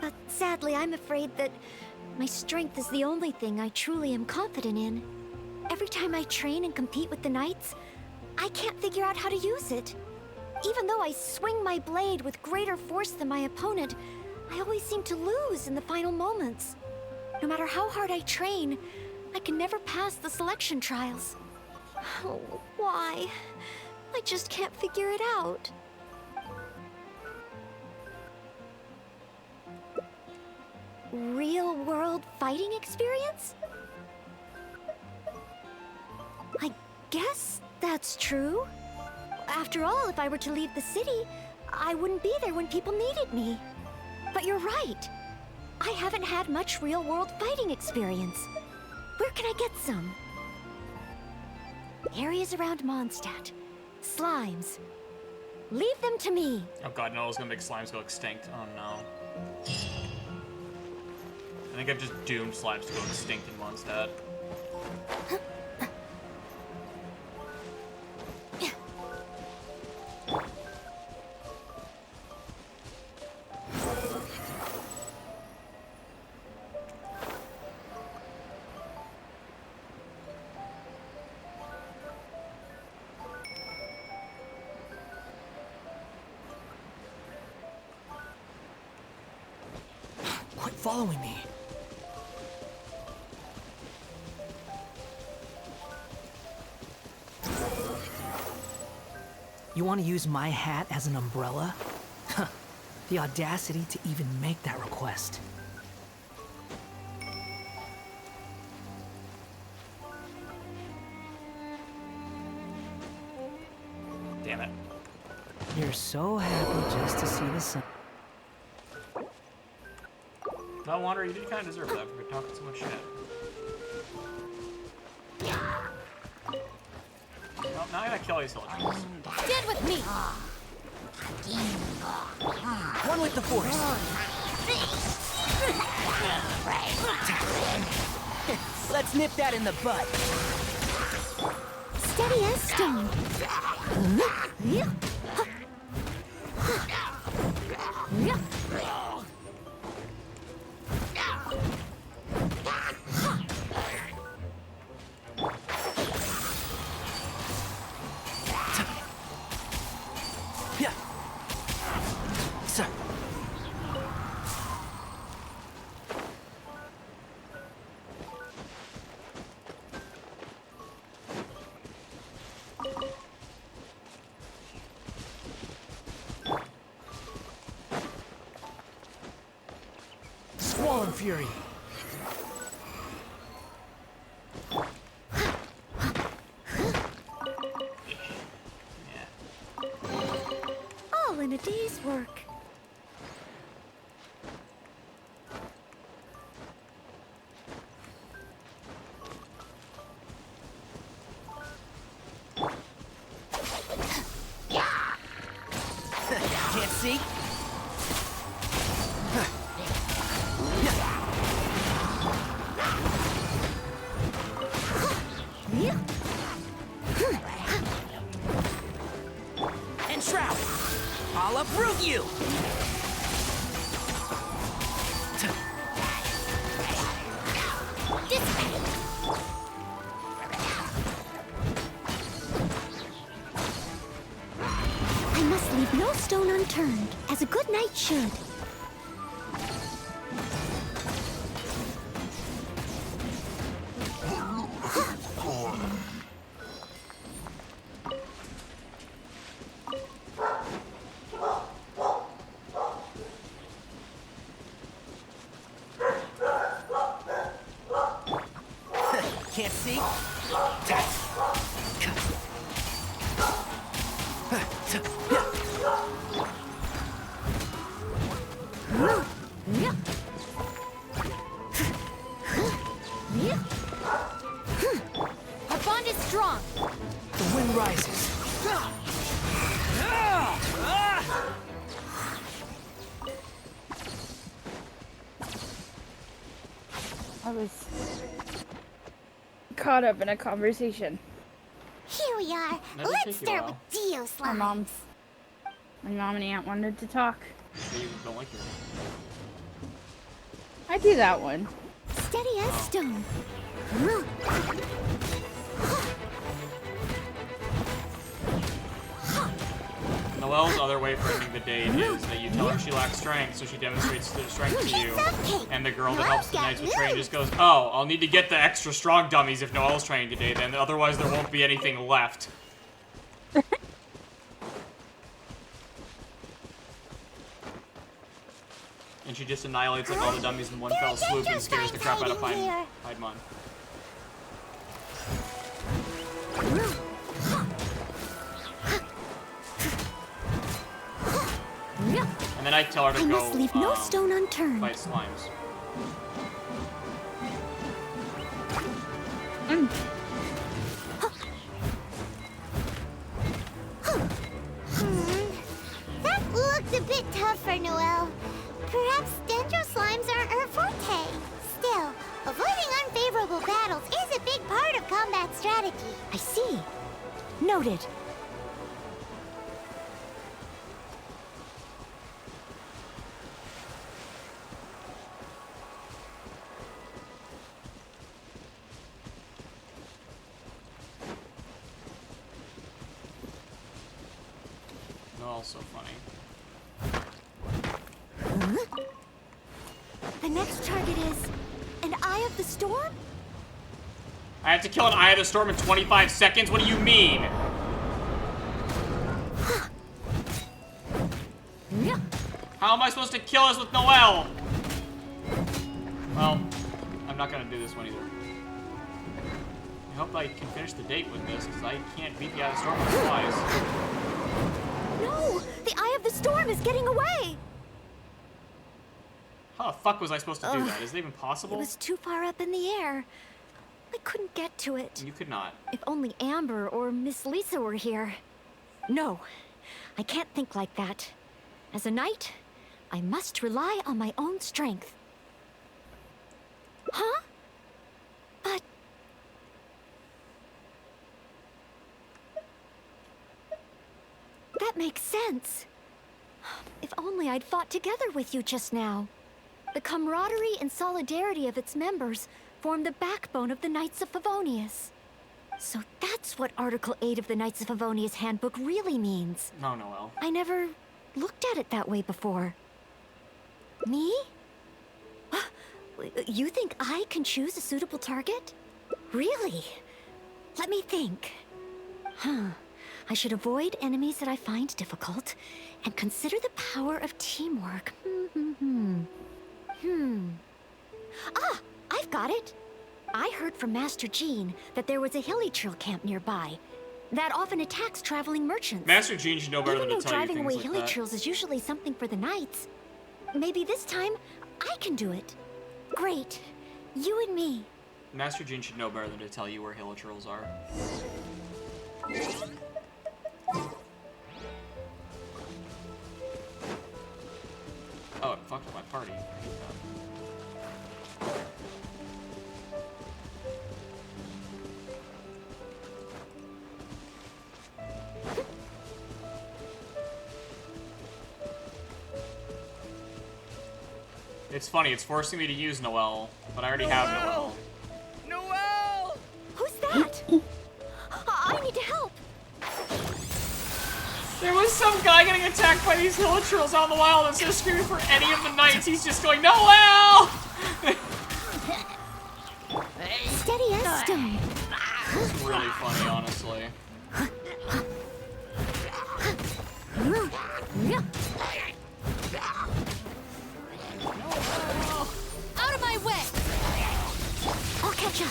Speaker 14: But sadly, I'm afraid that my strength is the only thing I truly am confident in. Every time I train and compete with the knights, I can't figure out how to use it. Even though I swing my blade with greater force than my opponent, I always seem to lose in the final moments. No matter how hard I train, I can never pass the selection trials. Oh, why? I just can't figure it out. Real-world fighting experience? I guess that's true. After all, if I were to leave the city, I wouldn't be there when people needed me. But you're right. I haven't had much real-world fighting experience. Where can I get some? Areas around Mondstadt. Slimes. Leave them to me.
Speaker 1: Oh god, no, I was gonna make slimes go extinct. Oh no. I think I've just doomed slimes to go extinct in Mondstadt.
Speaker 11: Quit following me. You want to use my hat as an umbrella? The audacity to even make that request.
Speaker 1: Damn it.
Speaker 11: You're so happy just to see the sun.
Speaker 1: No wonder you did kind of deserve that for talking so much shit. Well, now I gotta kill these soldiers.
Speaker 14: Stand with me!
Speaker 11: One with the force. Let's nip that in the bud.
Speaker 14: Steady as stone.
Speaker 11: Squall Fury.
Speaker 14: All in a day's work.
Speaker 11: Can't see? Enshroud! I'll uproot you!
Speaker 3: I must leave no stone unturned, as a good knight should.
Speaker 11: Can't see?
Speaker 14: Our bond is strong.
Speaker 11: The wind rises.
Speaker 2: I was caught up in a conversation.
Speaker 8: Here we are.
Speaker 1: That'll
Speaker 8: Let's
Speaker 1: take you a
Speaker 8: start
Speaker 1: while.
Speaker 8: with Geo
Speaker 2: My
Speaker 8: Slime.
Speaker 2: mom and aunt wanted to talk.
Speaker 1: You don't like your
Speaker 2: I do that one.
Speaker 14: Steady as stone.
Speaker 1: Noelle's other way for ending the date is that you tell her she lacks strength, so she demonstrates the strength to you. And the girl that helps the knights with training just goes, oh, I'll need to get the extra strong dummies if Noelle's training today, then otherwise there won't be anything left. And she just annihilates like all the dummies in one fell swoop and scares the crap out of Piedmon. And then I tell her to
Speaker 14: I
Speaker 1: go
Speaker 14: must leave no stone unturned.
Speaker 1: fight slimes.
Speaker 8: That looked a bit tough for Noelle. Perhaps dendro slimes aren't her forte. Still, avoiding unfavorable battles is a big part of combat strategy.
Speaker 14: I see. Noted.
Speaker 1: Noelle's so funny.
Speaker 14: The next target is an Eye of the Storm?
Speaker 1: I have to kill an Eye of the Storm in 25 seconds? What do you mean? How am I supposed to kill us with Noelle? Well, I'm not gonna do this one either. I hope I can finish the date with this, because I can't beat the Eye of the Storm with supplies.
Speaker 14: No! The Eye of the Storm is getting away!
Speaker 1: How the fuck was I supposed to do that? Is it even possible?
Speaker 14: It was too far up in the air. I couldn't get to it.
Speaker 1: You could not.
Speaker 14: If only Amber or Miss Lisa were here. No, I can't think like that. As a knight, I must rely on my own strength. Huh? But... that makes sense. If only I'd fought together with you just now. The camaraderie and solidarity of its members form the backbone of the Knights of Favonius. So that's what Article 8 of the Knights of Favonius Handbook really means.
Speaker 1: No, Noelle.
Speaker 14: I never looked at it that way before. Me? You think I can choose a suitable target? Really? Let me think. I should avoid enemies that I find difficult and consider the power of teamwork. Ah, I've got it. I heard from Master Jean that there was a hilly trail camp nearby that often attacks traveling merchants.
Speaker 1: Master Jean should know better
Speaker 14: Even
Speaker 1: than
Speaker 14: though
Speaker 1: to tell you
Speaker 14: driving
Speaker 1: things
Speaker 14: away
Speaker 1: like
Speaker 14: hilly
Speaker 1: that.
Speaker 14: trails is usually something for the knights, maybe this time I can do it. Great. You and me.
Speaker 1: Master Jean should know better than to tell you where hilichurls are. Oh, it fucked up my party. I hate that. It's funny, it's forcing me to use Noelle, but I already have Noelle.
Speaker 7: Noelle!
Speaker 14: Who's that? I need to help.
Speaker 1: There was some guy getting attacked by these hilichurls out in the wild instead of screaming for any of the knights. He's just going, Noelle!
Speaker 14: Steady as stone.
Speaker 1: It's really funny, honestly.
Speaker 15: Out of my way!
Speaker 14: I'll catch up.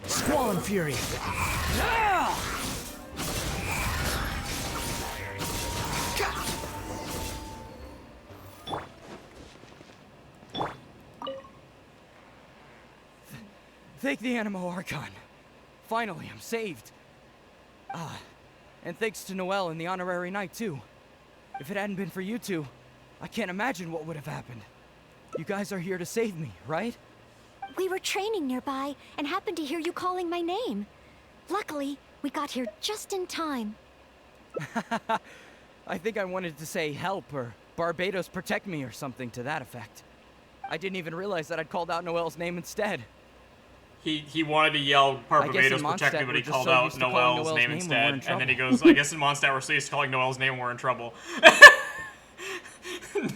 Speaker 11: Squall Fury.
Speaker 7: Thank the Animo Archon. Finally, I'm saved. And thanks to Noelle and the Honorary Knight, too. If it hadn't been for you two, I can't imagine what would have happened. You guys are here to save me, right?
Speaker 14: We were training nearby and happened to hear you calling my name. Luckily, We got here just in time.
Speaker 7: I think I wanted to say help or Barbados protect me or something to that effect. I didn't even realize that I'd called out Noelle's name instead.
Speaker 1: He wanted to yell Barbados protect me, but he called out Noelle's name instead. And then he goes, I guess in Mondstadt we're so used to calling Noelle's name when we're in trouble.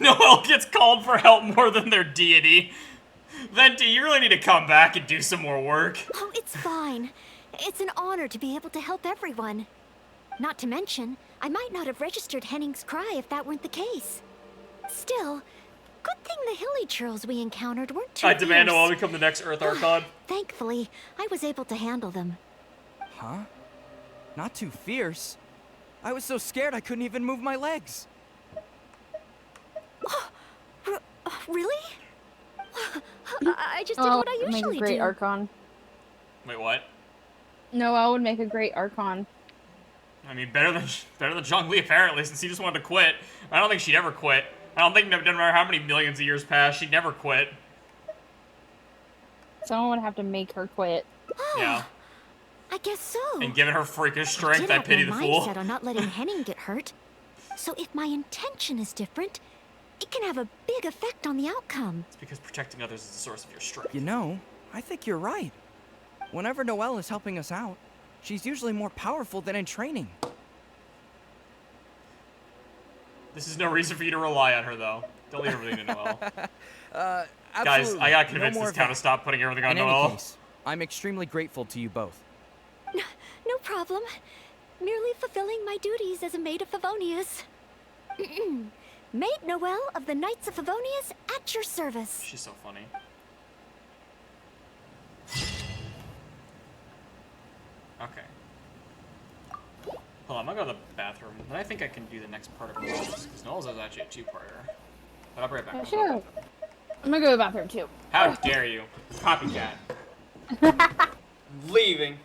Speaker 1: Noelle gets called for help more than their deity. Venti, you really need to come back and do some more work.
Speaker 14: Oh, it's fine. It's an honor to be able to help everyone. Not to mention, I might not have registered Henning's cry if that weren't the case. Still, good thing the hilly churls we encountered weren't too
Speaker 1: I demand
Speaker 14: fierce.
Speaker 1: Noelle become the next Earth Archon.
Speaker 14: Thankfully, I was able to handle them.
Speaker 7: Huh? Not too fierce. I was so scared I couldn't even move my legs.
Speaker 14: Really? I just did what I usually
Speaker 2: make a great
Speaker 14: do.
Speaker 2: Archon.
Speaker 1: Wait, what?
Speaker 2: Noelle would make a great Archon.
Speaker 1: I mean, better than Zhongli apparently, since he just wanted to quit. I don't think she'd ever quit. I don't think, no matter how many millions of years pass, she'd never quit.
Speaker 2: Someone would have to make her quit.
Speaker 1: Yeah.
Speaker 14: I guess so.
Speaker 1: And given her freakish strength, I
Speaker 14: did
Speaker 1: pity
Speaker 14: have
Speaker 1: the
Speaker 14: my
Speaker 1: fool.
Speaker 14: mindset on not letting Henning get hurt. So if my intention is different, it can have a big effect on the outcome.
Speaker 1: It's because protecting others is the source of your strength.
Speaker 7: You know, I think you're right. Whenever Noelle is helping us out, she's usually more powerful than in training.
Speaker 1: This is no reason for you to rely on her, though. Don't leave everything to Noelle. Guys,
Speaker 7: Absolutely.
Speaker 1: I gotta convince
Speaker 7: No more
Speaker 1: this town
Speaker 7: of
Speaker 1: to stop putting everything on
Speaker 7: In any
Speaker 1: Noelle.
Speaker 7: case, I'm extremely grateful to you both.
Speaker 14: No problem. Merely fulfilling my duties as a maid of Favonius. Maid Noelle of the Knights of Favonius at your service.
Speaker 1: She's so funny. Okay. Hold on, I'm gonna go to the bathroom. Then I think I can do the next part of Noelle's, because Noelle's is actually a two-parter. But I'll be right back.
Speaker 2: Yeah, sure. I'm gonna go to the bathroom too.
Speaker 1: How dare you? Copycat. Leaving.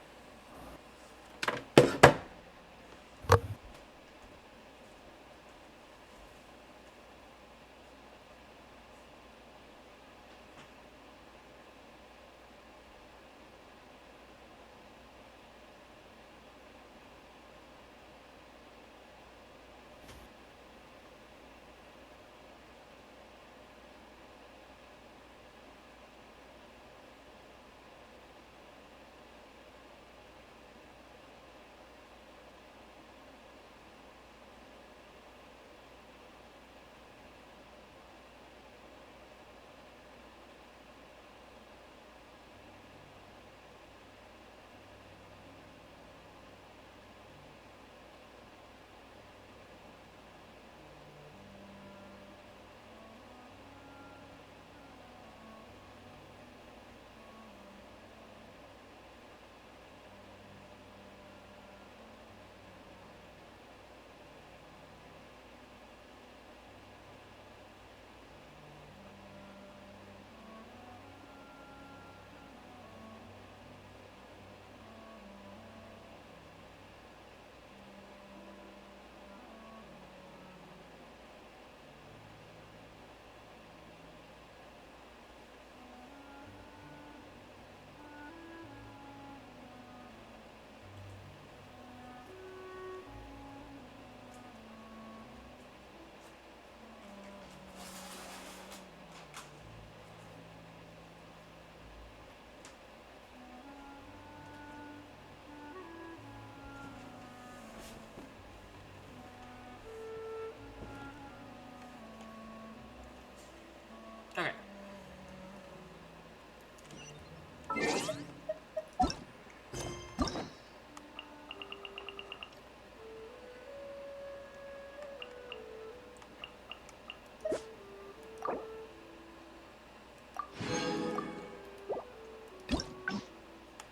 Speaker 1: Okay.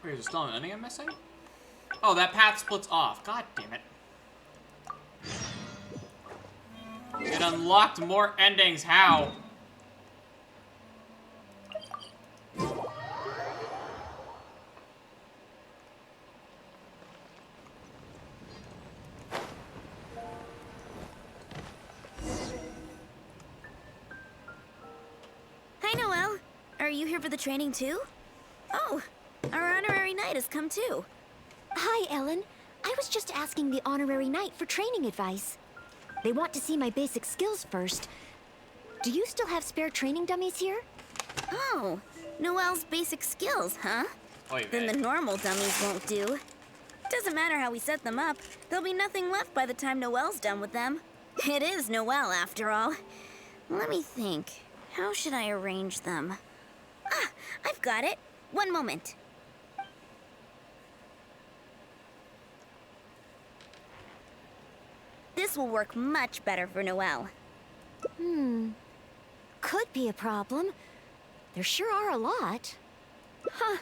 Speaker 1: Wait, is there still an ending I'm missing? Oh, that path splits off. God damn it. It unlocked more endings. How?
Speaker 16: Hi, Noelle. Are you here for the training too? Oh, our honorary knight has come too.
Speaker 14: Hi, Ellen. I was just asking the honorary knight for training advice. They want to see my basic skills first. Do you still have spare training dummies here?
Speaker 16: Oh, Noelle's basic skills, huh? Then the normal dummies won't do. Doesn't matter how we set them up, there'll be nothing left by the time Noelle's done with them. It is Noelle, after all. Let me think. How should I arrange them? Ah, I've got it. One moment. This will work much better for Noelle.
Speaker 14: Could be a problem. There sure are a lot. Huh,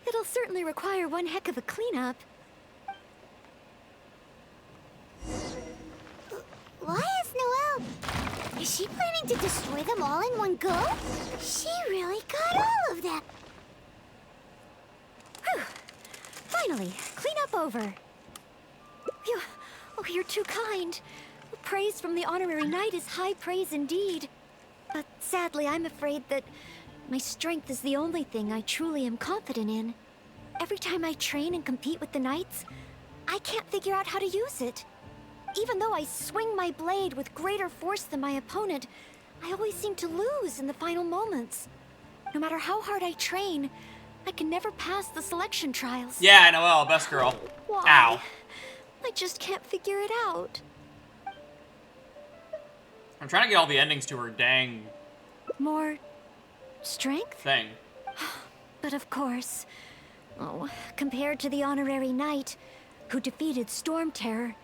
Speaker 14: it'll certainly require one heck of a cleanup.
Speaker 8: Why is Noelle... Is she planning to destroy them all in one go? She really got all of them.
Speaker 14: Whew. Finally, cleanup over. Oh, you're too kind. Praise from the honorary knight is high praise indeed. But sadly, I'm afraid that my strength is the only thing I truly am confident in. Every time I train and compete with the knights, I can't figure out how to use it. Even though I swing my blade with greater force than my opponent, I always seem to lose in the final moments. No matter how hard I train, I can never pass the selection trials.
Speaker 1: Yeah, Noelle, best girl.
Speaker 14: Why?
Speaker 1: Ow.
Speaker 14: I just can't figure it out.
Speaker 1: I'm trying to get all the endings to her dang
Speaker 14: More strength?
Speaker 1: thing.
Speaker 14: But of course, compared to the honorary knight who defeated Storm Terror,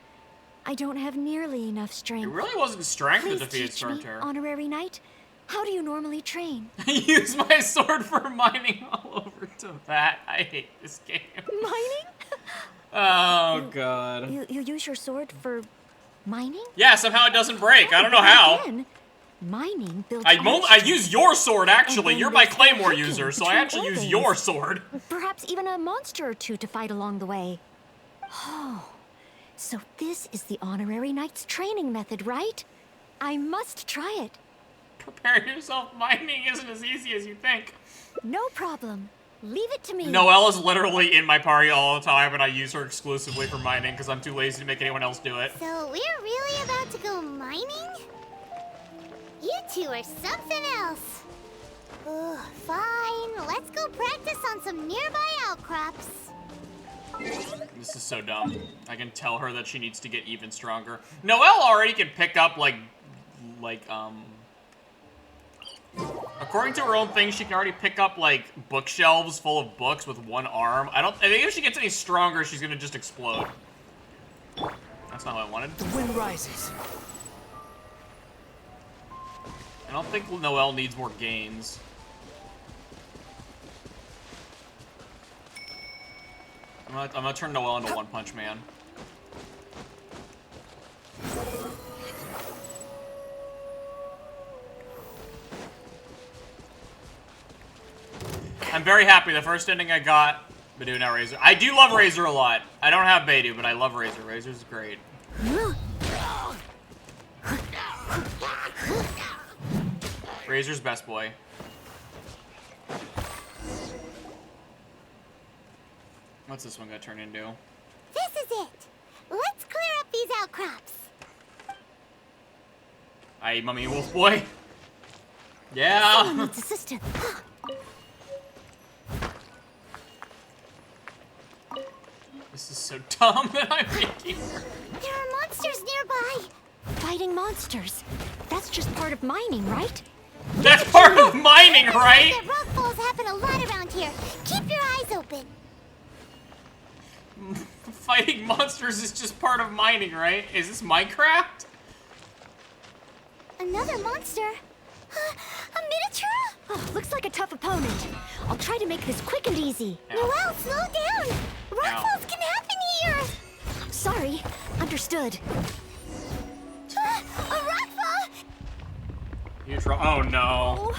Speaker 14: I don't have nearly enough strength.
Speaker 1: It really wasn't strength that
Speaker 14: Please
Speaker 1: defeated
Speaker 14: teach
Speaker 1: Storm
Speaker 14: me,
Speaker 1: Terror.
Speaker 14: honorary knight, how do you normally train?
Speaker 1: I use my sword for mining all over to that. I hate this game.
Speaker 14: Mining?
Speaker 1: Oh, God.
Speaker 14: You use your sword for mining?
Speaker 1: Yeah, somehow it doesn't break. I don't know how.
Speaker 14: Again, mining builds
Speaker 1: I use your sword, actually.
Speaker 14: And
Speaker 1: You're
Speaker 14: then
Speaker 1: my
Speaker 14: there's
Speaker 1: Claymore
Speaker 14: hacking
Speaker 1: user, so I
Speaker 14: between
Speaker 1: actually use
Speaker 14: organs.
Speaker 1: your sword.
Speaker 14: Perhaps even a monster or two to fight along the way. Oh, so this is the honorary knight's training method, right? I must try it.
Speaker 1: Prepare yourself. Mining isn't as easy as you think.
Speaker 14: No problem. Leave it to me.
Speaker 1: Noelle is literally in my party all the time, and I use her exclusively for mining because I'm too lazy to make anyone else do it.
Speaker 8: So we're really about to go mining? You two are something else. Ugh, fine. Let's go practice on some nearby outcrops.
Speaker 1: This is so dumb. I can tell her that she needs to get even stronger. Noelle already can pick up, according to her own thing, she can already pick up, bookshelves full of books with one arm. I think if she gets any stronger, she's gonna just explode. That's not what I wanted.
Speaker 11: The wind rises.
Speaker 1: I don't think Noelle needs more gains. I'm gonna turn Noelle into One Punch Man. I'm very happy. The first ending I got, Beidou, now Razor. I do love Razor a lot. I don't have Beidou, but I love Razor. Razor's great. Razor's best boy. What's this one gonna turn into?
Speaker 8: This is it. Let's clear up these outcrops.
Speaker 1: Aye, Mummy Wolf Boy. Yeah.
Speaker 14: Someone needs assistance.
Speaker 1: This is so dumb that I'm making her.
Speaker 8: There are monsters nearby.
Speaker 14: Fighting monsters. That's just part of mining, right?
Speaker 1: That's part of mining, right?
Speaker 8: That rock falls happen a lot around here. Keep your eyes open.
Speaker 1: Fighting monsters is just part of mining, right? Is this Minecraft?
Speaker 8: Another monster? A miniature?
Speaker 14: Oh, looks like a tough opponent. I'll try to make this quick and easy.
Speaker 8: Noelle, slow down. Rockfalls can happen here.
Speaker 14: Sorry. Understood.
Speaker 8: A rockfall!
Speaker 1: Oh no.
Speaker 14: Oh,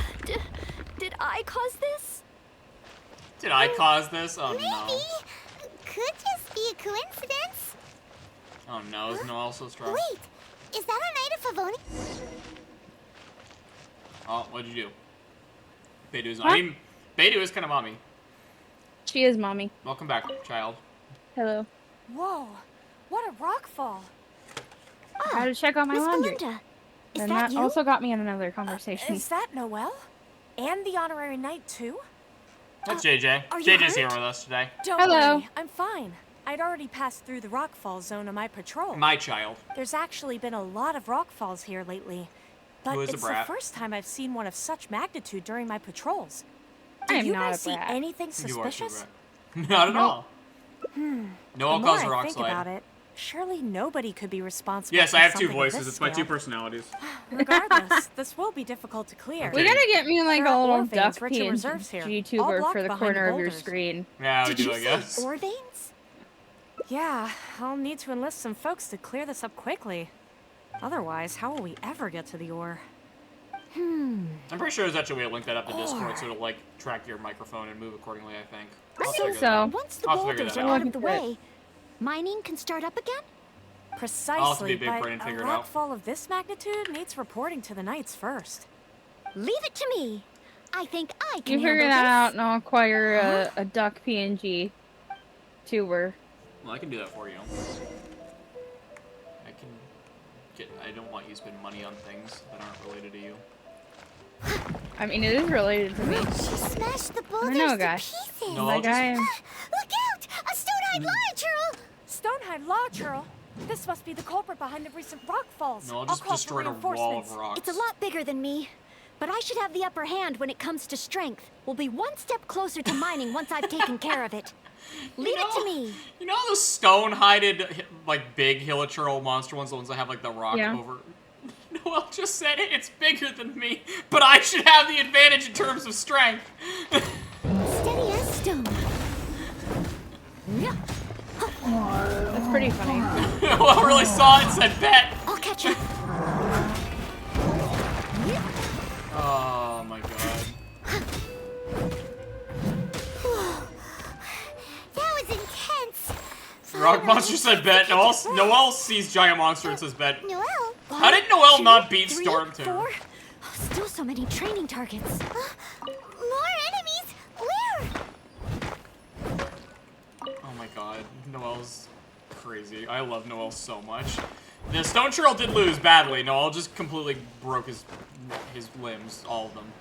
Speaker 14: did I cause this?
Speaker 1: Did I cause this? Oh
Speaker 8: Maybe.
Speaker 1: no.
Speaker 8: Could just be a coincidence.
Speaker 1: Oh no, is Noelle so strong?
Speaker 8: Wait, is that a Knight of Favoni?
Speaker 1: Oh, what'd you do? Beidou's I mean, Beidou is kind of mommy.
Speaker 2: She is mommy.
Speaker 1: Welcome back, child.
Speaker 2: Hello.
Speaker 14: Whoa.
Speaker 17: What a rockfall!
Speaker 2: I had to check on my
Speaker 14: Miss
Speaker 2: laundry.
Speaker 14: Belinda, is
Speaker 2: And
Speaker 14: that
Speaker 2: that
Speaker 14: you?
Speaker 2: also got me in another conversation.
Speaker 17: Is that Noelle? And the honorary knight too?
Speaker 1: That's JJ.
Speaker 17: Are you
Speaker 1: JJ's here
Speaker 17: hurt?
Speaker 1: with us today.
Speaker 17: Don't
Speaker 2: Hello.
Speaker 17: worry, I'm fine. I'd already passed through the rockfall zone on my patrol.
Speaker 1: My child.
Speaker 17: There's actually been a lot of rockfalls here lately. But
Speaker 1: Who is a
Speaker 17: it's the
Speaker 1: brat?
Speaker 17: first time I've seen one of such magnitude during my patrols.
Speaker 2: I
Speaker 17: Did
Speaker 2: am
Speaker 17: you
Speaker 2: not
Speaker 17: guys
Speaker 2: a
Speaker 17: see
Speaker 2: brat.
Speaker 17: anything
Speaker 1: You are too
Speaker 17: suspicious?
Speaker 1: bad. Not at all.
Speaker 17: The
Speaker 1: Noelle
Speaker 17: more
Speaker 1: calls her
Speaker 17: I
Speaker 1: rock
Speaker 17: think
Speaker 1: slide.
Speaker 17: about it, surely nobody could be responsible
Speaker 1: Yes,
Speaker 17: for
Speaker 1: I have two
Speaker 17: something of
Speaker 1: voices.
Speaker 17: this
Speaker 1: It's my two
Speaker 17: scale.
Speaker 1: personalities.
Speaker 17: Regardless, this will be difficult to clear.
Speaker 2: We gotta get me like
Speaker 17: There
Speaker 2: a
Speaker 17: are
Speaker 2: little
Speaker 17: ore
Speaker 2: duck
Speaker 17: veins rich in
Speaker 2: PNG
Speaker 17: reserves here, all
Speaker 2: YouTuber
Speaker 17: blocked
Speaker 2: for the
Speaker 17: behind
Speaker 2: corner of your
Speaker 17: boulders.
Speaker 2: screen.
Speaker 1: Yeah, we
Speaker 14: Did
Speaker 1: do,
Speaker 14: you
Speaker 1: I guess.
Speaker 14: say ore veins?
Speaker 17: Yeah, I'll need to enlist some folks to clear this up quickly. Otherwise, how will we ever get to the ore?
Speaker 1: I'm pretty sure there's actually a way to link that up to Discord so it'll like track your microphone and move accordingly, I think.
Speaker 2: I
Speaker 1: I'll
Speaker 2: think
Speaker 1: figure that
Speaker 2: so.
Speaker 1: out.
Speaker 14: Once the
Speaker 1: I'll figure
Speaker 14: boulders
Speaker 1: that
Speaker 14: are
Speaker 1: out.
Speaker 14: out of the way, mining can start up again?
Speaker 17: Precisely,
Speaker 1: big
Speaker 17: but
Speaker 1: brain and
Speaker 17: a
Speaker 1: figure it out.
Speaker 17: rockfall of this magnitude needs reporting to the knights first.
Speaker 14: Leave it to me. I think I
Speaker 2: You
Speaker 14: can
Speaker 2: figure
Speaker 14: handle
Speaker 2: that
Speaker 14: this.
Speaker 2: out and I'll acquire a duck PNG tuber.
Speaker 1: Well, I can do that for you. I can get. I don't want you to spend money on things that aren't related to you.
Speaker 2: I mean, it is related to me.
Speaker 8: She smashed the
Speaker 2: I
Speaker 8: boulders
Speaker 2: know,
Speaker 8: to
Speaker 2: guy.
Speaker 8: pieces.
Speaker 1: No,
Speaker 2: Like I am.
Speaker 8: Look out! A stone-eyed lion, Churl!
Speaker 17: Stonehide Law, Churl. This must be the culprit behind the recent rockfalls.
Speaker 1: No, I'll
Speaker 17: I'll
Speaker 1: just
Speaker 17: call for
Speaker 1: destroy a wall
Speaker 17: reinforcements.
Speaker 1: of rocks.
Speaker 14: It's a lot bigger than me, but I should have the upper hand when it comes to strength. We'll be one step closer to mining once I've taken care of it. Leave it to me.
Speaker 1: You know those stone-hided, like, big hilichurl monster ones, the ones that have, like, the rock
Speaker 2: Yeah.
Speaker 1: over... Noelle just said it, it's bigger than me, but I should have the advantage in terms of strength.
Speaker 14: Steady as stone.
Speaker 2: That's pretty funny.
Speaker 1: Noelle really saw it and said, bet.
Speaker 14: I'll catch up.
Speaker 1: Oh my god.
Speaker 8: That was intense.
Speaker 1: Rock monster said bet. Noelle sees giant monster and says bet.
Speaker 8: Noelle?
Speaker 1: How did Noelle not beat
Speaker 14: 3,
Speaker 1: Storm
Speaker 14: 4.
Speaker 1: 2?
Speaker 14: Oh, still so many training targets.
Speaker 8: More enemies? Where?
Speaker 1: Oh my god, Noelle's crazy. I love Noelle so much. The Stone Churl did lose badly. Noelle just completely broke his limbs, all of them.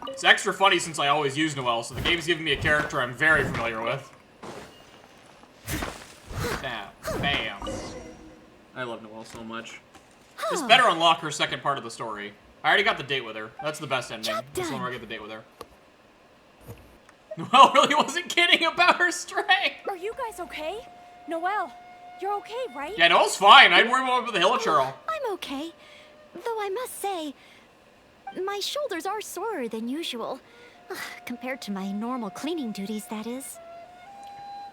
Speaker 1: It's extra funny since I always use Noelle, so the game's giving me a character I'm very familiar with. Bam. Bam. I love Noelle so much. This better unlock her second part of the story. I already got the date with her. That's the best ending. This one where I get the date with her. Noelle really wasn't kidding about her strength.
Speaker 17: Are you guys okay? Noelle, you're okay, right?
Speaker 1: Yeah, Noelle's fine. I'd worry more about the hilichurl.
Speaker 14: I'm okay. Though I must say, my shoulders are sorer than usual. Compared to my normal cleaning duties, that is.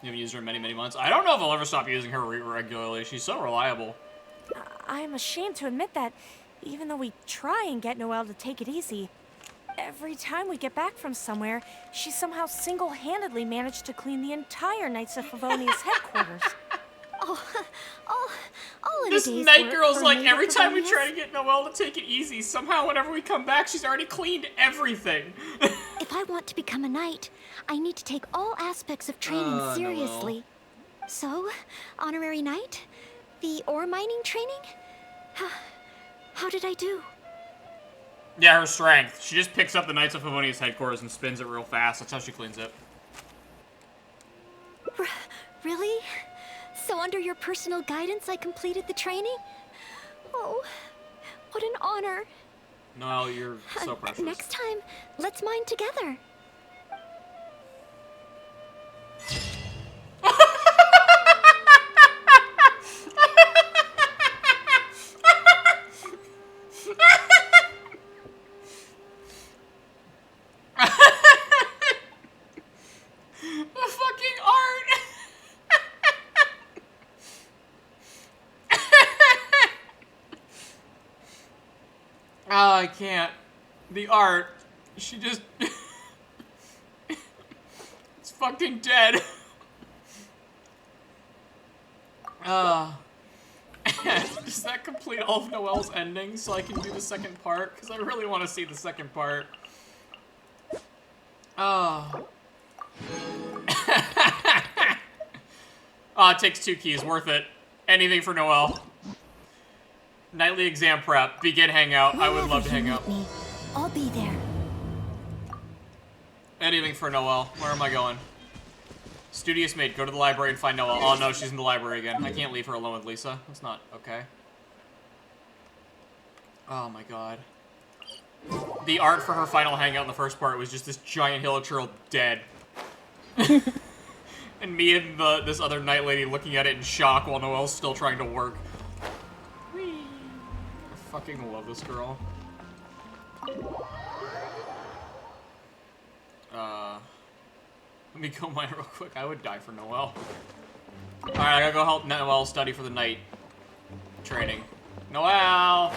Speaker 1: You haven't used her in many, many months. I don't know if I'll ever stop using her regularly. She's so reliable.
Speaker 17: I'm ashamed to admit that, even though we try and get Noelle to take it easy, every time we get back from somewhere, she somehow single-handedly managed to clean the entire Knights of Favonia's headquarters.
Speaker 14: All in
Speaker 1: This
Speaker 14: a day's
Speaker 1: night
Speaker 14: work
Speaker 1: girl's
Speaker 14: for
Speaker 1: like,
Speaker 14: Maid
Speaker 1: every
Speaker 14: of
Speaker 1: time we
Speaker 14: Favonia's.
Speaker 1: try to get Noelle to take it easy, somehow whenever we come back, she's already cleaned everything.
Speaker 14: If I want to become a knight, I need to take all aspects of training seriously. So, honorary knight? The ore mining training? How did I do?
Speaker 1: Yeah, her strength. She just picks up the Knights of Favonia's headquarters and spins it real fast. That's how she cleans it.
Speaker 14: Really? So under your personal guidance, I completed the training? Oh, what an honor.
Speaker 1: Noelle, you're so precious.
Speaker 14: Next time, let's mine together.
Speaker 1: The fucking art! Oh, I can't. The art. She just... it's fucking dead. Does that complete all of Noelle's endings so I can do the second part? Because I really want to see the second part. Oh. Ah, it takes 2 keys. Worth it. Anything for Noelle. Nightly exam prep. Begin hangout. I would love to hang out.
Speaker 14: I'll be there.
Speaker 1: Anything for Noelle. Where am I going? Studious mate. Go to the library and find Noelle. Oh no, she's in the library again. I can't leave her alone with Lisa. That's not okay. Oh my god. The art for her final hangout in the first part was just this giant Hilichurl dead. And me and this other night lady looking at it in shock while Noelle's still trying to work. Whee. I fucking love this girl. Let me go mine real quick. I would die for Noelle. Alright, I gotta go help Noelle study for the night training. Noelle!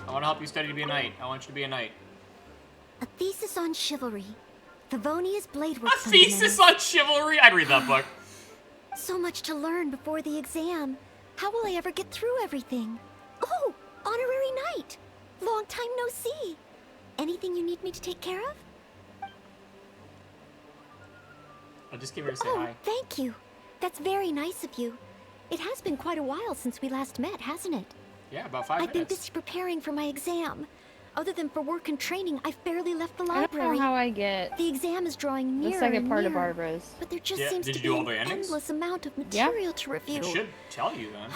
Speaker 1: I want to help you study to be a knight. I want you to be a knight.
Speaker 14: A thesis on chivalry. Favonia's blade work.
Speaker 1: A thesis on chivalry? I'd read that book.
Speaker 14: So much to learn before the exam. How will I ever get through everything? Oh, honorary knight. Long time no see. Anything you need me to take care of?
Speaker 1: I just came here to say
Speaker 14: Oh,
Speaker 1: hi.
Speaker 14: thank you. That's very nice of you. It has been quite a while since we last met, hasn't it?
Speaker 1: Yeah, about 5
Speaker 14: I've been
Speaker 1: minutes.
Speaker 14: busy preparing for my exam. Other than for work and training, I've barely left the
Speaker 2: I don't
Speaker 14: library.
Speaker 2: know how I get
Speaker 14: The exam is drawing nearer
Speaker 2: the second
Speaker 14: and
Speaker 2: part of
Speaker 14: nearer,
Speaker 2: Barbara's.
Speaker 14: but there just
Speaker 1: Yeah,
Speaker 14: seems
Speaker 1: did
Speaker 14: to
Speaker 1: you
Speaker 14: be
Speaker 1: do all
Speaker 14: an
Speaker 1: the endings?
Speaker 14: endless amount of material to review.
Speaker 1: It should tell you then.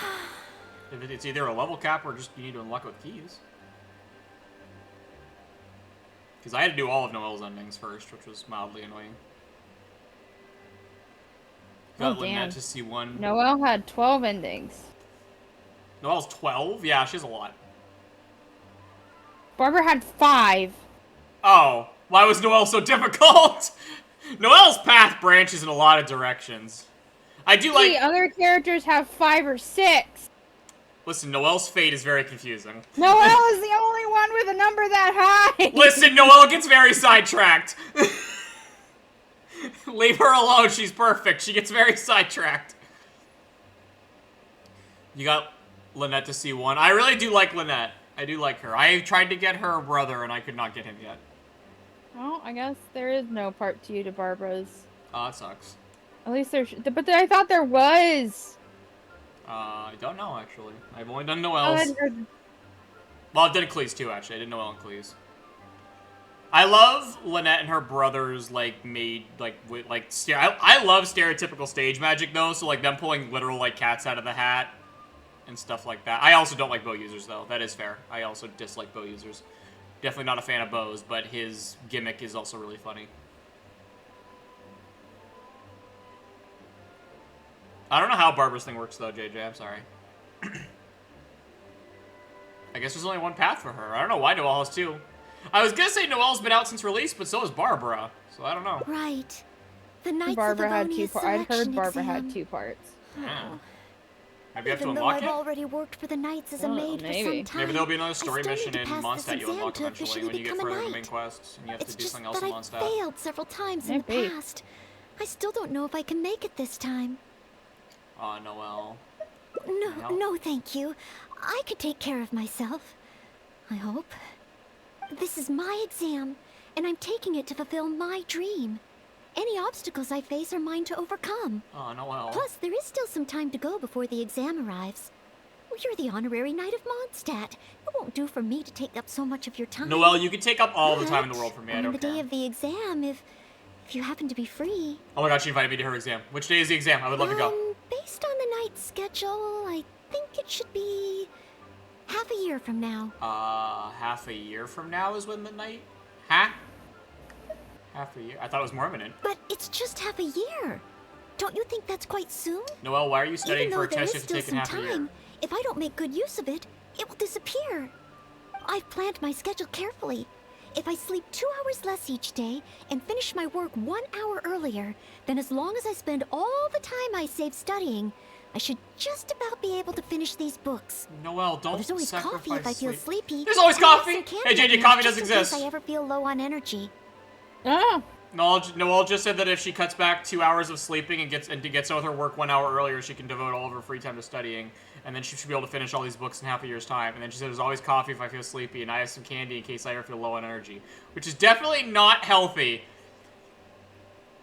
Speaker 1: If it's either a level cap or just you need to unlock it with keys. Because I had to do all of Noelle's endings first, which was mildly annoying. Got
Speaker 2: Oh,
Speaker 1: Lynette
Speaker 2: damn.
Speaker 1: to see one.
Speaker 2: Noelle had 12 endings.
Speaker 1: Noelle's 12? Yeah, she has a lot.
Speaker 2: Barbara had 5.
Speaker 1: Oh, why was Noelle so difficult? Noelle's path branches in a lot of directions. I do like...
Speaker 2: The other characters have 5 or 6.
Speaker 1: Listen, Noelle's fate is very confusing.
Speaker 2: Noelle is the only one with a number that high.
Speaker 1: Listen, Noelle gets very sidetracked. Leave her alone. She's perfect. She gets very sidetracked. You got Lynette to see one. I really do like Lynette. I do like her. I tried to get her brother, and I could not get him yet.
Speaker 2: Well, I guess there is no part 2 to Barbara's.
Speaker 1: Oh, that sucks.
Speaker 2: At least there's... But I thought there was.
Speaker 1: I don't know, actually. I've only done Noelle's.
Speaker 2: Oh,
Speaker 1: Well, I've done Cleese, too, actually. I did Noelle and Cleese. I love Lynette and her brothers, like, made, like, with, like, I love stereotypical stage magic, though, so, like, them pulling literal, like, cats out of the hat and stuff like that. I also don't like bow users, though. That is fair. I also dislike bow users. Definitely not a fan of bows, but his gimmick is also really funny. I don't know how Barbara's thing works, though, JJ. I'm sorry. I guess there's only one path for her. I don't know why Noelle has 2. I was gonna say Noelle's been out since release, but so has Barbara. So I don't know.
Speaker 14: Right. The Knights
Speaker 2: Barbara
Speaker 14: of
Speaker 2: had
Speaker 14: Livonia
Speaker 2: 2 parts. I heard
Speaker 14: selection
Speaker 2: Barbara
Speaker 14: exam.
Speaker 2: had 2 parts.
Speaker 1: Yeah. Maybe I have to
Speaker 14: Even though
Speaker 1: unlock
Speaker 14: I've
Speaker 1: it?
Speaker 14: already worked for the Knights as a
Speaker 2: Oh,
Speaker 14: maid for some
Speaker 2: maybe.
Speaker 14: time,
Speaker 1: Maybe there'll be another
Speaker 14: I
Speaker 1: story
Speaker 14: still
Speaker 1: mission
Speaker 14: need
Speaker 1: in
Speaker 14: to pass this
Speaker 1: Mondstadt you
Speaker 14: exam
Speaker 1: unlock
Speaker 14: to
Speaker 1: eventually
Speaker 14: officially
Speaker 1: when you get
Speaker 14: become a
Speaker 1: further in the
Speaker 14: knight.
Speaker 1: main quest, and you have
Speaker 14: It's
Speaker 1: to do
Speaker 14: just
Speaker 1: something else
Speaker 14: that
Speaker 1: in
Speaker 14: I
Speaker 1: Mondstadt.
Speaker 14: failed several times in the
Speaker 2: Maybe.
Speaker 14: past. I still don't know if I can make it this time.
Speaker 1: Aw, Noelle.
Speaker 14: No,
Speaker 1: No?
Speaker 14: no, thank you. I could take care of myself. I hope. This is my exam, and I'm taking it to fulfill my dream. Any obstacles I face are mine to overcome.
Speaker 1: Aw, Noelle.
Speaker 14: Plus, there is still some time to go before the exam arrives. Well, you're the honorary knight of Mondstadt. It won't do for me to take up so much of your time.
Speaker 1: Noelle, you can take up all the time in the world for me. I
Speaker 14: On
Speaker 1: don't
Speaker 14: the
Speaker 1: care.
Speaker 14: day of the exam, if you happen to be free.
Speaker 1: Oh my god, she invited me to her exam. Which day is the exam? I would love to go.
Speaker 14: Based on the night's schedule, I think it should be half a year from now.
Speaker 1: Half a year from now is when the night... Huh? Half a year? I thought it was more imminent.
Speaker 14: But it's just half a year. Don't you think that's quite soon?
Speaker 1: Noelle, why are you studying
Speaker 14: Even
Speaker 1: for
Speaker 14: though
Speaker 1: a
Speaker 14: there
Speaker 1: test
Speaker 14: is
Speaker 1: you have to
Speaker 14: still
Speaker 1: take in
Speaker 14: some
Speaker 1: half a year?
Speaker 14: time, if I don't make good use of it, it will disappear. I've planned my schedule carefully. If I sleep 2 hours less each day and finish my work 1 hour earlier, then as long as I spend all the time I save studying, I should just about be able to finish these books.
Speaker 1: Noelle, don't
Speaker 14: There's always coffee if I feel
Speaker 1: sleep.
Speaker 14: sleepy.
Speaker 1: There's always
Speaker 14: and I
Speaker 1: coffee!
Speaker 14: also can
Speaker 1: Hey,
Speaker 14: get
Speaker 1: JJ,
Speaker 14: one
Speaker 1: coffee
Speaker 14: just
Speaker 1: does
Speaker 14: in case
Speaker 1: exist.
Speaker 14: I ever feel low on energy.
Speaker 2: Oh.
Speaker 1: Noelle just said that if she cuts back 2 hours of sleeping and gets done with her work 1 hour earlier, she can devote all of her free time to studying, and then she should be able to finish all these books in half a year's time. And then she said there's always coffee if I feel sleepy, and I have some candy in case I ever feel low on energy, which is definitely not healthy.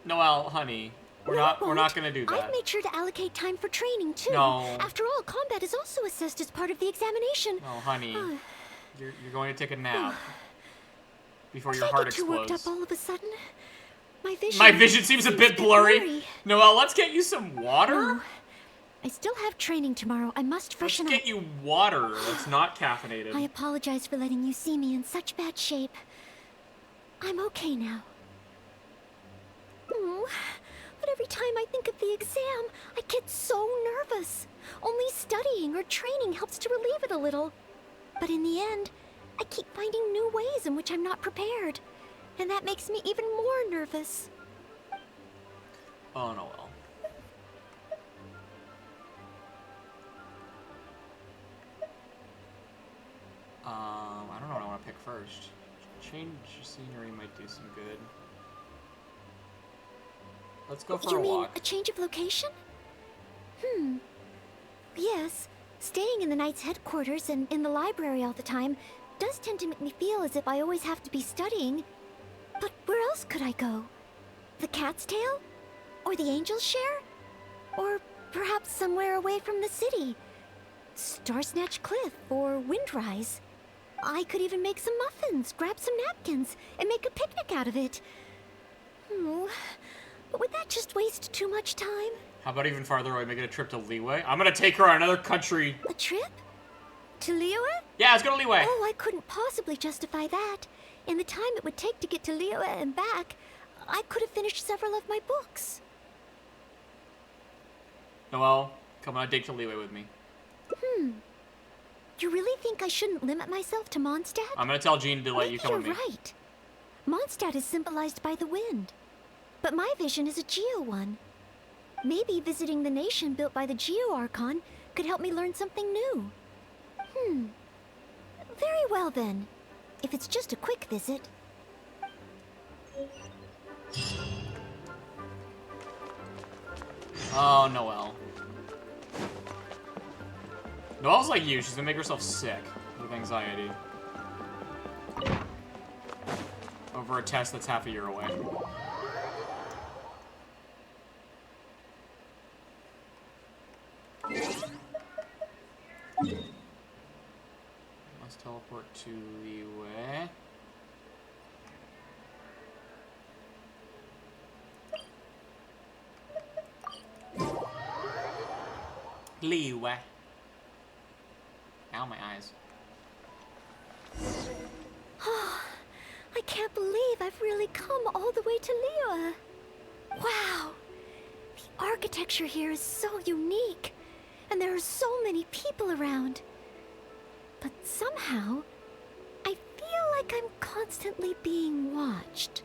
Speaker 1: Noelle, honey, We're not gonna do that.
Speaker 14: I've made sure to allocate time for training too.
Speaker 1: No.
Speaker 14: After all, combat is also assessed as part of the examination.
Speaker 1: No, honey. You're going to take a nap before
Speaker 14: Did
Speaker 1: your
Speaker 14: I
Speaker 1: heart
Speaker 14: get too
Speaker 1: explodes.
Speaker 14: worked up all of a sudden?
Speaker 1: My vision seems a bit blurry. Noelle, let's get you some water.
Speaker 14: No. I still have training tomorrow. I must freshen up.
Speaker 1: Let's get you water that's not caffeinated.
Speaker 14: I apologize for letting you see me in such bad shape. I'm okay now. Oh, but every time I think of the exam, I get so nervous. Only studying or training helps to relieve it a little. But in the end, I keep finding new ways in which I'm not prepared. And that makes me even more nervous.
Speaker 1: Oh, Noelle. I don't know what I want to pick first. Change scenery might do some good. Let's go for
Speaker 14: You
Speaker 1: a
Speaker 14: mean
Speaker 1: walk.
Speaker 14: a change of location? Yes, staying in the Knight's headquarters and in the library all the time does tend to make me feel as if I always have to be studying. But where else could I go? The Cat's Tail? Or the Angel's Share? Or perhaps somewhere away from the city? Starsnatch Cliff or Windrise? I could even make some muffins, grab some napkins, and make a picnic out of it. But would that just waste too much time?
Speaker 1: How about even farther away, making a trip to Liyue? I'm gonna take her on another country.
Speaker 14: A trip? To Liyue?
Speaker 1: Yeah, let's go to Liyue.
Speaker 14: Oh, I couldn't possibly justify that. In the time it would take to get to Liyue and back, I could have finished several of my books.
Speaker 1: Noelle, come on a date to Liyue with me.
Speaker 14: You really think I shouldn't limit myself to Mondstadt?
Speaker 1: I'm gonna tell Jean to let you
Speaker 14: Maybe
Speaker 1: come with me.
Speaker 14: you're right. Mondstadt is symbolized by the wind. But my vision is a Geo one. Maybe visiting the nation built by the Geo Archon could help me learn something new. Very well then. If it's just a quick visit.
Speaker 1: Oh, Noelle. Noelle's like you. She's gonna make herself sick with anxiety. Over a test that's half a year away. Let's teleport to Liyue. Liyue. Ow, my eyes.
Speaker 14: I can't believe I've really come all the way to Liyue. Wow! The architecture here is so unique, and there are so many people around. But somehow, I feel like I'm constantly being watched.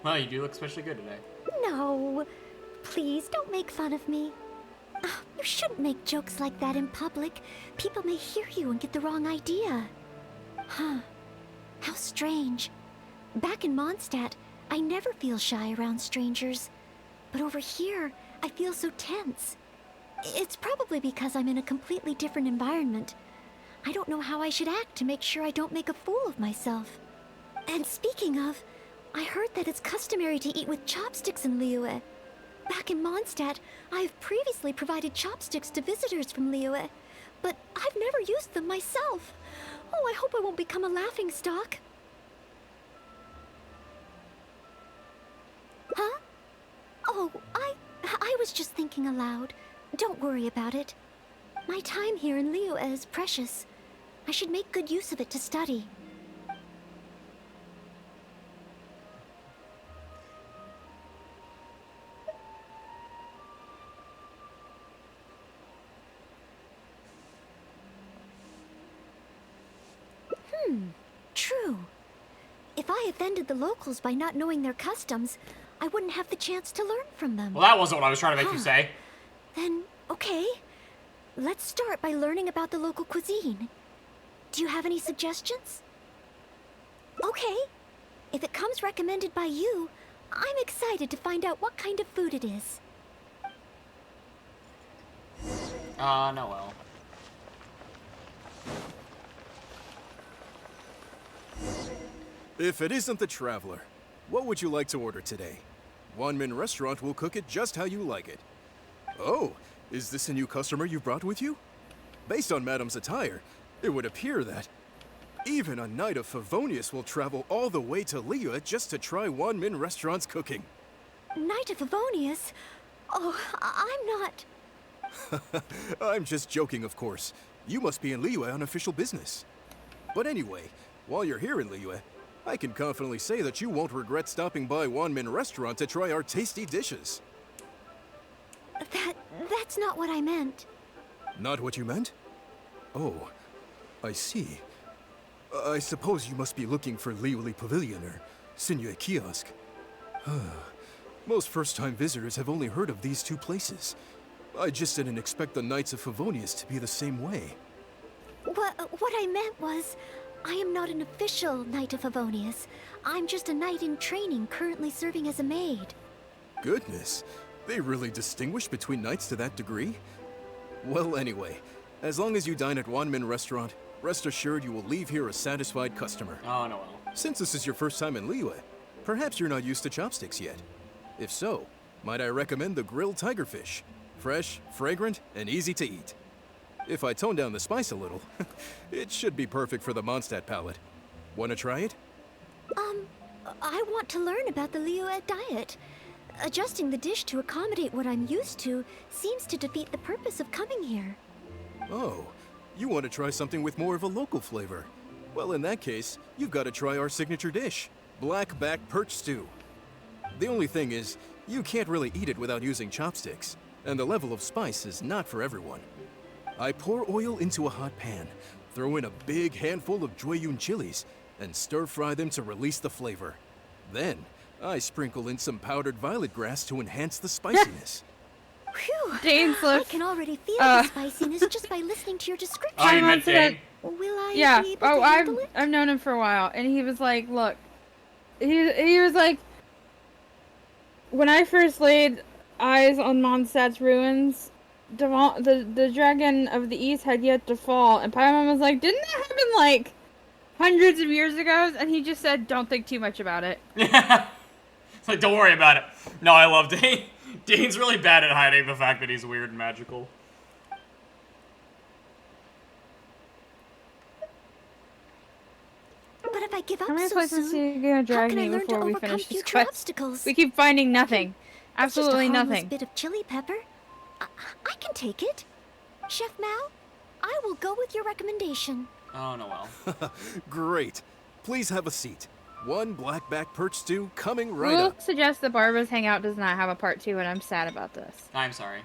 Speaker 1: Well, you do look especially good today.
Speaker 14: No, please don't make fun of me. You shouldn't make jokes like that in public. People may hear you and get the wrong idea. Huh. How strange. Back in Mondstadt, I never feel shy around strangers. But over here, I feel so tense. It's probably because I'm in a completely different environment. I don't know how I should act to make sure I don't make a fool of myself. And speaking of, I heard that it's customary to eat with chopsticks in Liyue. Back in Mondstadt, I've previously provided chopsticks to visitors from Liyue, but I've never used them myself. Oh, I hope I won't become a laughingstock. Huh? Oh, I was just thinking aloud. Don't worry about it. My time here in Liyue is precious. I should make good use of it to study. True. If I offended the locals by not knowing their customs, I wouldn't have the chance to learn from them.
Speaker 1: Well, that wasn't what I was trying to make you say.
Speaker 14: Then, okay. Let's start by learning about the local cuisine. Do you have any suggestions? Okay. If it comes recommended by you, I'm excited to find out what kind of food it is.
Speaker 1: Noelle.
Speaker 18: If it isn't the Traveler, What would you like to order today? Wanmin Restaurant will cook it just how you like it. Oh, is this a new customer you've brought with you? Based on Madam's attire, it would appear that even a Knight of Favonius will travel all the way to Liyue just to try Wanmin Restaurant's cooking.
Speaker 14: Knight of Favonius? Oh, I'm not...
Speaker 18: I'm just joking, of course. You must be in Liyue on official business. But anyway, while you're here in Liyue, I can confidently say that you won't regret stopping by Wanmin Restaurant to try our tasty dishes.
Speaker 14: That's not what I meant.
Speaker 18: Not what you meant? Oh, I see. I suppose you must be looking for Liyue Pavilion or Sinue Kiosk. Most first-time visitors have only heard of these two places. I just didn't expect the Knights of Favonius to be the same way.
Speaker 14: What I meant was, I am not an official Knight of Favonius. I'm just a knight in training currently serving as a maid.
Speaker 18: Goodness, they really distinguish between knights to that degree? Well, anyway, as long as you dine at Wanmin Restaurant, rest assured you will leave here a satisfied customer.
Speaker 1: Oh, no.
Speaker 18: Since this is your first time in Liyue, perhaps you're not used to chopsticks yet. If so, might I recommend the grilled tigerfish? Fresh, fragrant, and easy to eat. If I tone down the spice a little, it should be perfect for the Mondstadt palate. Wanna try it?
Speaker 14: I want to learn about the Liyue diet. Adjusting the dish to accommodate what I'm used to seems to defeat the purpose of coming here.
Speaker 18: Oh, you want to try something with more of a local flavor? Well, in that case, you've got to try our signature dish, black back perch stew. The only thing is, you can't really eat it without using chopsticks, and the level of spice is not for everyone. I pour oil into a hot pan, throw in a big handful of Jueyun chilies, and stir-fry them to release the flavor. Then, I sprinkle in some powdered violet grass to enhance the spiciness.
Speaker 14: Phew!
Speaker 2: Dane's
Speaker 14: I
Speaker 2: looks,
Speaker 14: can already feel the spiciness just by listening to your description.
Speaker 1: Oh, you meant Dane?
Speaker 14: Will I
Speaker 2: Yeah.
Speaker 14: be able to handle it?
Speaker 2: I've known him for a while, and he was like, look, he was like, when I first laid eyes on Mondstadt's ruins, the dragon of the east had yet to fall, and Paimon was like, didn't that happen like hundreds of years ago? And he just said, don't think too much about it.
Speaker 1: It's like, don't worry about it. No, I love Dane. Dane's really bad at hiding the fact that he's weird and magical.
Speaker 14: But if I give up
Speaker 2: How many
Speaker 14: so
Speaker 2: places
Speaker 14: soon,
Speaker 2: are you gonna
Speaker 14: how
Speaker 2: drag
Speaker 14: can I
Speaker 2: me
Speaker 14: learn to
Speaker 2: before we
Speaker 14: overcome
Speaker 2: finish this
Speaker 14: future
Speaker 2: quest?
Speaker 14: obstacles?
Speaker 2: We keep finding nothing. Absolutely
Speaker 14: It's just a harmless
Speaker 2: nothing.
Speaker 14: bit of chili pepper. I can take it. Chef Mao, I will go with your recommendation.
Speaker 1: Oh, no, well.
Speaker 18: Great. Please have a seat. One black back perch stew coming right
Speaker 2: We'll
Speaker 18: up.
Speaker 2: suggest that Barbara's Hangout does not have a part 2, and I'm sad about this.
Speaker 1: I'm sorry.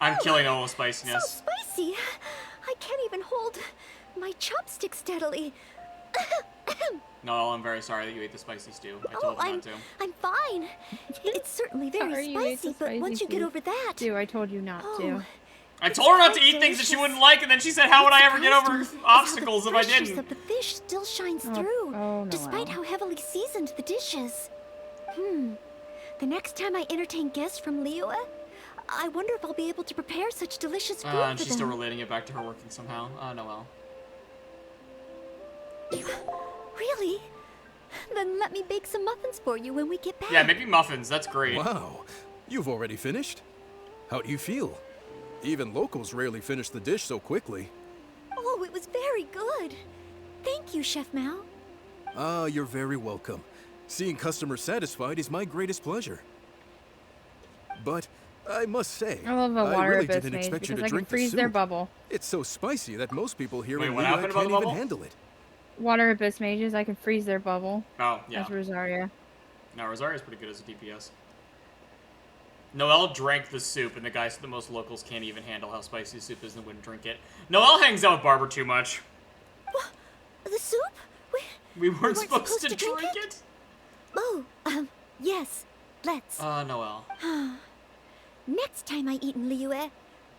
Speaker 1: I'm killing all the
Speaker 14: So
Speaker 1: spiciness.
Speaker 14: spicy. I can't even hold my chopstick steadily.
Speaker 1: No, I'm very sorry that you ate the spicy stew. I told him not to.
Speaker 14: I'm fine. It's certainly very
Speaker 2: Sorry you ate the
Speaker 14: spicy, but once you get
Speaker 2: stew.
Speaker 14: over that...
Speaker 2: Stew, I told you not to.
Speaker 1: I told her not to eat things that she wouldn't like, and then she said, how would I ever get over obstacles if I
Speaker 14: freshness
Speaker 1: didn't?
Speaker 14: of the fish still shines
Speaker 2: Oh,
Speaker 14: through,
Speaker 2: no,
Speaker 14: despite how heavily seasoned the dish is. The next time I entertain guests from Liyue, I wonder if I'll be able to prepare such delicious food
Speaker 1: And
Speaker 14: for
Speaker 1: she's still
Speaker 14: them.
Speaker 1: relating it back to her working somehow. Oh, no, well.
Speaker 14: Really? Then let me bake some muffins for you when we get back.
Speaker 1: Yeah, maybe muffins. That's great.
Speaker 18: Wow, you've already finished? How do you feel? Even locals rarely finish the dish so quickly.
Speaker 14: Oh, it was very good. Thank you, Chef Mao.
Speaker 18: Ah, you're very welcome. Seeing customers satisfied is my greatest pleasure. But I must say,
Speaker 2: I love a
Speaker 18: I
Speaker 2: water
Speaker 18: really
Speaker 2: abyss
Speaker 18: didn't
Speaker 2: mage
Speaker 18: expect you
Speaker 2: because
Speaker 18: to
Speaker 2: I can
Speaker 18: drink the
Speaker 2: freeze their
Speaker 18: soup.
Speaker 2: bubble.
Speaker 18: It's so spicy that most people here
Speaker 1: Wait,
Speaker 18: in
Speaker 1: what
Speaker 18: Liyue
Speaker 1: happened about
Speaker 18: can't
Speaker 1: the
Speaker 18: even
Speaker 1: bubble?
Speaker 18: handle it.
Speaker 2: Water abyss mages, I can freeze their bubble.
Speaker 1: Oh, yeah.
Speaker 2: That's Rosaria.
Speaker 1: No, Rosaria's pretty good as a DPS. Noelle drank the soup, and the guy said that most locals can't even handle how spicy the soup is and wouldn't drink it. Noelle hangs out with Barbara too much.
Speaker 14: The soup?
Speaker 1: We weren't supposed to drink it?
Speaker 14: Oh, yes. Let's.
Speaker 1: Noelle.
Speaker 14: Next time I eat in Liyue,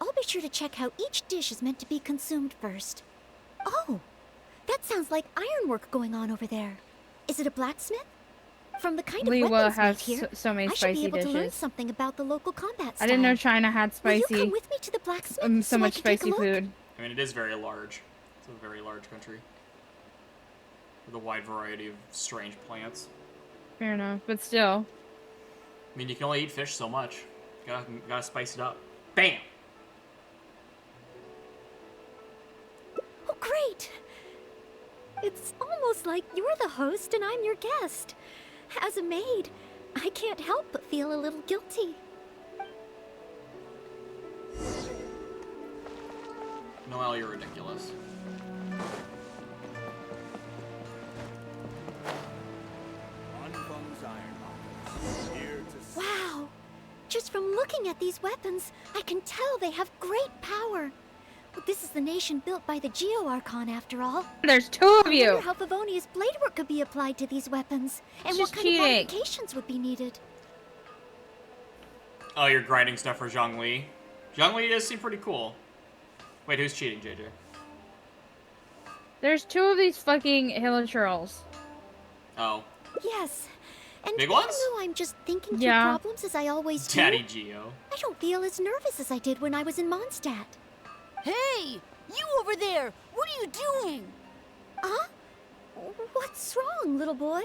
Speaker 14: I'll be sure to check how each dish is meant to be consumed first. Oh, that sounds like ironwork going on over there. Is it a blacksmith? From the kind of
Speaker 2: Liyue
Speaker 14: weapons
Speaker 2: has
Speaker 14: made here,
Speaker 2: so many
Speaker 14: I should
Speaker 2: spicy
Speaker 14: be able to learn
Speaker 2: dishes.
Speaker 14: something about the local combat style.
Speaker 2: I didn't know China had
Speaker 14: Will you
Speaker 2: spicy,
Speaker 14: come with me to the blacksmith
Speaker 2: so
Speaker 14: I
Speaker 2: much
Speaker 14: can take a
Speaker 2: spicy
Speaker 14: look?
Speaker 2: food.
Speaker 1: I mean, it is very large. It's a very large country. with a wide variety of strange plants.
Speaker 2: Fair enough, but still.
Speaker 1: I mean, you can only eat fish so much. Gotta spice it up. Bam!
Speaker 14: Oh, great! It's almost like you're the host and I'm your guest. As a maid, I can't help but feel a little guilty.
Speaker 1: Noelle, you're ridiculous.
Speaker 14: Wow! Just from looking at these weapons, I can tell they have great power. This is the nation built by the Geo-Archon, after all.
Speaker 2: There's two of you!
Speaker 14: I wonder how Favonia's blade work could be applied to these weapons, and what kind of modifications would be needed.
Speaker 1: Oh, you're grinding stuff for Zhongli. Zhongli does seem pretty cool. Wait, who's cheating, JJ?
Speaker 2: There's two of these fucking Hilichurls.
Speaker 1: Oh.
Speaker 14: Yes. And
Speaker 1: Big
Speaker 14: even
Speaker 1: ones?
Speaker 14: though I'm just thinking through
Speaker 2: Yeah.
Speaker 14: problems as I always do,
Speaker 1: Daddy Geo.
Speaker 14: I don't feel as nervous as I did when I was in Mondstadt.
Speaker 19: Hey! You over there! What are you doing?
Speaker 14: Huh? What's wrong, little boy?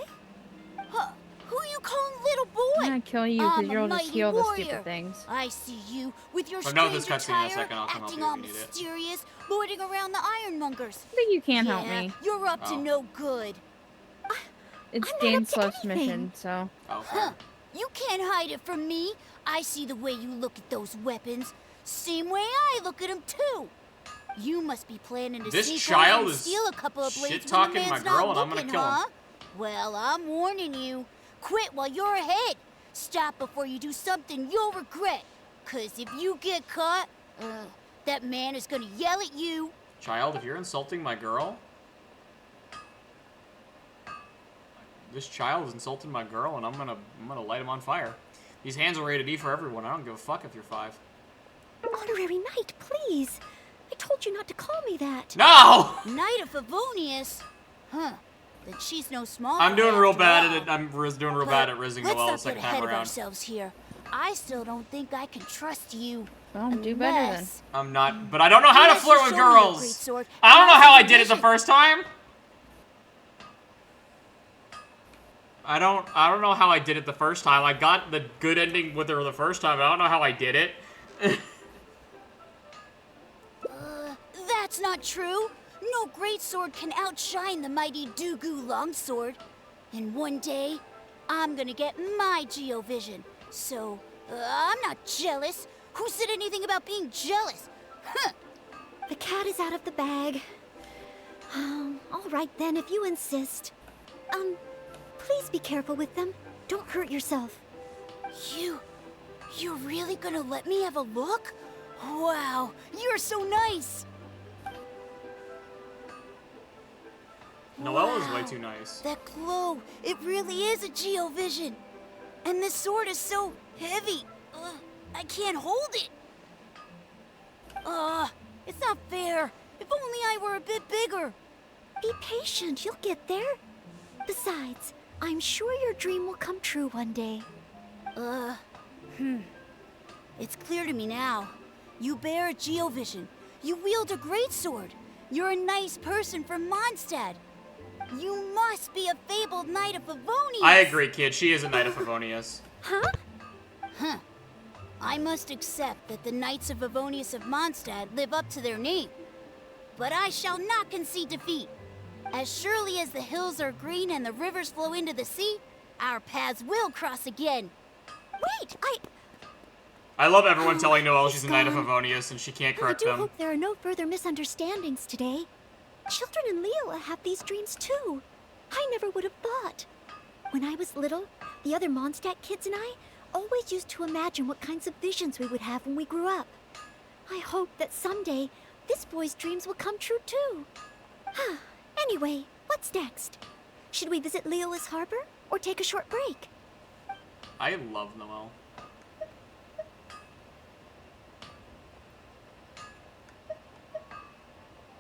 Speaker 19: Who you calling little boy?
Speaker 2: I'm gonna kill you because
Speaker 19: I'm a
Speaker 2: you'll just
Speaker 19: mighty
Speaker 2: heal the
Speaker 19: warrior.
Speaker 2: stupid things.
Speaker 19: I see you with your
Speaker 1: I've known this
Speaker 19: strange
Speaker 1: cutscene in a
Speaker 19: attire,
Speaker 1: second. I'll come help
Speaker 19: acting
Speaker 1: you
Speaker 19: all
Speaker 1: if you need it.
Speaker 19: mysterious, lording around the ironmongers.
Speaker 2: I think you can
Speaker 19: yeah,
Speaker 2: help me.
Speaker 19: You're up to
Speaker 1: Oh.
Speaker 19: no good.
Speaker 2: It's
Speaker 14: I'm not
Speaker 2: Dane
Speaker 14: up to
Speaker 2: Sluff's
Speaker 14: anything.
Speaker 2: mission, so.
Speaker 1: Oh,
Speaker 19: Huh. You can't hide it from me. I see the way you look at those weapons. Same way I look at them too. You must be planning to
Speaker 1: This
Speaker 19: sneak
Speaker 1: child
Speaker 19: around and
Speaker 1: is
Speaker 19: steal a couple of blades when the
Speaker 1: shit-talking my
Speaker 19: man's
Speaker 1: girl,
Speaker 19: not
Speaker 1: and I'm gonna
Speaker 19: looking,
Speaker 1: kill him.
Speaker 19: huh? Well, I'm warning you. Quit while you're ahead. Stop before you do something you'll regret. 'Cause if you get caught, that man is gonna yell at you.
Speaker 1: Child, if you're insulting my girl... This child is insulting my girl, and I'm gonna light him on fire. These hands are rated E for everyone. I don't give a fuck if you're 5.
Speaker 14: Honorary Knight, please. I told you not to call me that.
Speaker 1: No!
Speaker 19: Knight of Favonius? Huh. Then she's no small.
Speaker 1: I'm doing
Speaker 19: fry
Speaker 1: real
Speaker 19: after
Speaker 1: bad
Speaker 19: all.
Speaker 1: at it. I'm doing real bad at rizzing
Speaker 19: Let's
Speaker 1: Noelle the
Speaker 19: not
Speaker 1: second
Speaker 19: get ahead
Speaker 1: time
Speaker 19: of
Speaker 1: around.
Speaker 19: ourselves here. I still don't think I can trust you.
Speaker 2: Well, do better then.
Speaker 19: unless-
Speaker 1: I'm not, but I don't know how to
Speaker 19: Unless you
Speaker 1: flirt with
Speaker 19: show me your
Speaker 1: girls.
Speaker 19: greatsword
Speaker 1: I don't
Speaker 19: and
Speaker 1: know
Speaker 19: I'll
Speaker 1: how I
Speaker 19: see
Speaker 1: did it the
Speaker 19: vision.
Speaker 1: first time. I don't know how I did it the first time. I got the good ending with her the first time. I don't know how I did it.
Speaker 19: That's not true. No greatsword can outshine the mighty Dugu longsword. And one day, I'm gonna get my Geovision. So, I'm not jealous. Who said anything about being jealous? Huh.
Speaker 14: The cat is out of the bag. All right then, if you insist. Please be careful with them. Don't hurt yourself.
Speaker 19: You're really gonna let me have a look? Wow, you're so nice.
Speaker 1: Noelle is way too nice.
Speaker 19: That glow, it really is a Geovision. And this sword is so heavy. I can't hold it. It's not fair. If only I were a bit bigger.
Speaker 14: Be patient, you'll get there. Besides, I'm sure your dream will come true one day.
Speaker 19: It's clear to me now. You bear a Geovision. You wield a greatsword. You're a nice person from Mondstadt. You must be a fabled Knight of Favonius.
Speaker 1: I agree, kid. She is a Knight of Favonius.
Speaker 19: Huh? I must accept that the Knights of Favonius of Mondstadt live up to their name. But I shall not concede defeat. As surely as the hills are green and the rivers flow into the sea, our paths will cross again.
Speaker 14: Wait,
Speaker 1: I love everyone telling Noelle she's a Knight of Favonius and she can't
Speaker 14: I
Speaker 1: correct
Speaker 14: do
Speaker 1: them.
Speaker 14: hope there are no further misunderstandings today. Children in Leola have these dreams too. I never would have thought. When I was little, the other Mondstadt kids and I always used to imagine what kinds of visions we would have when we grew up. I hope that someday this boy's dreams will come true too. Anyway, what's next? Should we visit Leola's harbor or take a short break?
Speaker 1: I love Noelle.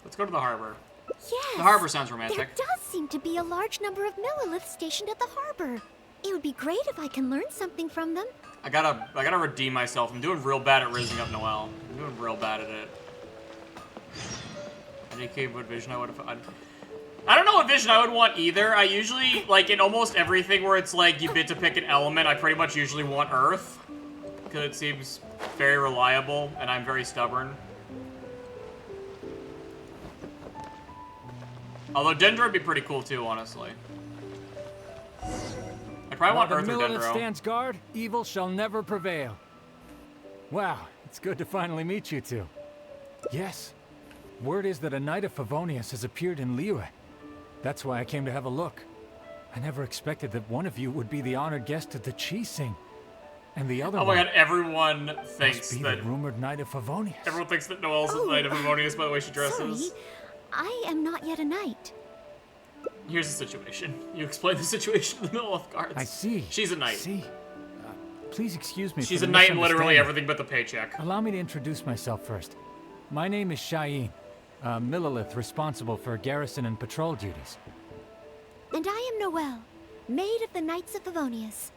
Speaker 1: Let's go to the harbor.
Speaker 14: Yes!
Speaker 1: The harbor sounds romantic.
Speaker 14: There does seem to be a large number of Milliliths stationed at the harbor. It would be great if I can learn something from them.
Speaker 1: I gotta redeem myself. I'm doing real bad at rizzing up Noelle. I'm doing real bad at it. Any capable vision I would have. I don't know what vision I would want either. I usually, like, in almost everything where it's like you get to pick an element, I pretty much usually want Earth. Because it seems very reliable, and I'm very stubborn. Although Dendro would be pretty cool too, honestly. I probably want Earth or
Speaker 20: While the Millelith
Speaker 1: Dendro.
Speaker 20: stands guard, evil shall never prevail. Wow, it's good to finally meet you two. Yes, word is that a Knight of Favonius has appeared in Liyue. That's why I came to have a look. I never expected that one of you would be the honored guest at the Chi-Sing. And the other
Speaker 1: Oh my god, everyone thinks
Speaker 20: be
Speaker 1: that...
Speaker 20: the rumored Knight of Favonius.
Speaker 1: Everyone thinks that Noelle's the Knight of Favonius by the way she dresses.
Speaker 14: Sorry, I am not yet a knight.
Speaker 1: Here's the situation. You explain the situation to the Millelith guards.
Speaker 20: I see.
Speaker 1: She's a knight.
Speaker 20: Please excuse me.
Speaker 1: She's
Speaker 20: for
Speaker 1: a
Speaker 20: the
Speaker 1: knight in literally
Speaker 20: misunderstanding.
Speaker 1: everything but the paycheck.
Speaker 20: Allow me to introduce myself first. My name is Shayin, a Millelith responsible for garrison and patrol duties.
Speaker 14: And I am Noelle, maid of the Knights of Favonius.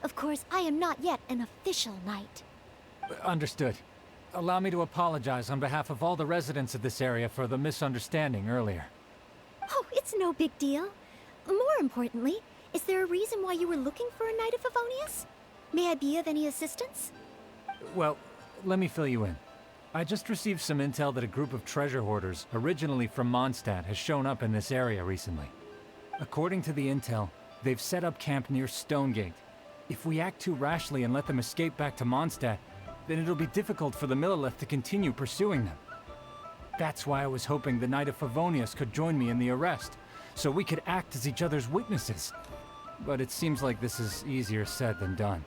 Speaker 14: Of course, I am not yet an official knight.
Speaker 20: Understood. Allow me to apologize on behalf of all the residents of this area for the misunderstanding earlier.
Speaker 14: Oh, it's no big deal. More importantly, is there a reason why you were looking for a Knight of Favonius? May I be of any assistance?
Speaker 20: Well, let me fill you in. I just received some intel that a group of treasure hoarders, originally from Mondstadt, has shown up in this area recently. According to the intel, they've set up camp near Stonegate. If we act too rashly and let them escape back to Mondstadt, then it'll be difficult for the Millelith to continue pursuing them. That's why I was hoping the Knight of Favonius could join me in the arrest, so we could act as each other's witnesses. But it seems like this is easier said than done.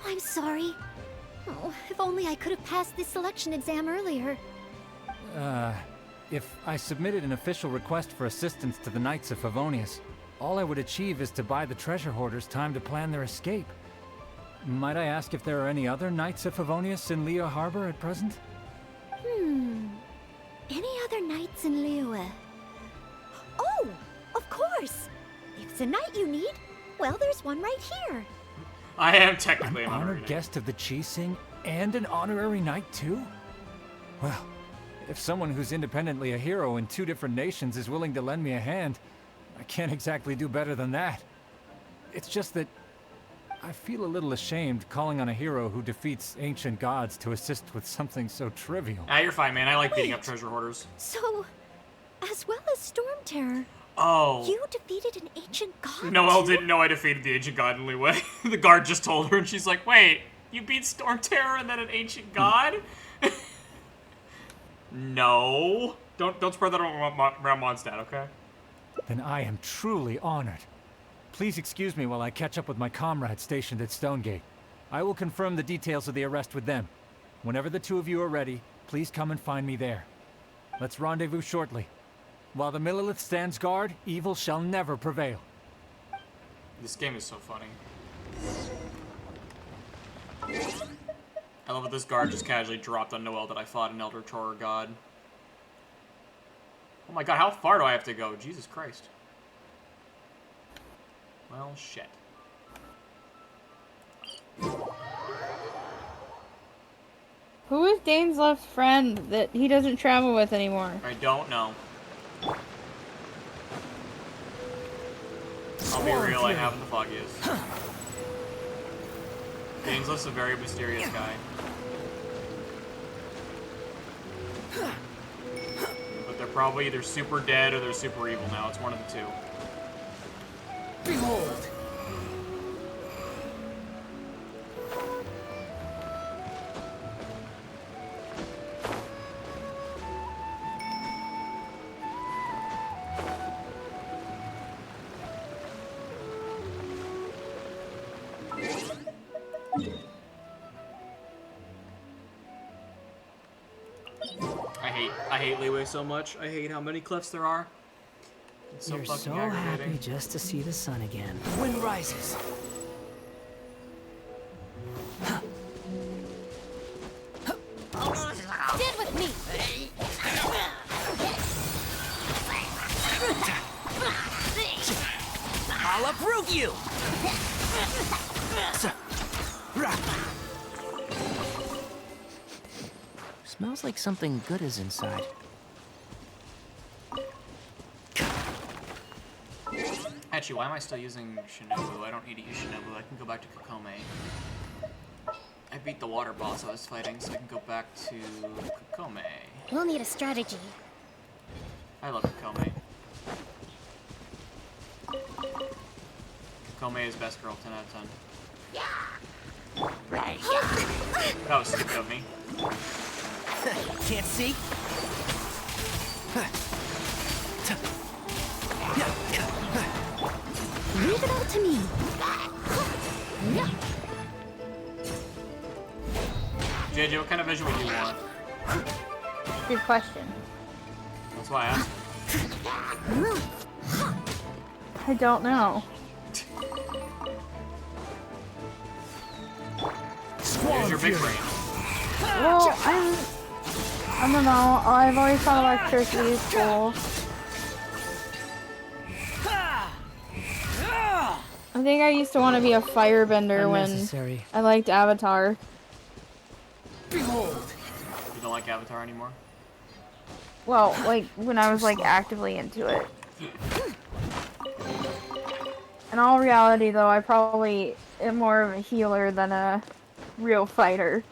Speaker 14: I'm sorry. Oh, if only I could have passed this selection exam earlier.
Speaker 20: If I submitted an official request for assistance to the Knights of Favonius, all I would achieve is to buy the treasure hoarders time to plan their escape. Might I ask if there are any other Knights of Favonius in Liyue Harbor at present?
Speaker 14: Any other knights in Liyue? Oh, of course! If it's a knight you need, well, there's one right here.
Speaker 1: I am technically
Speaker 20: an honored guest of the Chi-Sing and an honorary knight too? Well, if someone who's independently a hero in two different nations is willing to lend me a hand, I can't exactly do better than that. It's just that I feel a little ashamed calling on a hero who defeats ancient gods to assist with something so trivial.
Speaker 1: Ah, you're fine, man. I like beating up treasure hoarders.
Speaker 14: So, as well as Storm Terror,
Speaker 1: Oh.
Speaker 14: you defeated an ancient god?
Speaker 1: Noelle didn't know I defeated the ancient god in Liyue. The guard just told her, and she's like, wait, you beat Storm Terror and then an ancient god? No. Don't spread that around Mondstadt, okay?
Speaker 20: Then I am truly honored. Please excuse me while I catch up with my comrades stationed at Stonegate. I will confirm the details of the arrest with them. Whenever the two of you are ready, please come and find me there. Let's rendezvous shortly. While the Millelith stands guard, evil shall never prevail.
Speaker 1: This game is so funny. I love that this guard just casually dropped on Noelle that I fought an Elder Torah god. Oh my god, how far do I have to go? Jesus Christ. Well, shit.
Speaker 2: Who is Dane's left friend that he doesn't travel with anymore?
Speaker 1: I don't know. I'll be real, I haven't the foggiest. Dane's a very mysterious guy. But they're probably either super dead or they're super evil now. It's one of the two.
Speaker 5: Behold!
Speaker 1: I hate Liyue so much. I hate how many cliffs there are. It's so
Speaker 11: You're
Speaker 1: fucking
Speaker 11: so
Speaker 1: aggravating.
Speaker 11: happy just to see the sun again. The wind rises.
Speaker 19: Stand with me!
Speaker 5: I'll uproot you!
Speaker 11: Smells like something good is inside.
Speaker 1: Actually, why am I still using Shinobu? I don't need to use Shinobu. I can go back to Kokome. I beat the water boss I was fighting, so I can go back to Kokome.
Speaker 3: We'll need a strategy.
Speaker 1: I love Kokome. Kokome is best girl, 10 out of 10. That was stupid of me.
Speaker 11: Can't see?
Speaker 14: Leave it all to me.
Speaker 1: JJ, what kind of vision would you want?
Speaker 2: Good question.
Speaker 1: That's why I asked.
Speaker 2: I don't know.
Speaker 1: Here's your big brain.
Speaker 2: Well, I don't know. I've always thought electricity is cool. I think I used to want to be a firebender when I liked Avatar.
Speaker 1: Behold. You don't like Avatar anymore?
Speaker 2: Well, like when I was like actively into it. In all reality, though, I probably am more of a healer than a real fighter.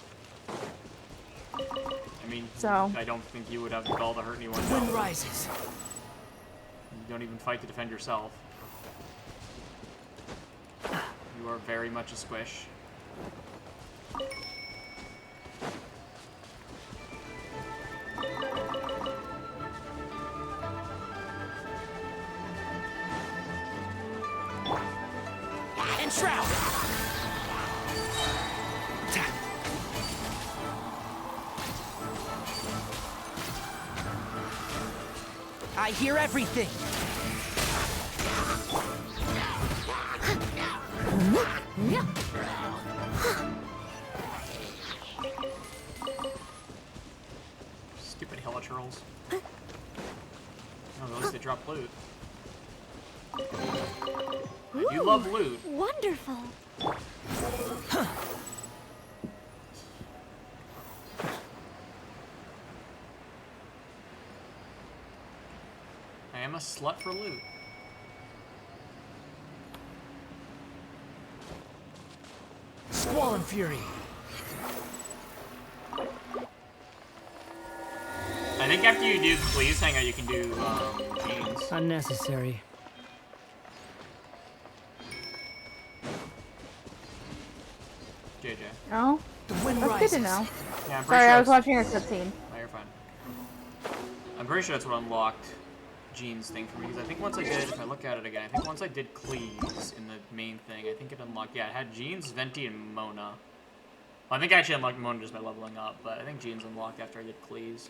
Speaker 1: I mean,
Speaker 2: so
Speaker 1: I don't think you would have the gall to hurt anyone.
Speaker 11: Wind rises.
Speaker 1: You don't even fight to defend yourself. You are very much a squish.
Speaker 11: Enshroud! I hear everything.
Speaker 1: Stupid helichurls. No, at least they drop loot. You love loot.
Speaker 14: Wonderful.
Speaker 1: I am a slut for loot.
Speaker 11: Squall and Fury.
Speaker 1: I think after you do Please Hangout, you can do Jeans.
Speaker 11: Unnecessary.
Speaker 1: JJ.
Speaker 2: No?
Speaker 11: The wind
Speaker 2: That's
Speaker 11: rises.
Speaker 2: good to know.
Speaker 1: Yeah, I'm pretty
Speaker 2: Sorry,
Speaker 1: sure
Speaker 2: I was watching a cutscene.
Speaker 1: No, you're fine. I'm pretty sure that's what unlocked Jean's thing for me, because I think once I did, if I look at it again, I think once I did Cleese in the main thing, I think it unlocked, yeah, it had Jeans, Venti, and Mona. Well, I think I actually unlocked Mona just by leveling up, but I think Jean's unlocked after I did Cleese.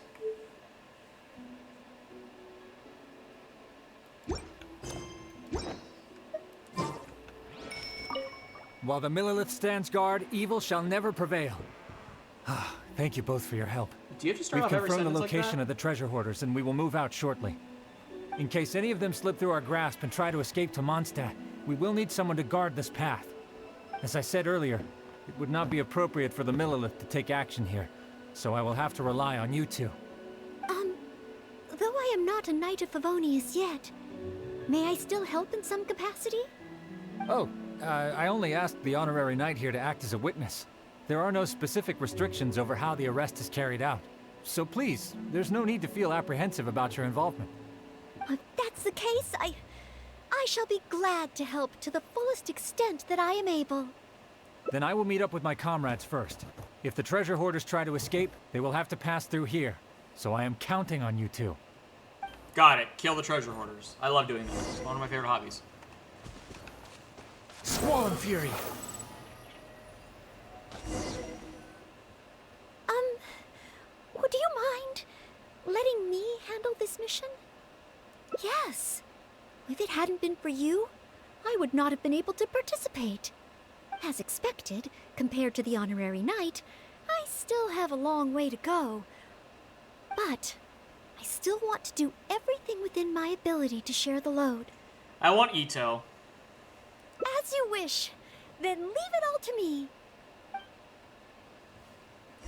Speaker 20: While the Millilith stands guard, evil shall never prevail. Thank you both for your help.
Speaker 1: Do you have to start
Speaker 20: We've
Speaker 1: off every
Speaker 20: confirmed the
Speaker 1: sentence like
Speaker 20: location
Speaker 1: that?
Speaker 20: of the treasure hoarders, and we will move out shortly. In case any of them slip through our grasp and try to escape to Mondstadt, we will need someone to guard this path. As I said earlier, it would not be appropriate for the Millilith to take action here, so I will have to rely on you two.
Speaker 14: Though I am not a Knight of Favonius yet, may I still help in some capacity?
Speaker 20: Oh, I only asked the honorary knight here to act as a witness. There are no specific restrictions over how the arrest is carried out. So please, there's no need to feel apprehensive about your involvement.
Speaker 14: If that's the case, I shall be glad to help to the fullest extent that I am able.
Speaker 20: Then I will meet up with my comrades first. If the treasure hoarders try to escape, they will have to pass through here. So I am counting on you two.
Speaker 1: Got it. Kill the treasure hoarders. I love doing this. It's one of my favorite hobbies.
Speaker 11: Squall and Fury.
Speaker 14: Would you mind letting me handle this mission? Yes. If it hadn't been for you, I would not have been able to participate. As expected, compared to the honorary knight, I still have a long way to go. But I still want to do everything within my ability to share the load.
Speaker 1: I want Ito.
Speaker 14: As you wish. Then leave it all to me.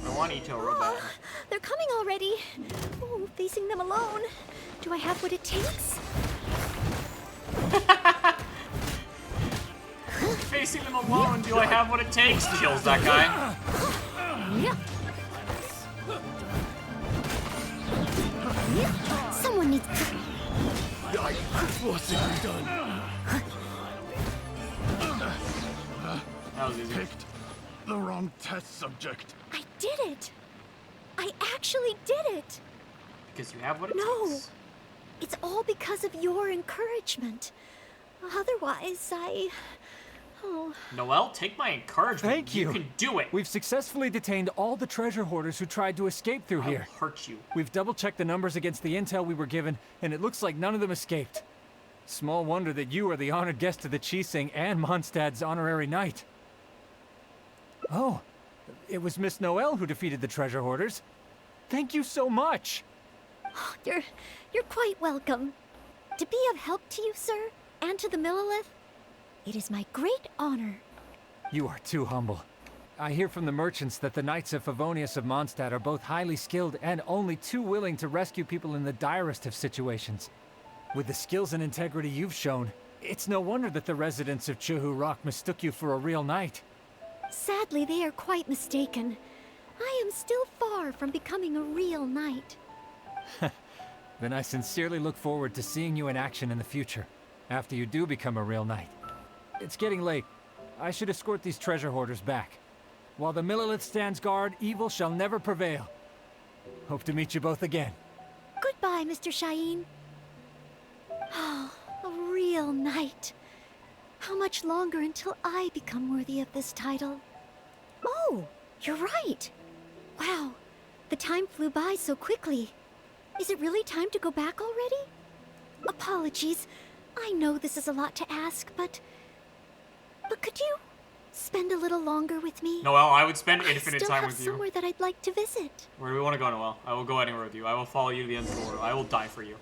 Speaker 1: I want Ito real bad.
Speaker 14: They're coming already. Oh, facing them alone. Do I have what it takes?
Speaker 1: Do I have what it takes? Kills that guy.
Speaker 3: Someone needs to...
Speaker 5: What's it done?
Speaker 1: That was easy.
Speaker 5: Picked the wrong test subject.
Speaker 14: I did it! I actually did it!
Speaker 1: Because you have what it
Speaker 14: No!
Speaker 1: takes.
Speaker 14: It's all because of your encouragement. Otherwise, Oh.
Speaker 1: Noelle, take my encouragement.
Speaker 20: Thank you.
Speaker 1: You can do it.
Speaker 20: We've successfully detained all the treasure hoarders who tried to escape through here.
Speaker 1: I'll hurt you.
Speaker 20: We've double-checked the numbers against the intel we were given, and it looks like none of them escaped. Small wonder that you are the honored guest of the Chising and Mondstadt's honorary knight. Oh, it was Miss Noelle who defeated the treasure hoarders. Thank you so much.
Speaker 14: You're quite welcome. To be of help to you, sir, and to the Millelith, it is my great honor.
Speaker 20: You are too humble. I hear from the merchants that the Knights of Favonius of Mondstadt are both highly skilled and only too willing to rescue people in the direst of situations. With the skills and integrity you've shown, it's no wonder that the residents of Chuhu Rock mistook you for a real knight.
Speaker 14: Sadly, they are quite mistaken. I am still far from becoming a real knight.
Speaker 20: Then I sincerely look forward to seeing you in action in the future, after you do become a real knight. It's getting late. I should escort these treasure hoarders back. While the Millelith stands guard, evil shall never prevail. Hope to meet you both again.
Speaker 14: Goodbye, Mr. Shaheen. Oh, a real knight. How much longer until I become worthy of this title? Oh, you're right. Wow, the time flew by so quickly. Is it really time to go back already? Apologies. I know this is a lot to ask, but could you spend a little longer with me?
Speaker 1: Noelle, I would spend infinite time with
Speaker 14: I still
Speaker 1: you.
Speaker 14: have somewhere that I'd like to visit.
Speaker 1: Where do we want to go, Noelle? I will go anywhere with you. I will follow you to the end of the world. I will die for you.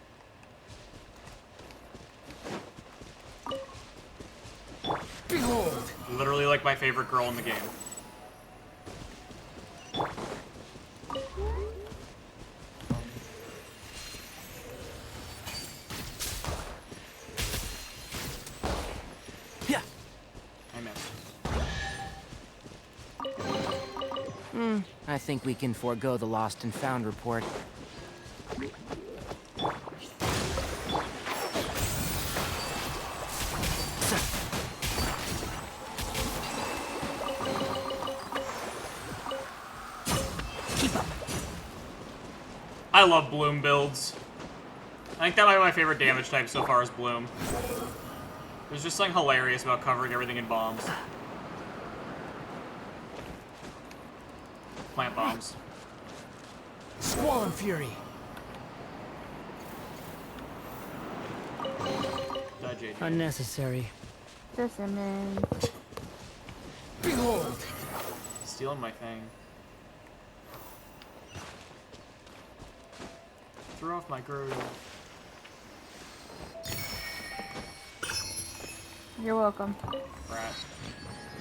Speaker 5: Behold!
Speaker 1: Literally like my favorite girl in the game.
Speaker 6: Yeah.
Speaker 1: I missed.
Speaker 21: I think we can forego the lost and found report.
Speaker 1: I love Bloom builds. I think that might be my favorite damage type so far is Bloom. There's just something hilarious about covering everything in bombs. Plant bombs.
Speaker 11: Squall and Fury.
Speaker 1: Die, JJ.
Speaker 2: Specimen.
Speaker 21: Unnecessary.
Speaker 11: Behold!
Speaker 1: Stealing my thing. Threw off my groove.
Speaker 2: You're welcome.
Speaker 1: Rat.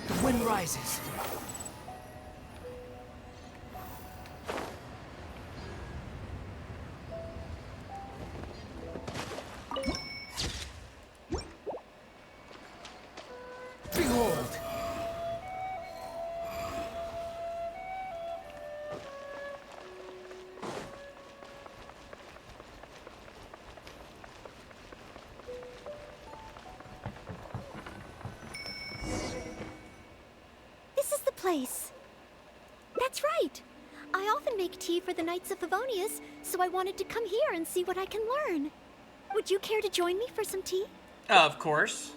Speaker 11: The wind rises. Behold!
Speaker 14: This is the place. That's right. I often make tea for the Knights of Favonius, so I wanted to come here and see what I can learn. Would you care to join me for some tea?
Speaker 1: Of course.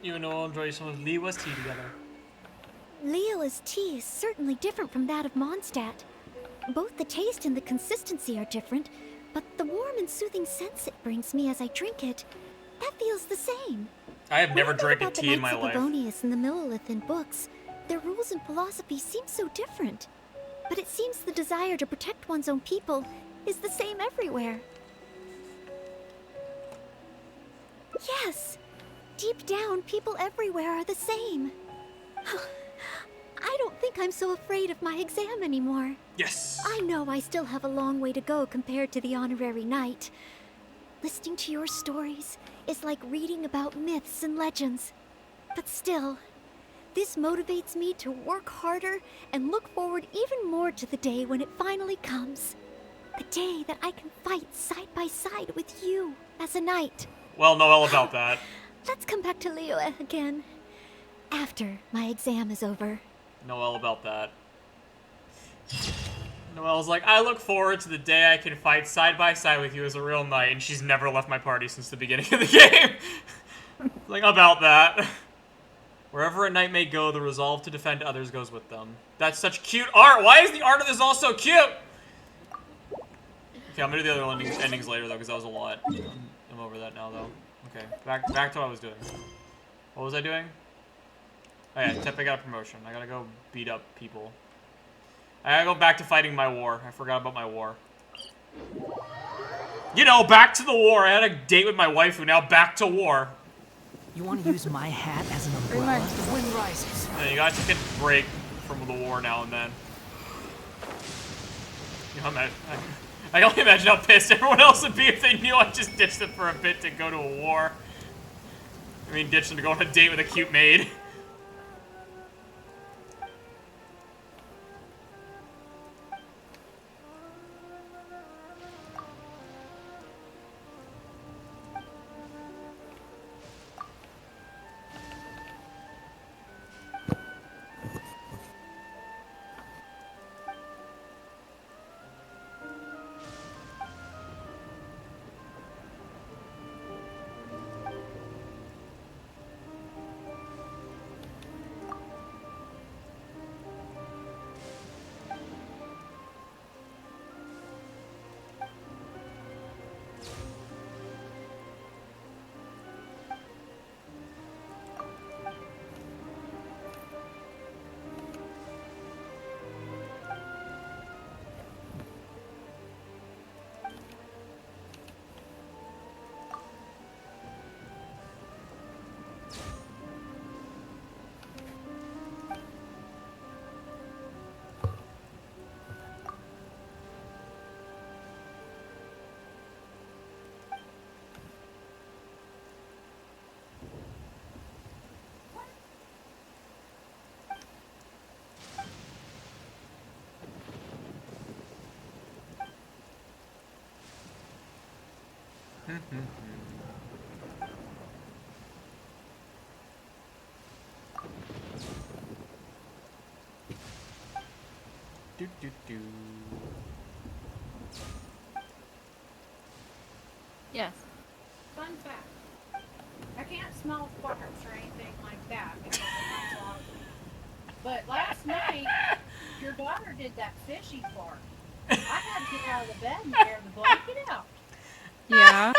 Speaker 1: You and Noelle enjoy some of Liwa's tea together.
Speaker 14: Leela's tea is certainly different from that of Mondstadt. Both the taste and the consistency are different, but the warm and soothing sense it brings me as I drink it, that feels the same.
Speaker 1: I have never
Speaker 14: When I
Speaker 1: drank a
Speaker 14: read about
Speaker 1: tea in my
Speaker 14: the
Speaker 1: life.
Speaker 14: Knights of Favonius and the Millelith in books, their rules and philosophy seem so different. But it seems the desire to protect one's own people is the same everywhere. Yes! Deep down, people everywhere are the same. I don't think I'm so afraid of my exam anymore.
Speaker 1: Yes!
Speaker 14: I know I still have a long way to go compared to the honorary knight. Listening to your stories is like reading about myths and legends. But still, This motivates me to work harder and look forward even more to the day when it finally comes. The day that I can fight side by side with you as a knight.
Speaker 1: Well, Noelle about that.
Speaker 14: Let's come back to Liyue again. After my exam is over.
Speaker 1: Noelle about that. Noelle's like, I look forward to the day I can fight side by side with you as a real knight, and she's never left my party since the beginning of the game. Like, about that. Wherever a knight may go, the resolve to defend others goes with them. That's such cute art. Why is the art of this all so cute? Okay, I'm gonna do the other endings later, though, because that was a lot. I'm over that now, though. Okay, back to what I was doing. What was I doing? Oh yeah, Tepe got a promotion. I gotta go beat up people. I gotta go back to fighting my war. I forgot about my war. You know, back to the war. I had a date with my wife who now back to war.
Speaker 11: You want to use my hat as an umbrella? The wind rises.
Speaker 1: Yeah, you gotta take a break from the war now and then. You know, I can only imagine how pissed everyone else would be if they knew I just ditched them for a bit to go to a war. I mean, ditched them to go on a date with a cute maid. Do, do, do.
Speaker 2: Yes. Fun fact. I can't smell farts or anything like that because I'm not lost. But last night, your daughter did that fishy fart. I had to get out of the bed and tear the blanket out. Yeah.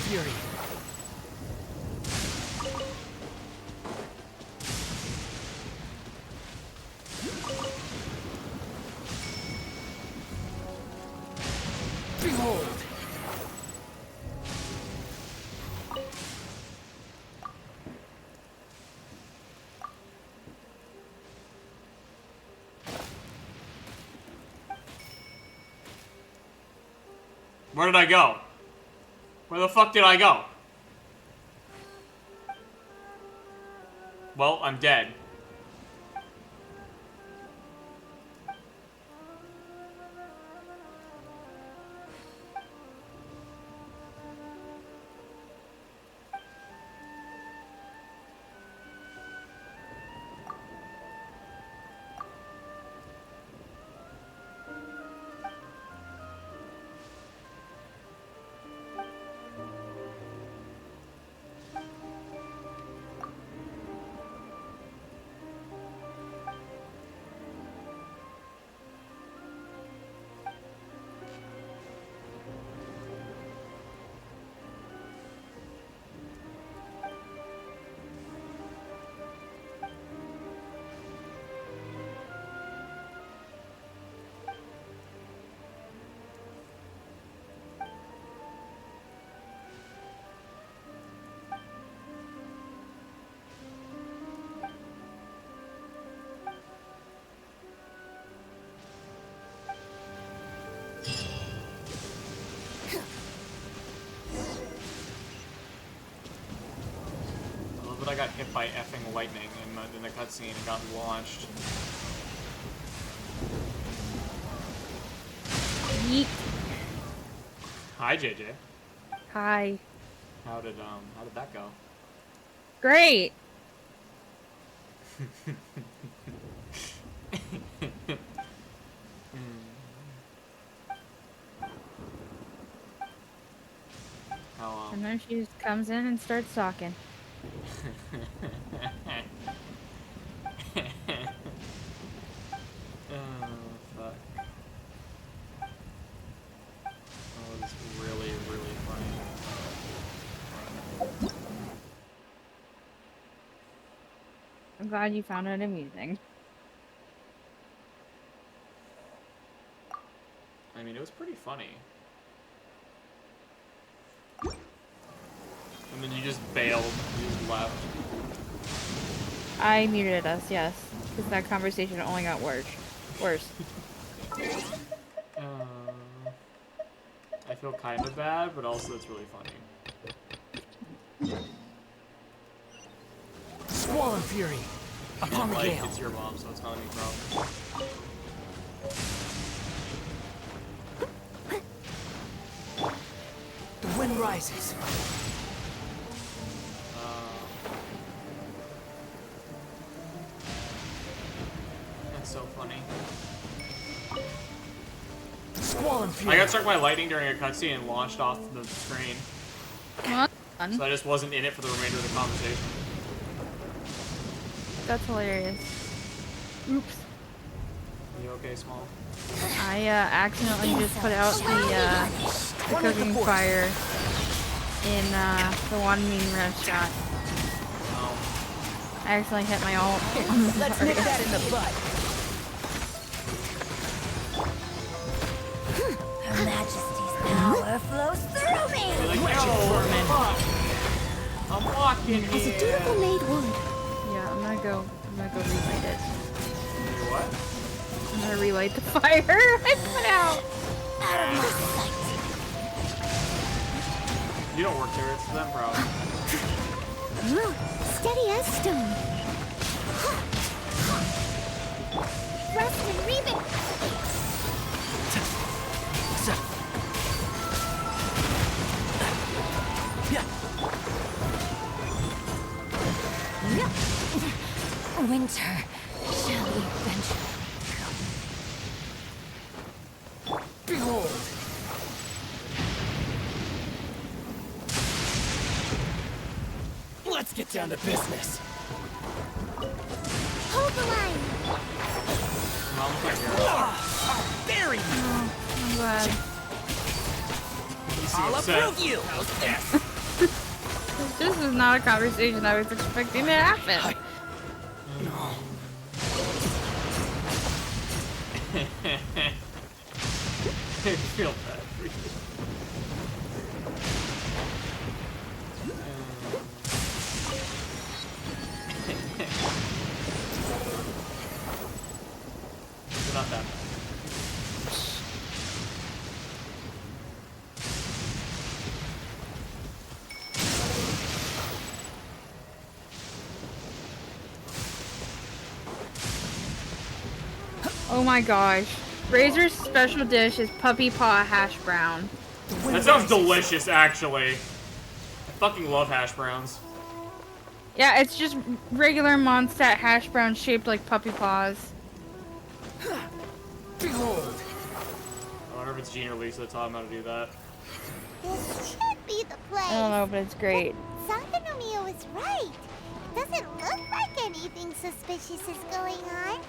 Speaker 11: Fury. Behold.
Speaker 1: Where did I go? Where the fuck did I go? Well, I'm dead. got hit by effing lightning in the cutscene and got launched.
Speaker 2: Yeet.
Speaker 1: Hi, JJ.
Speaker 2: Hi.
Speaker 1: How did that go?
Speaker 2: Great.
Speaker 1: Oh,
Speaker 2: And then she just comes in and starts talking.
Speaker 1: Oh, fuck. Oh, it's really, really funny.
Speaker 2: I'm glad you found it amusing.
Speaker 1: I mean, it was pretty funny. And then you just bailed. You just left.
Speaker 2: I muted us, yes. Because that conversation only got worse.
Speaker 1: I feel kind of bad, but also it's really funny.
Speaker 11: Squall and Fury. Upon the
Speaker 1: like,
Speaker 11: gale.
Speaker 1: it's your mom, so it's not any problem.
Speaker 11: The wind rises.
Speaker 1: That's so funny.
Speaker 11: Squall and Fury.
Speaker 1: I got struck by lightning during a cutscene and launched off the screen.
Speaker 2: Well,
Speaker 1: so I just wasn't in it for the remainder of the conversation.
Speaker 2: That's hilarious. Oops.
Speaker 1: You okay, Small?
Speaker 2: I accidentally just put out the cooking fire in the one mean restaurant.
Speaker 1: Oh.
Speaker 2: I accidentally hit my ult.
Speaker 11: Let's nip that in the butt.
Speaker 19: Her Majesty's power flows through me!
Speaker 1: I'm walking
Speaker 3: As a dutiful maid would.
Speaker 2: Yeah, I'm gonna go relight it.
Speaker 1: What?
Speaker 2: I'm gonna relight the fire I put out.
Speaker 19: Out of my sight.
Speaker 1: You don't work there, it's them, bro.
Speaker 3: Steady as stone.
Speaker 8: Rust and Reven!
Speaker 19: Winter, shall we venture?
Speaker 11: Behold. Let's get down to business.
Speaker 3: Hold the line.
Speaker 11: Bury you.
Speaker 2: Oh, I'm glad.
Speaker 11: I'll approve you. How's this?
Speaker 2: This is not a conversation I was expecting to happen.
Speaker 11: No.
Speaker 1: I feel bad for you. It's not that bad.
Speaker 2: Oh my gosh. Razor's special dish is puppy paw hash brown.
Speaker 1: That sounds delicious, actually. I fucking love hash browns.
Speaker 2: Yeah, it's just regular Mondstadt hash brown shaped like puppy paws.
Speaker 11: Behold.
Speaker 1: I wonder if it's Gene or Lisa that taught him how to do that.
Speaker 8: This should be the place.
Speaker 2: I don't know, but it's great.
Speaker 8: Sakanomio is right. It doesn't look like anything suspicious is going on.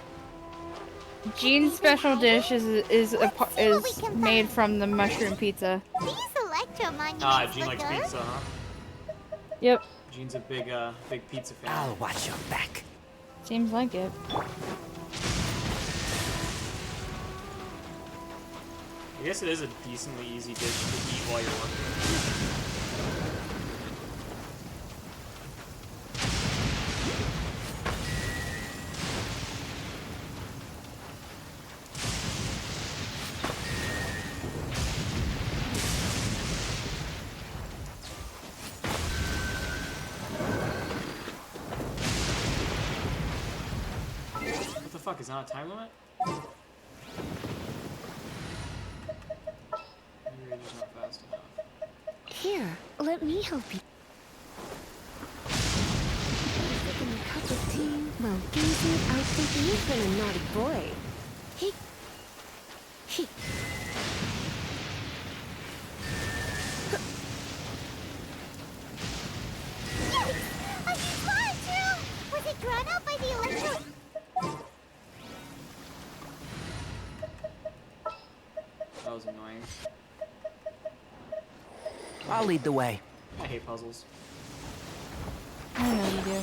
Speaker 2: Gene's special dish is made from the mushroom pizza.
Speaker 8: These electro monuments
Speaker 1: Ah, Gene
Speaker 8: look
Speaker 1: likes
Speaker 8: good.
Speaker 1: pizza, huh?
Speaker 2: Yep.
Speaker 1: Gene's a big pizza fan.
Speaker 11: I'll watch your back.
Speaker 2: Seems like it.
Speaker 1: I guess it is a decently easy dish to eat while you're working. fuck, is that a time limit? Maybe you're just not fast enough.
Speaker 3: Here, let me help you. Taking a cup of tea while gazing out the You've been a naughty boy. He.
Speaker 8: A guitar too! Was it drawn out by the electro?
Speaker 1: That was annoying.
Speaker 21: I'll lead the way.
Speaker 1: I hate puzzles.
Speaker 2: I know you do.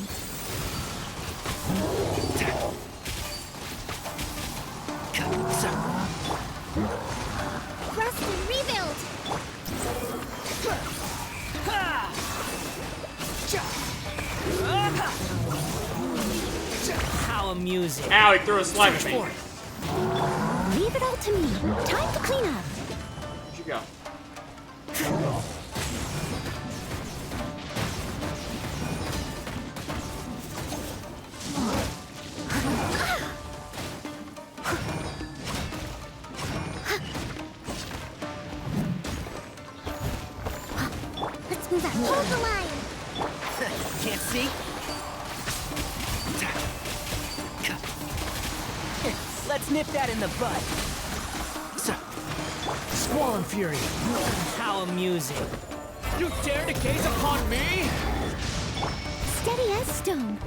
Speaker 3: Rest and rebuild!
Speaker 21: How amusing.
Speaker 1: Ow, he threw a slime at me.
Speaker 3: Leave it all to me. Time to clean up.
Speaker 1: Where'd you go?
Speaker 3: Let's move out. Hold the line.
Speaker 21: Can't see? Here, let's nip that in the bud. Squall and fury. How amusing. You dare to gaze upon me?
Speaker 3: Steady as stone.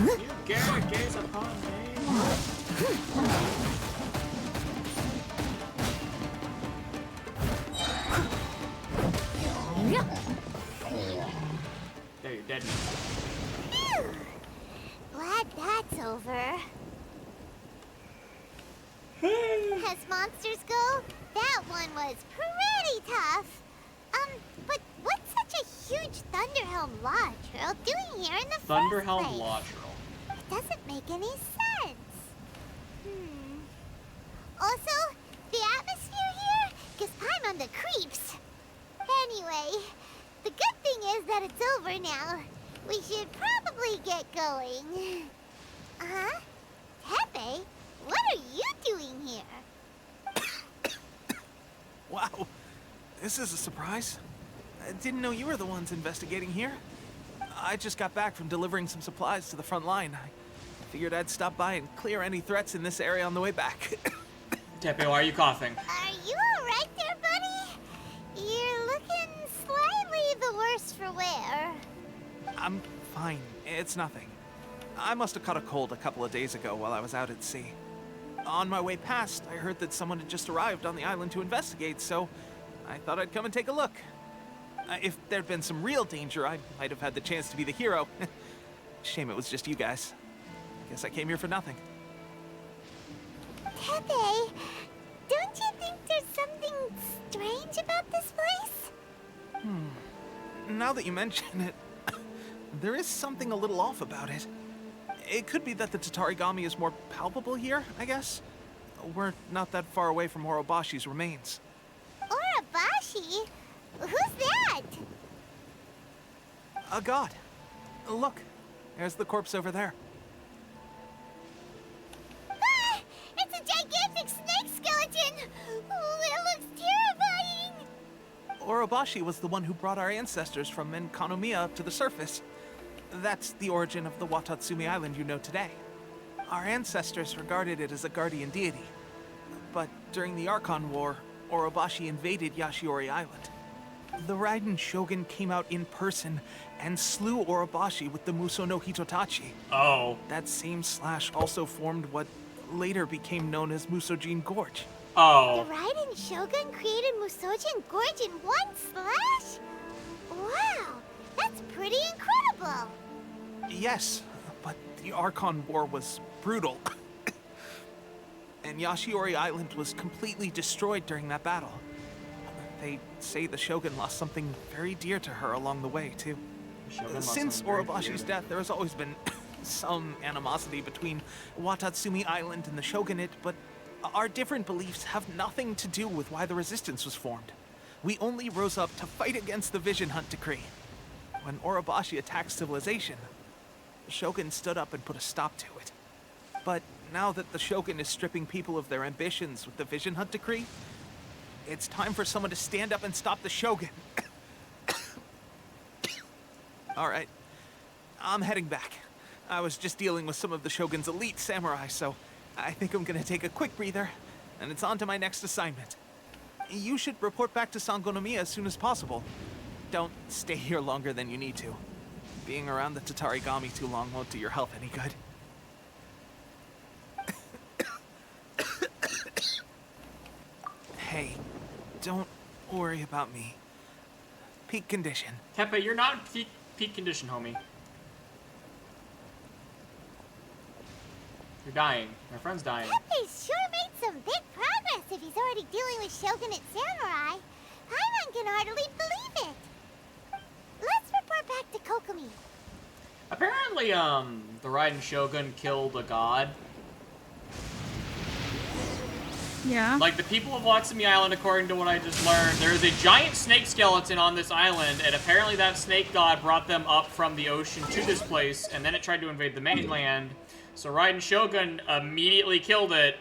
Speaker 1: You dare to gaze upon me? There, you're dead now.
Speaker 8: Phew. Glad that's over. As monsters go, that one was pretty tough. But what's such a huge Thunderhelm Lodge Trail doing here in the
Speaker 1: Thunderhelm
Speaker 8: first place?
Speaker 1: Law Trail.
Speaker 8: It doesn't make any sense. Also, the atmosphere here gives I'm on the creeps. Anyway, the good thing is that it's over now. We should probably get going. Huh? Tepe, what are you doing here?
Speaker 6: Wow, this is a surprise. I didn't know you were the ones investigating here. I just got back from delivering some supplies to the front line. I figured I'd stop by and clear any threats in this area on the way back.
Speaker 1: Tepe, why are you coughing?
Speaker 8: Are you alright there, buddy? You're looking slightly the worse for wear.
Speaker 6: I'm fine. It's nothing. I must have caught a cold a couple of days ago while I was out at sea. On my way past, I heard that someone had just arrived on the island to investigate, so I thought I'd come and take a look. If there'd been some real danger, I might have had the chance to be the hero. Shame it was just you guys. Guess I came here for nothing.
Speaker 8: Tepe, don't you think there's something strange about this place?
Speaker 6: Now that you mention it, there is something a little off about it. It could be that the Tatarigami is more palpable here, I guess. We're not that far away from Orobashi's remains.
Speaker 8: Orobashi? Who's that?
Speaker 6: A god. Look, there's the corpse over there.
Speaker 8: Ah! It's a gigantic snake skeleton! Oh, it looks terrifying!
Speaker 6: Orobashi was the one who brought our ancestors from Menkanomiya up to the surface. That's the origin of the Watatsumi Island you know today. Our ancestors regarded it as a guardian deity. But during the Archon War, Orobashi invaded Yashiori Island. The Raiden Shogun came out in person and slew Orobashi with the Muso no Hitotachi.
Speaker 1: Oh.
Speaker 6: That same slash also formed what later became known as Musojin Gorge.
Speaker 1: Oh.
Speaker 8: The Raiden Shogun created Musojin Gorge in one slash? Wow, that's pretty incredible.
Speaker 6: Yes, but the Archon War was brutal. And Yashiori Island was completely destroyed during that battle. They say the Shogun lost something very dear to her along the way, too. Since Orobashi's death, there has always been some animosity between Watatsumi Island and the Shogunate, but our different beliefs have nothing to do with why the resistance was formed. We only rose up to fight against the Vision Hunt Decree. When Orobashi attacked civilization, the Shogun stood up and put a stop to it. But now that the Shogun is stripping people of their ambitions with the Vision Hunt decree, it's time for someone to stand up and stop the Shogun. Alright, I'm heading back. I was just dealing with some of the Shogun's elite samurai, so I think I'm gonna take a quick breather, and it's on to my next assignment. You should report back to Sangonomiya as soon as possible. Don't stay here longer than you need to. Being around the Tatarigami too long won't do your health any good. Hey, don't worry about me. Peak condition.
Speaker 1: Tepe, you're not in peak condition, homie. You're dying. My friend's dying.
Speaker 8: Tepe sure made some big progress if he's already dealing with Shogunate samurai. Paimon can hardly believe it. Let's report back to Kokomi.
Speaker 1: Apparently, the Raiden Shogun killed a god.
Speaker 2: Yeah.
Speaker 1: Like, the people of Watsumi Island, according to what I just learned, there is a giant snake skeleton on this island, and apparently that snake god brought them up from the ocean to this place, and then it tried to invade the mainland. So Raiden Shogun immediately killed it,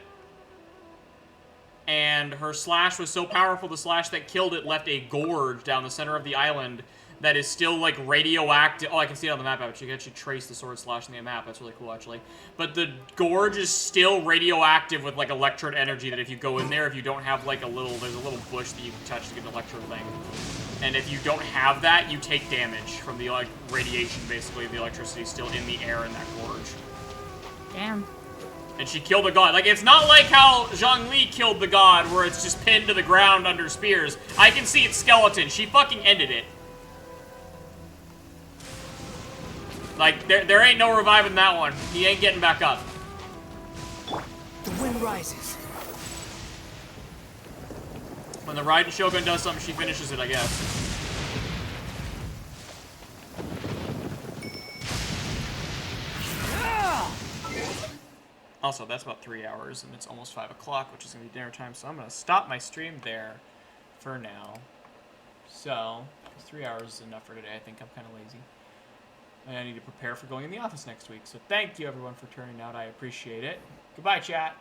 Speaker 1: and her slash was so powerful, the slash that killed it left a gorge down the center of the island that is still, like, radioactive. Oh, I can see it on the map, actually. You can actually trace the sword slash in the map. That's really cool, actually. But the gorge is still radioactive with, like, electrode energy that if you go in there, if you don't have, like, there's a little bush that you can touch to get an electrode thing. And if you don't have that, you take damage from the, like, radiation, basically. The electricity is still in the air in that gorge.
Speaker 2: Damn.
Speaker 1: And she killed a god. Like, it's not like how Zhongli killed the god, where it's just pinned to the ground under spears. I can see its skeleton. She fucking ended it. Like, there ain't no reviving that one. He ain't getting back up.
Speaker 11: The wind rises.
Speaker 1: When the Raiden Shogun does something, she finishes it, I guess. Also, that's about 3 hours, and it's almost 5 o'clock, which is going to be dinner time, so I'm going to stop my stream there for now. So, 3 hours is enough for today. I think I'm kind of lazy. And I need to prepare for going in the office next week. So thank you, everyone, for turning out. I appreciate it. Goodbye, chat.